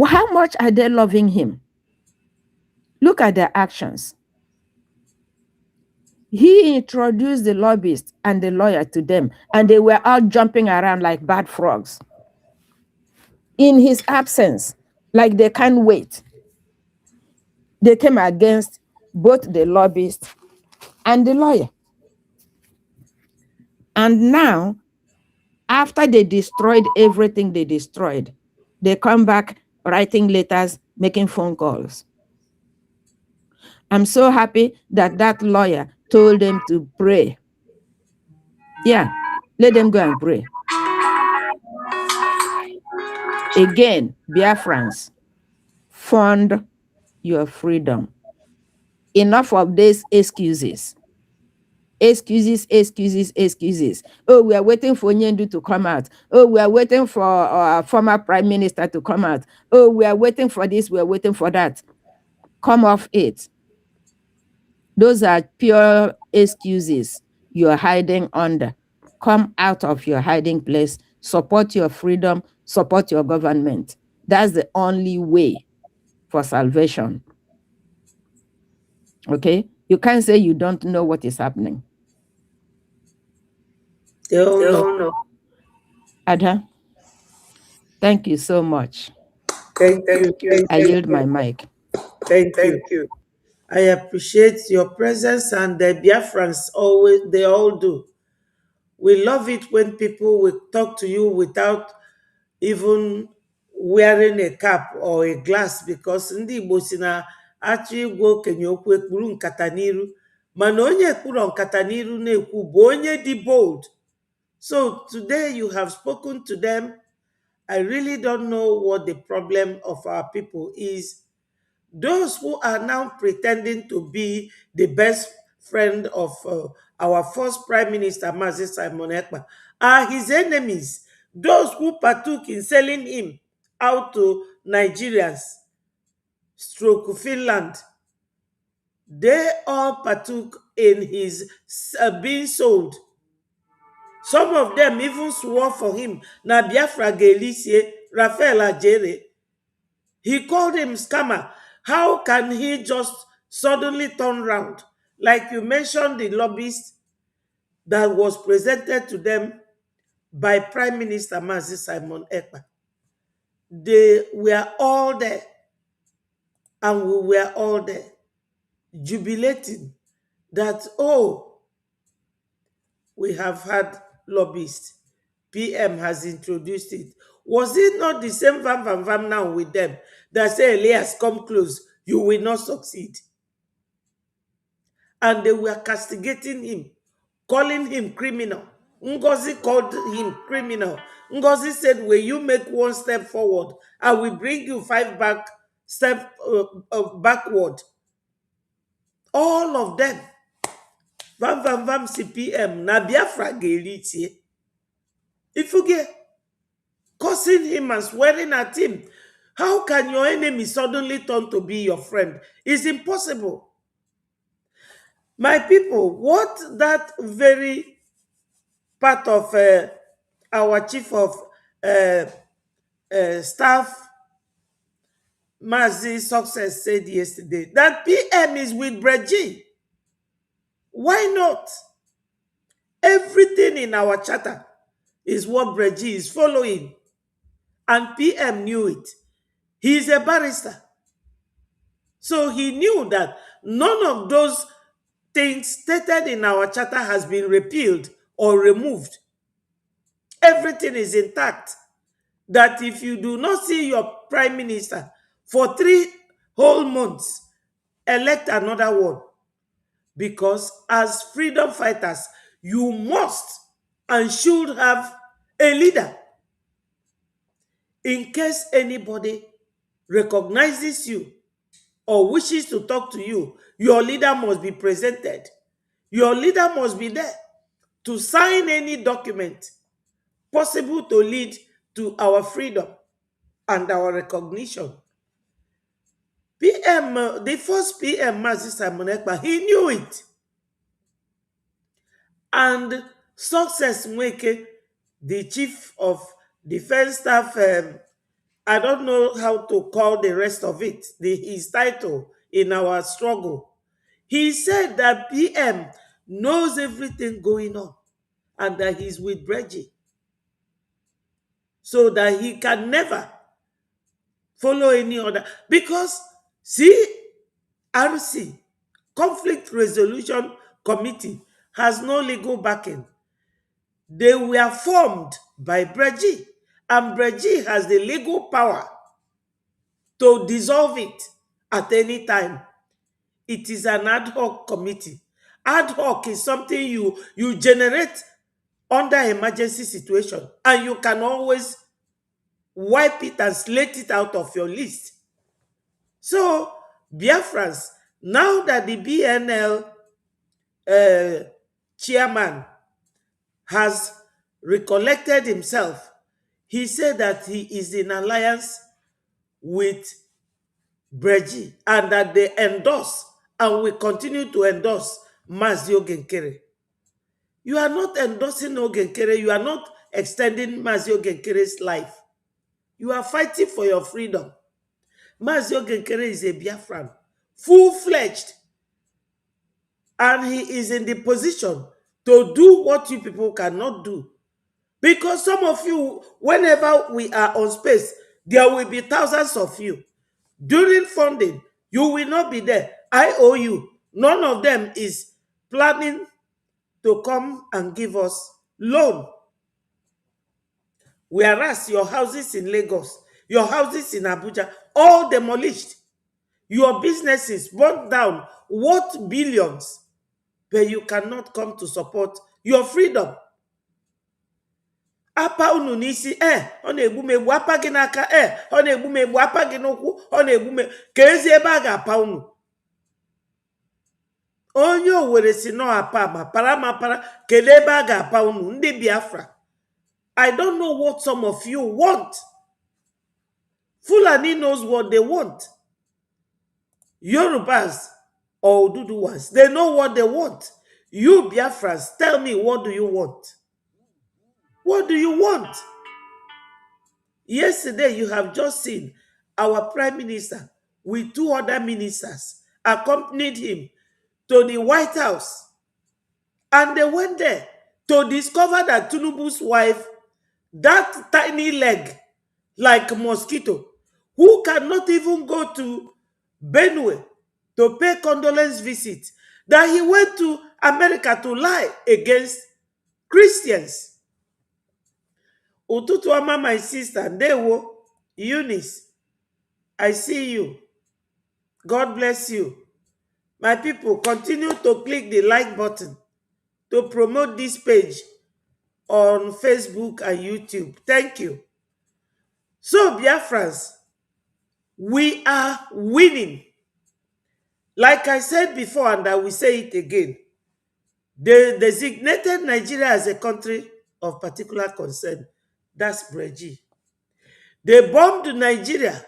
S: How much are they loving him? Look at their actions. He introduced the lobbyist and the lawyer to them, and they were out jumping around like bad frogs. In his absence, like they can't wait, they came against both the lobbyist and the lawyer. And now, after they destroyed everything they destroyed, they come back writing letters, making phone calls. I'm so happy that that lawyer told them to pray. Yeah, let them go and pray. Again, Biafrans, fund your freedom. Enough of these excuses. Excuses, excuses, excuses. Oh, we are waiting for Nyendu to come out. Oh, we are waiting for our former prime minister to come out. Oh, we are waiting for this, we are waiting for that. Come off it. Those are pure excuses you're hiding under. Come out of your hiding place. Support your freedom. Support your government. That's the only way for salvation. Okay? You can't say you don't know what is happening.
A: They all know.
S: No. Ada, thank you so much.
A: Thank you.
S: I yield my mic.
A: Thank you. I appreciate your presence, and the Biafrans they all do. We love it when people will talk to you without even wearing a cap or a glass, because ndị Igbo si na achọ igwe okenye okwu ekpuru nkata n'iru, mana onye ekpuru nkata n'iru na-ekwu bụ onye dị bold. So today you have spoken to them. I really don't know what the problem of our people is. Those who are now pretending to be the best friend of our first Prime Minister, Mazi Simon Ekpa, are his enemies. Those who partook in selling him out to Nigerians, stroke Finland, they all partook in his being sold. Some of them even swore for him. Na Biafra Gelisie, Raphael Ajere. He called him scammer. How can he just suddenly turn round? Like you mentioned, the lobbyist that was presented to them by Prime Minister Mazi Simon Ekpa. They were all there, and we were all there, jubilating that, oh, we have had lobbyists. PM has introduced it. Was it not the same vam now with them that say, Elias, come close, you will not succeed? And they were castigating him, calling him criminal. Ngozi called him criminal. Ngozi said, will you make one step forward, I will bring you 5 steps backward. All of them. Vam CPM, na Biafra Gelitie. If you get cursing him and swearing at him, how can your enemy suddenly turn to be your friend? It's impossible. My people, what that very part of our chief of staff, Mazi Success, said yesterday, that PM is with Breji. Why not? Everything in our charter is what Breji is following. And PM knew it. He is a barrister. So he knew that none of those things stated in our charter has been repealed or removed. Everything is intact. That if you do not see your prime minister for 3 whole months, elect another one. Because as freedom fighters, you must and should have a leader. In case anybody recognizes you or wishes to talk to you, your leader must be presented. Your leader must be there to sign any document possible to lead to our freedom and our recognition. PM, the first PM, Mazi Simon Ekpa, he knew it. And Success Mweke, the chief of defense staff, I don't know how to call the rest of it, his title in our struggle. He said that PM knows everything going on and that he's with Breji, so that he can never follow any other. Because, see, RC, Conflict Resolution Committee, has no legal backing. They were formed by Breji, and Breji has the legal power to dissolve it at any time. It is an ad hoc committee. Ad hoc is something you generate under emergency situation, and you can always wipe it and slate it out of your list. So, Biafrans, now that the BNL chairman, has recollected himself. He said that he is in alliance with Breji and that they endorse and will continue to endorse Mazi Ogenkere. You are not endorsing Ogenkere. You are not extending Mazi Ogenkere's life. You are fighting for your freedom. Mazi Ogenkere is a Biafran, full-fledged, and he is in the position to do what you people cannot do. Because some of you, whenever we are on space, there will be thousands of you. During funding, you will not be there. I owe you. None of them is planning to come and give us loan. Whereas your houses in Lagos, your houses in Abuja, all demolished. Your businesses burned down, worth billions, but you cannot come to support your freedom. Apa unu n'isi ọ na-egbu m egbu, apa gị n'aka ọ na-egbu m egbu, apa gị n'ụkwụ ọ na-egbu m, ka ezi ebe a ga-apa unu. Onye Owerri si nọ apa ma para ma para, kedu ebe a ga-apa unu ndị Biafra? I don't know what some of you want. Fulani knows what they want. Yorubas or Oduduwas, they know what they want. You Biafrans, tell me, what do you want? What do you want? Yesterday, you have just seen our Prime Minister with 2 other ministers accompanied him to the White House. And they went there to discover that Tinubu's wife, that tiny leg, like a mosquito, who cannot even go to Benue to pay condolence visit, that he went to America to lie against Christians. Ututu ama, my sister, Ndewo, Eunice, I see you. God bless you. My people, continue to click the like button to promote this page on Facebook and YouTube. Thank you. So, Biafrans, we are winning. Like I said before, and I will say it again, they designated Nigeria as a country of particular concern. That's Breji. They bombed Nigeria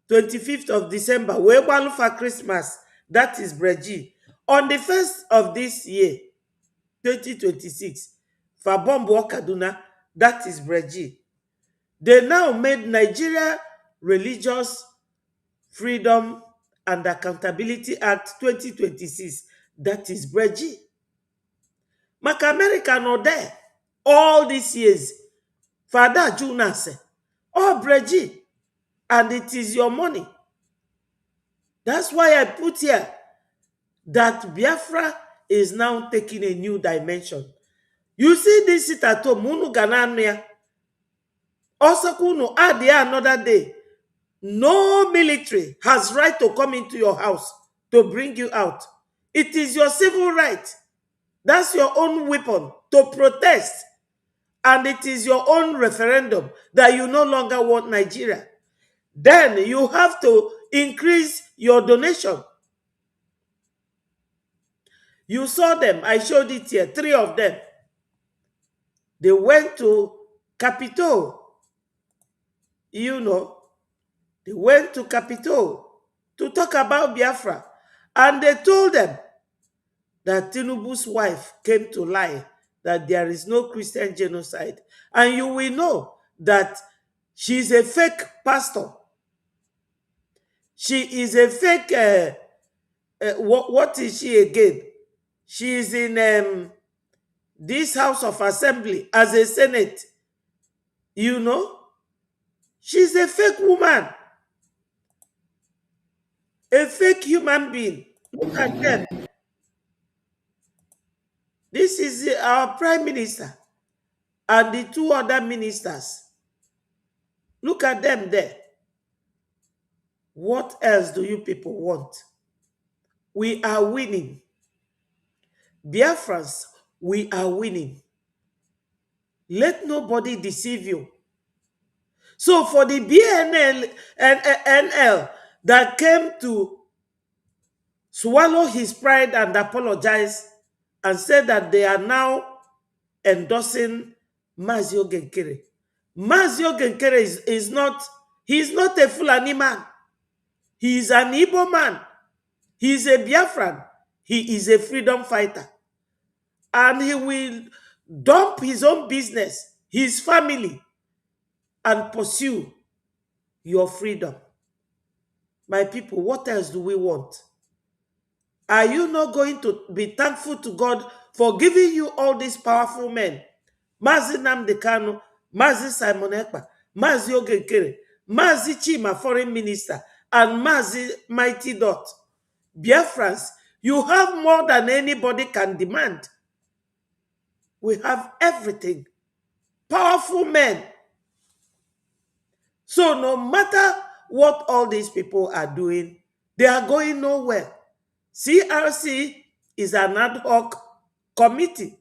A: 25th of December, Webalu for Christmas. That is Breji. On the 1st of this year, 2026, for bomb Kaduna, that is Breji. They now made Nigeria Religious Freedom and Accountability Act 2026. That is Breji. Maka America not there all these years. Father Juna said, oh, Breji, and it is your money. That's why I put here that Biafra is now taking a new dimension. You see this sit at home, Munu Ganania. Also, Kuno, add there another day. No military has right to come into your house to bring you out. It is your civil right. That's your own weapon to protest. And it is your own referendum that you no longer want Nigeria. Then you have to increase your donation. You saw them. I showed it here. 3 of them. They went to Capitol. You know, they went to Capitol to talk about Biafra. And they told them that Tinubu's wife came to lie, that there is no Christian genocide. And you will know that she's a fake pastor. She is a fake, what is she again? She is in this House of Assembly as a Senate. You know? She's a fake woman. A fake human being. Look at them. This is our Prime Minister and the 2 other ministers. Look at them there. What else do you people want? We are winning. Biafrans, we are winning. Let nobody deceive you. So for the BNL and NL that came to swallow his pride and apologize and said that they are now endorsing Mazio Genkere. Mazio Genkere is not, he's not a Fulani man. He is an Igbo man. He is a Biafran. He is a freedom fighter. And he will dump his own business, his family, and pursue your freedom. My people, what else do we want? Are you not going to be thankful to God for giving you all these powerful men? Mazi Nnamdi Kanu, Mazi Simon Ekpa, Mazi Ogenkere, Mazi Chima, foreign minister, and Mazi Mighty Dot. Biafrans, you have more than anybody can demand. We have everything. Powerful men. So no matter what all these people are doing, they are going nowhere. CRC is an ad hoc committee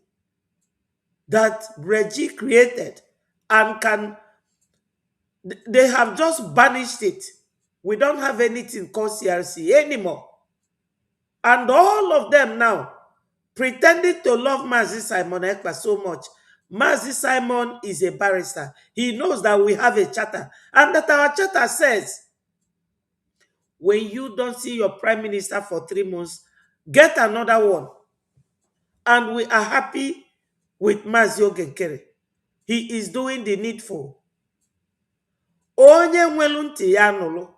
A: that Reggie created and they have just banished it. We don't have anything called CRC anymore. And all of them now pretending to love Mazi Simon Ekpa so much. Mazi Simon is a barrister. He knows that we have a charter and that our charter says when you don't see your prime minister for 3 months, get another one. And we are happy with Mazi Ogenkere. He is doing the needful. Onye nwelu ntị ya nụrụ.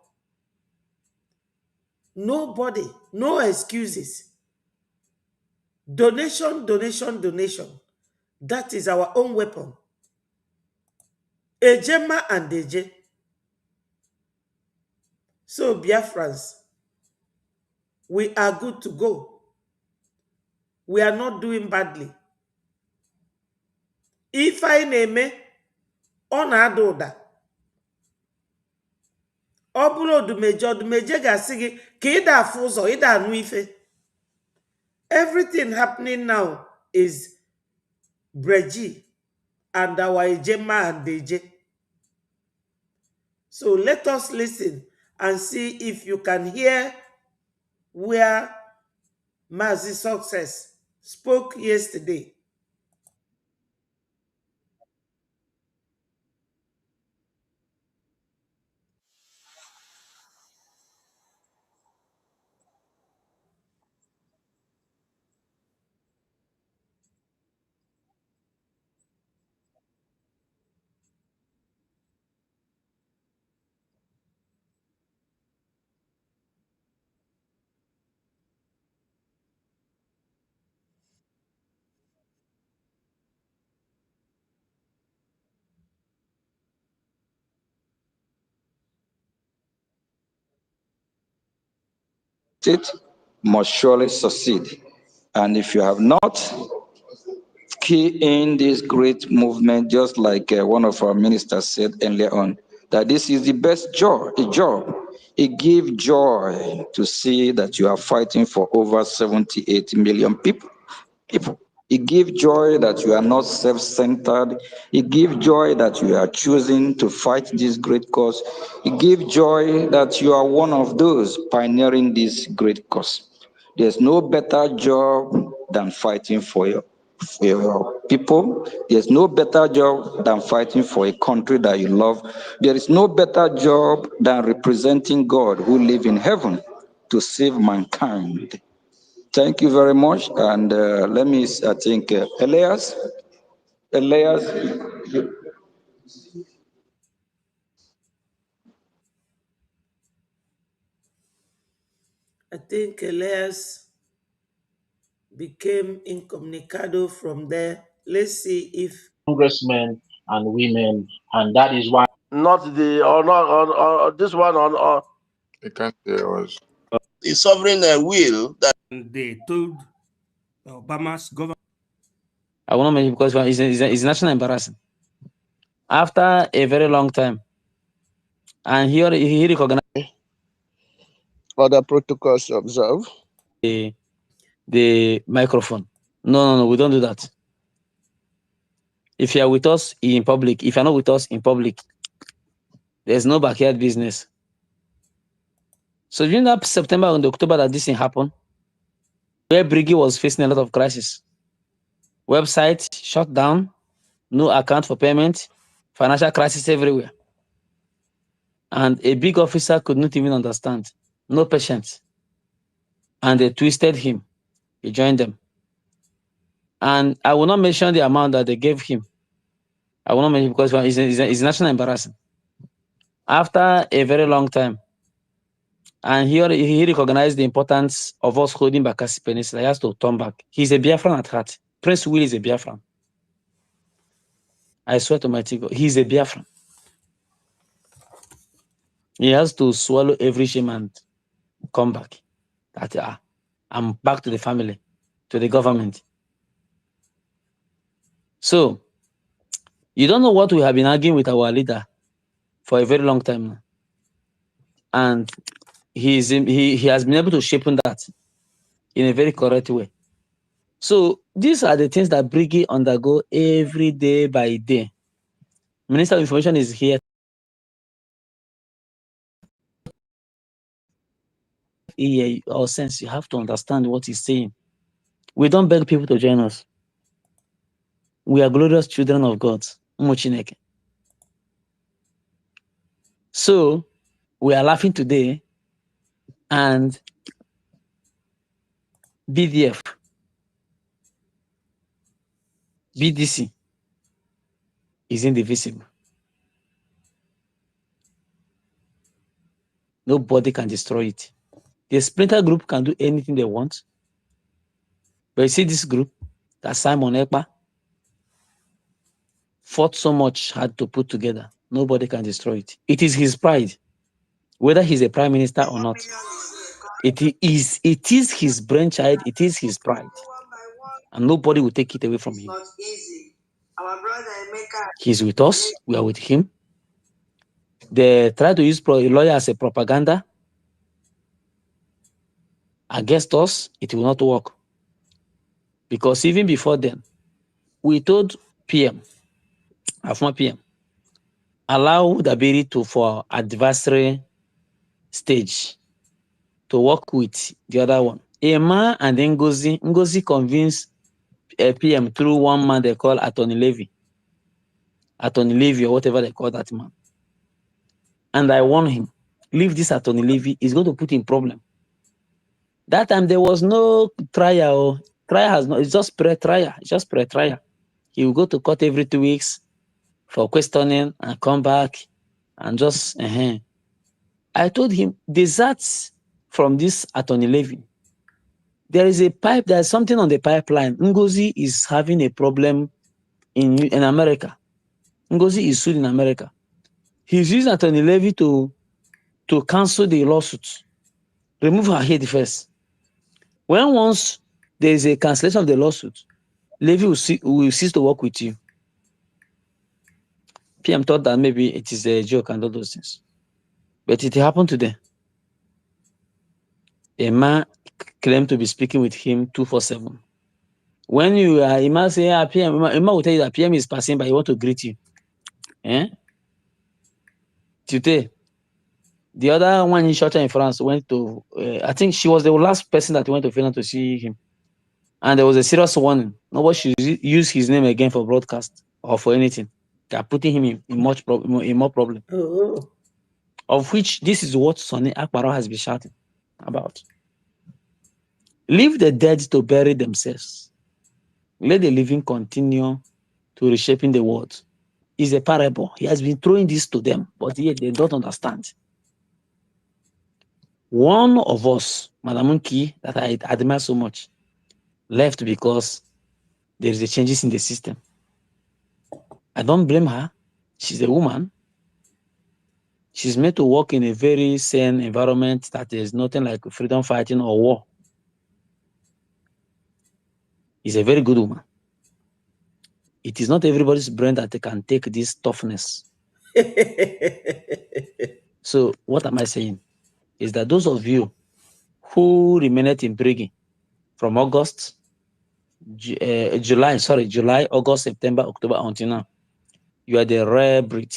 A: Nobody, no excuses. Donation, donation, donation. That is our own weapon. Ejema and Eje. So, Biafrans, we are good to go. We are not doing badly. If I name it, ọ na-ada ụda. Ọ bụrụ odumeje ga-asị gị ka ịda afụ ụzọ, ịda anụ ife. Everything happening now is Breji and our Ejema and Eje. So let us listen and see if you can hear where Mazi Success spoke yesterday.
E: It must surely succeed. And if you have not, key in this great movement, just like one of our ministers said earlier on, that this is the best job. It gives joy to see that you are fighting for over 78 million people. It gives joy that you are not self-centered. It gives joy that you are choosing to fight this great cause. It gives joy that you are one of those pioneering this great cause. There's no better job than fighting for your people. There's no better job than fighting for a country that you love. There is no better job than representing God who lives in heaven to save mankind. Thank you very much. And let me, I think, Elias,
A: I think Elias became incommunicado from there. Let's see if
T: congressmen and women, and that is why
U: not the or not or this one or
M: You can't say us.
U: the sovereign will that
V: they told Obama's government.
P: I want to mention because it's national embarrassing. After a very long time, and he recognized
U: other protocols to observe.
P: The microphone. No, we don't do that. If you are with us in public, if you're not with us in public, there's no backyard business. So during that September and October that this thing happened, where Briggy was facing a lot of crisis, Website shut down, no account for payment, financial crisis everywhere. And a big officer could not even understand. No patience. And they twisted him. He joined them. And I will not mention the amount that they gave him. I will not mention because it's national embarrassing. After a very long time, and he recognized the importance of us holding Bakassi Peninsula. He has to turn back. He's a Biafran at heart. Prince Will is a Biafran. I swear to my God, he's a Biafran. He has to swallow every shame and come back. That I'm back to the family, to the government. So, you don't know what we have been arguing with our leader for a very long time now. And he has been able to shape that in a very correct way. So, these are the things that Briggy undergo every day by day. Minister of Information is here. Or sense, you have to understand what he's saying. We don't beg people to join us. We are glorious children of God. So, we are laughing today, and BDF, BDC is indivisible. Nobody can destroy it. The splinter group can do anything they want. But you see this group that Simon Ekpa fought so much hard to put together, nobody can destroy it. It is his pride, whether he's a prime minister or not. It is his brainchild, it is his pride. And nobody will take it away from him. He's with us, we are with him. They try to use a lawyer as a propaganda against us, it will not work. Because even before then, we told PM, our former PM, allow Dabiri for adversary stage to work with the other one. Emma and then Ngozi convinced PM through one man they call Attorney Levy or whatever they call that man. And I warned him, leave this Attorney Levy, he's going to put in problem. That time there was no trial. Trial has no, it's just pre-trial. It's just pre-trial. He will go to court every 2 weeks for questioning and come back and just I told him, desert from this Attorney Levy. There is there's something on the pipeline. Ngozi is having a problem in America. Ngozi is sued in America. He's using Attorney Levy to cancel the lawsuit. Remove her head first. When once there is a cancellation of the lawsuit, Levy will cease to work with you. PM thought that maybe it is a joke and all those things. But it happened today. A man claimed to be speaking with him 247. When you are, Emma say, PM, Emma will tell you that PM is passing by, he want to greet you. Today, the other one in Shorter in France went to, I think she was the last person that went to Finland to see him. And there was a serious warning. Nobody should use his name again for broadcast or for anything. They are putting him in more problem.
A: Oh.
P: Of which, this is what Sonny Akbaro has been shouting about. Leave the dead to bury themselves. Let the living continue to reshaping the world. It's a parable. He has been throwing this to them, but yet they don't understand. One of us, Madam Nki, that I admire so much, left because there is a changes in the system. I don't blame her. She's a woman. She's made to work in a very sane environment that is nothing like freedom fighting or war. She's a very good woman. It is not everybody's brain that they can take this toughness. So what am I saying? Is that those of you who remained in Briggy from August, July, August, September, October until now, you are the rare breed.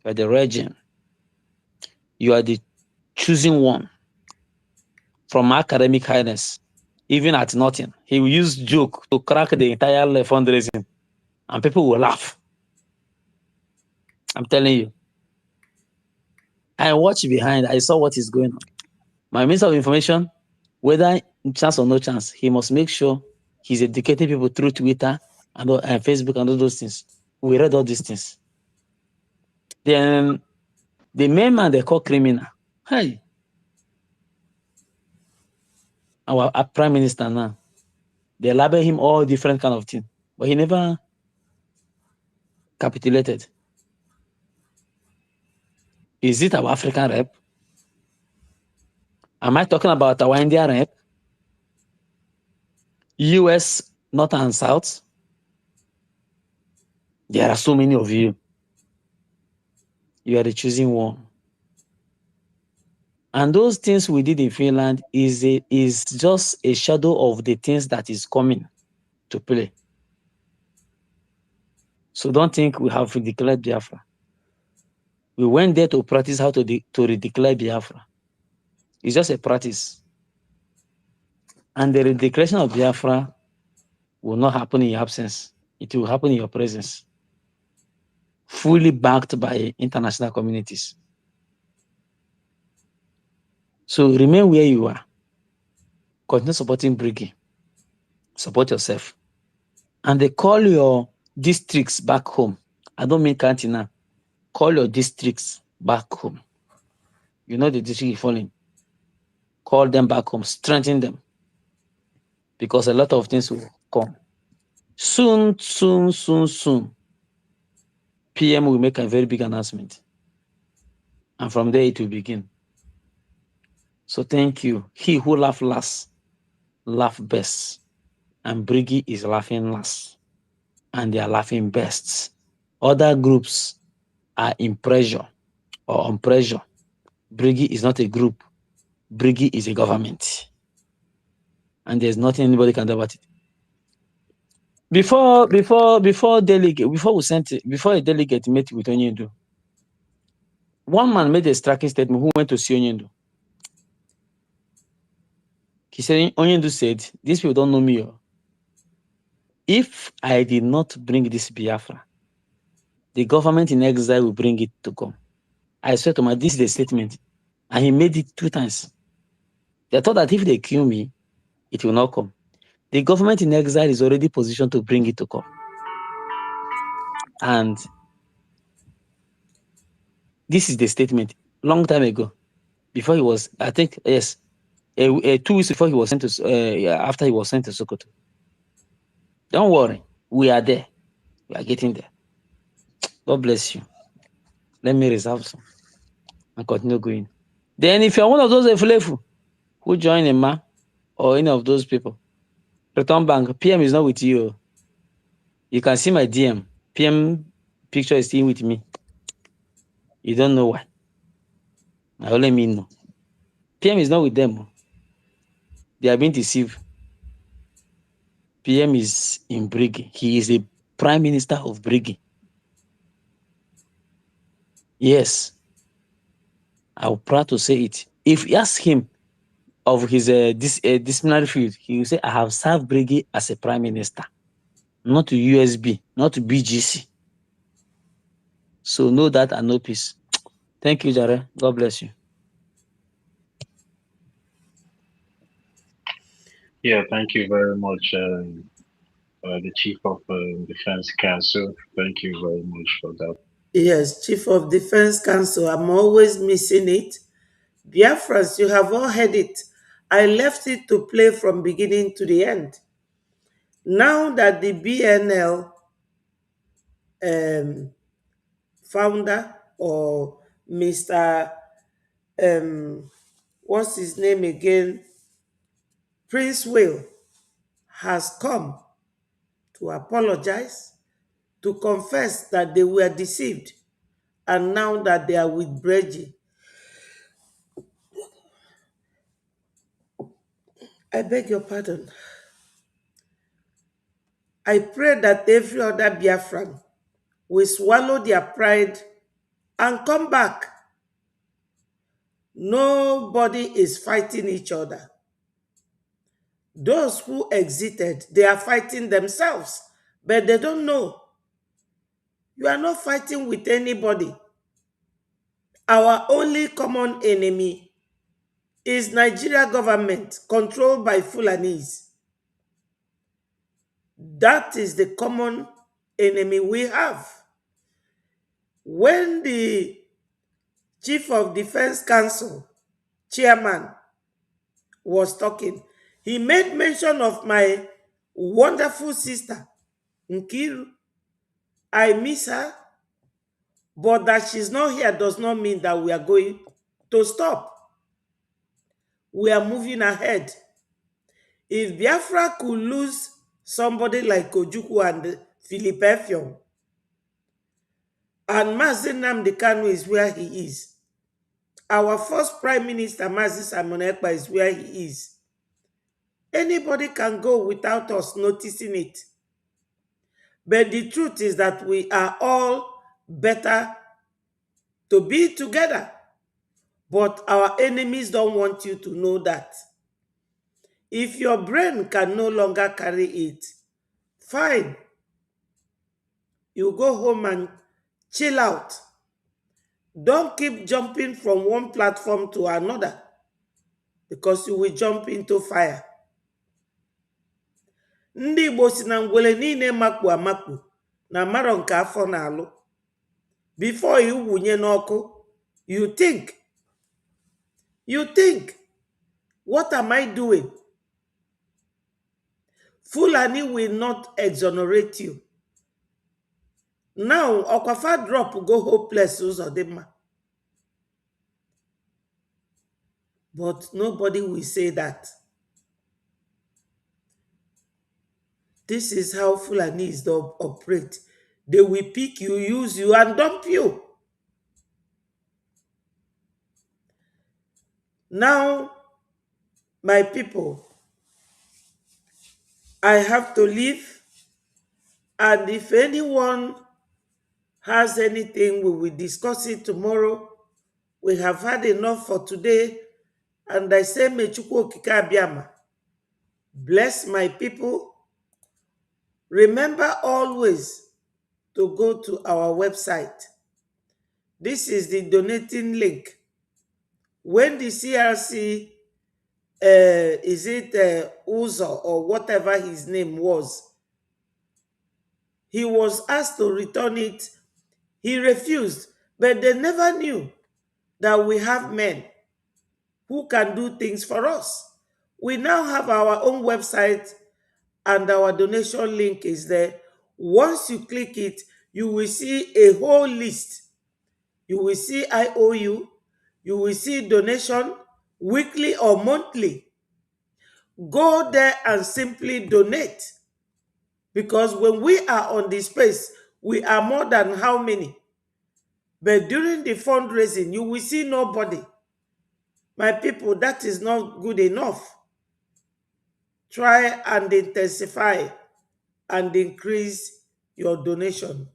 P: You are the rare gem. You are the choosing one from academic highness. even at nothing. He will use joke to crack the entire fundraising, and people will laugh. I'm telling you. I watch behind. I saw what is going on. My Minister of Information, whether chance or no chance, he must make sure he's educating people through Twitter and Facebook and all those things. We read all these things. Then the main man they call criminal. Hey, our Prime Minister now, they label him all different kind of things, but he never capitulated. Is it our African rep? Am I talking about our India rep? US, North and South? There are so many of you. You are the choosing one. And those things we did in Finland is just a shadow of the things that is coming to play. So don't think we have declared Biafra. We went there to practice how to redeclare Biafra. It's just a practice. And the redeclaration of Biafra will not happen in your absence. It will happen in your presence. Fully backed by international communities. So remain where you are. Continue supporting Briggy. Support yourself. And they call your districts back home. I don't mean county now. Call your districts back home. You know the district you fall in. Call them back home. Strengthen them. Because a lot of things will come. Soon, soon, soon, soon, PM will make a very big announcement. And from there it will begin. So thank you. He who laughs last, laugh best. And Briggy is laughing last. And they are laughing best. Other groups are in pressure or on pressure. Briggy is not a group. Briggy is a government. And there's nothing anybody can do about it. Before a delegate met with Onyendu, one man made a striking statement who went to see Onyendu. He said, Onyendu said, these people don't know me. If I did not bring this Biafra, the government in exile will bring it to come. I swear to my, this is the statement. And he made it 2 times. They thought that if they kill me, it will not come. The government in exile is already positioned to bring it to come. And this is the statement. Long time ago, before he was, I think, yes, 2 weeks before he was sent to, after he was sent to Sokoto. Don't worry, we are there. We are getting there. God bless you. Let me reserve some and continue going. Then if you're one of those Eflefu who join Emma or any of those people, return bank, PM is not with you. You can see my DM. PM picture is still with me. You don't know why. I only mean no. PM is not with them. They are being deceived. PM is in Briggy. He is the Prime Minister of Briggy. Yes. I'm proud to say it. If you ask him of his disciplinary field, he will say, I have served Briggy as a Prime Minister, not to USB, not to BGC. So know that and know peace. Thank you, Jare. God bless you.
T: Yeah, thank you very much, the Chief of Defense Council. Thank you very much for that.
A: Yes, Chief of Defense Council. I'm always missing it. Biafrans, you have all heard it. I left it to play from beginning to the end. Now that the BNL founder or Mr. What's his name again? Prince Will has come to apologize, to confess that they were deceived, and now that they are with Breji. I beg your pardon. I pray that every other Biafran will swallow their pride and come back. Nobody is fighting each other. Those who exited, they are fighting themselves, but they don't know. You are not fighting with anybody. Our only common enemy is Nigeria government controlled by Fulanis. That is the common enemy we have. When the Chief of Defense Council chairman was talking, he made mention of my wonderful sister, Nkiru. I miss her, but that she's not here does not mean that we are going to stop. We are moving ahead. If Biafra could lose somebody like Ojukwu and Philip Effiong, and Mazi Nnamdi Kanu is where he is, our first Prime Minister, Mazi Simon Ekpa, is where he is, anybody can go without us noticing it. But the truth is that we are all better to be together. But our enemies don't want you to know that. If your brain can no longer carry it, fine. You go home and chill out. Don't keep jumping from one platform to another, because you will jump into fire. Ndị Igbo si na ngwele niile makpu amakpu na maro nke afọ na alụ. Before you wunye n'ọkụ, you think, what am I doing? Fulani will not exonerate you. Now, Okwafa drop go hopeless Uzodimma. But nobody will say that. This is how Fulanis operate. They will pick you, use you, and dump you. Now, my people, I have to leave. And if anyone has anything, we will discuss it tomorrow. We have had enough for today. And I say, Mechukwu Okike Abiama, bless my people. Remember always to go to our website. This is the donating link. When the CRC, is it Uzo or whatever his name was, he was asked to return it. He refused, but they never knew that we have men who can do things for us. We now have our own website and our donation link is there. Once you click it, you will see a whole list. You will see IOU, you will see donation, weekly or monthly. Go there and simply donate. Because when we are on the space, we are more than how many? But during the fundraising, you will see nobody. My people, that is not good enough. Try and intensify and increase your donation.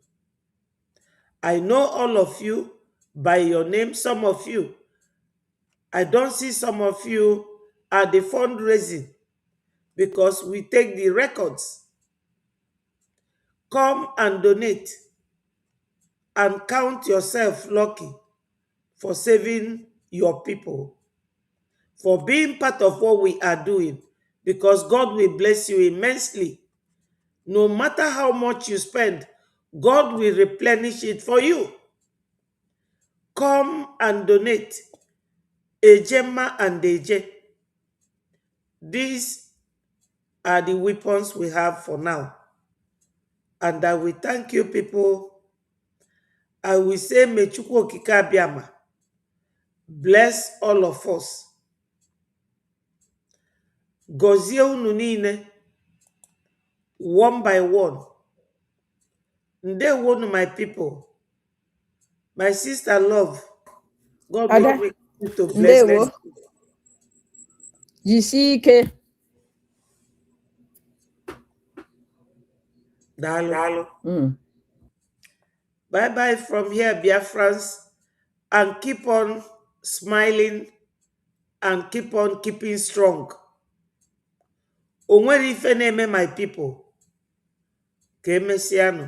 A: I know all of you by your name, some of you. I don't see some of you at the fundraising because we take the records. Come and donate and count yourself lucky for saving your people, for being part of what we are doing, because God will bless you immensely. No matter how much you spend, God will replenish it for you. Come and donate. Ejema and Eje. These are the weapons we have for now. And I will thank you, people. I will say, Mechukwu Okike Abiama, bless all of us. Gozie unu niile, one by one. Ndewonu, my people. My sister love, God will
S: Ada,
A: continue to bless
S: ndewo,
A: us.
S: jisi ike.
A: Dalo.
S: Mm.
A: Bye-bye from here, Biafrans, and keep on smiling and keep on keeping strong. O nwere ife na-eme my people ka emesịanụ.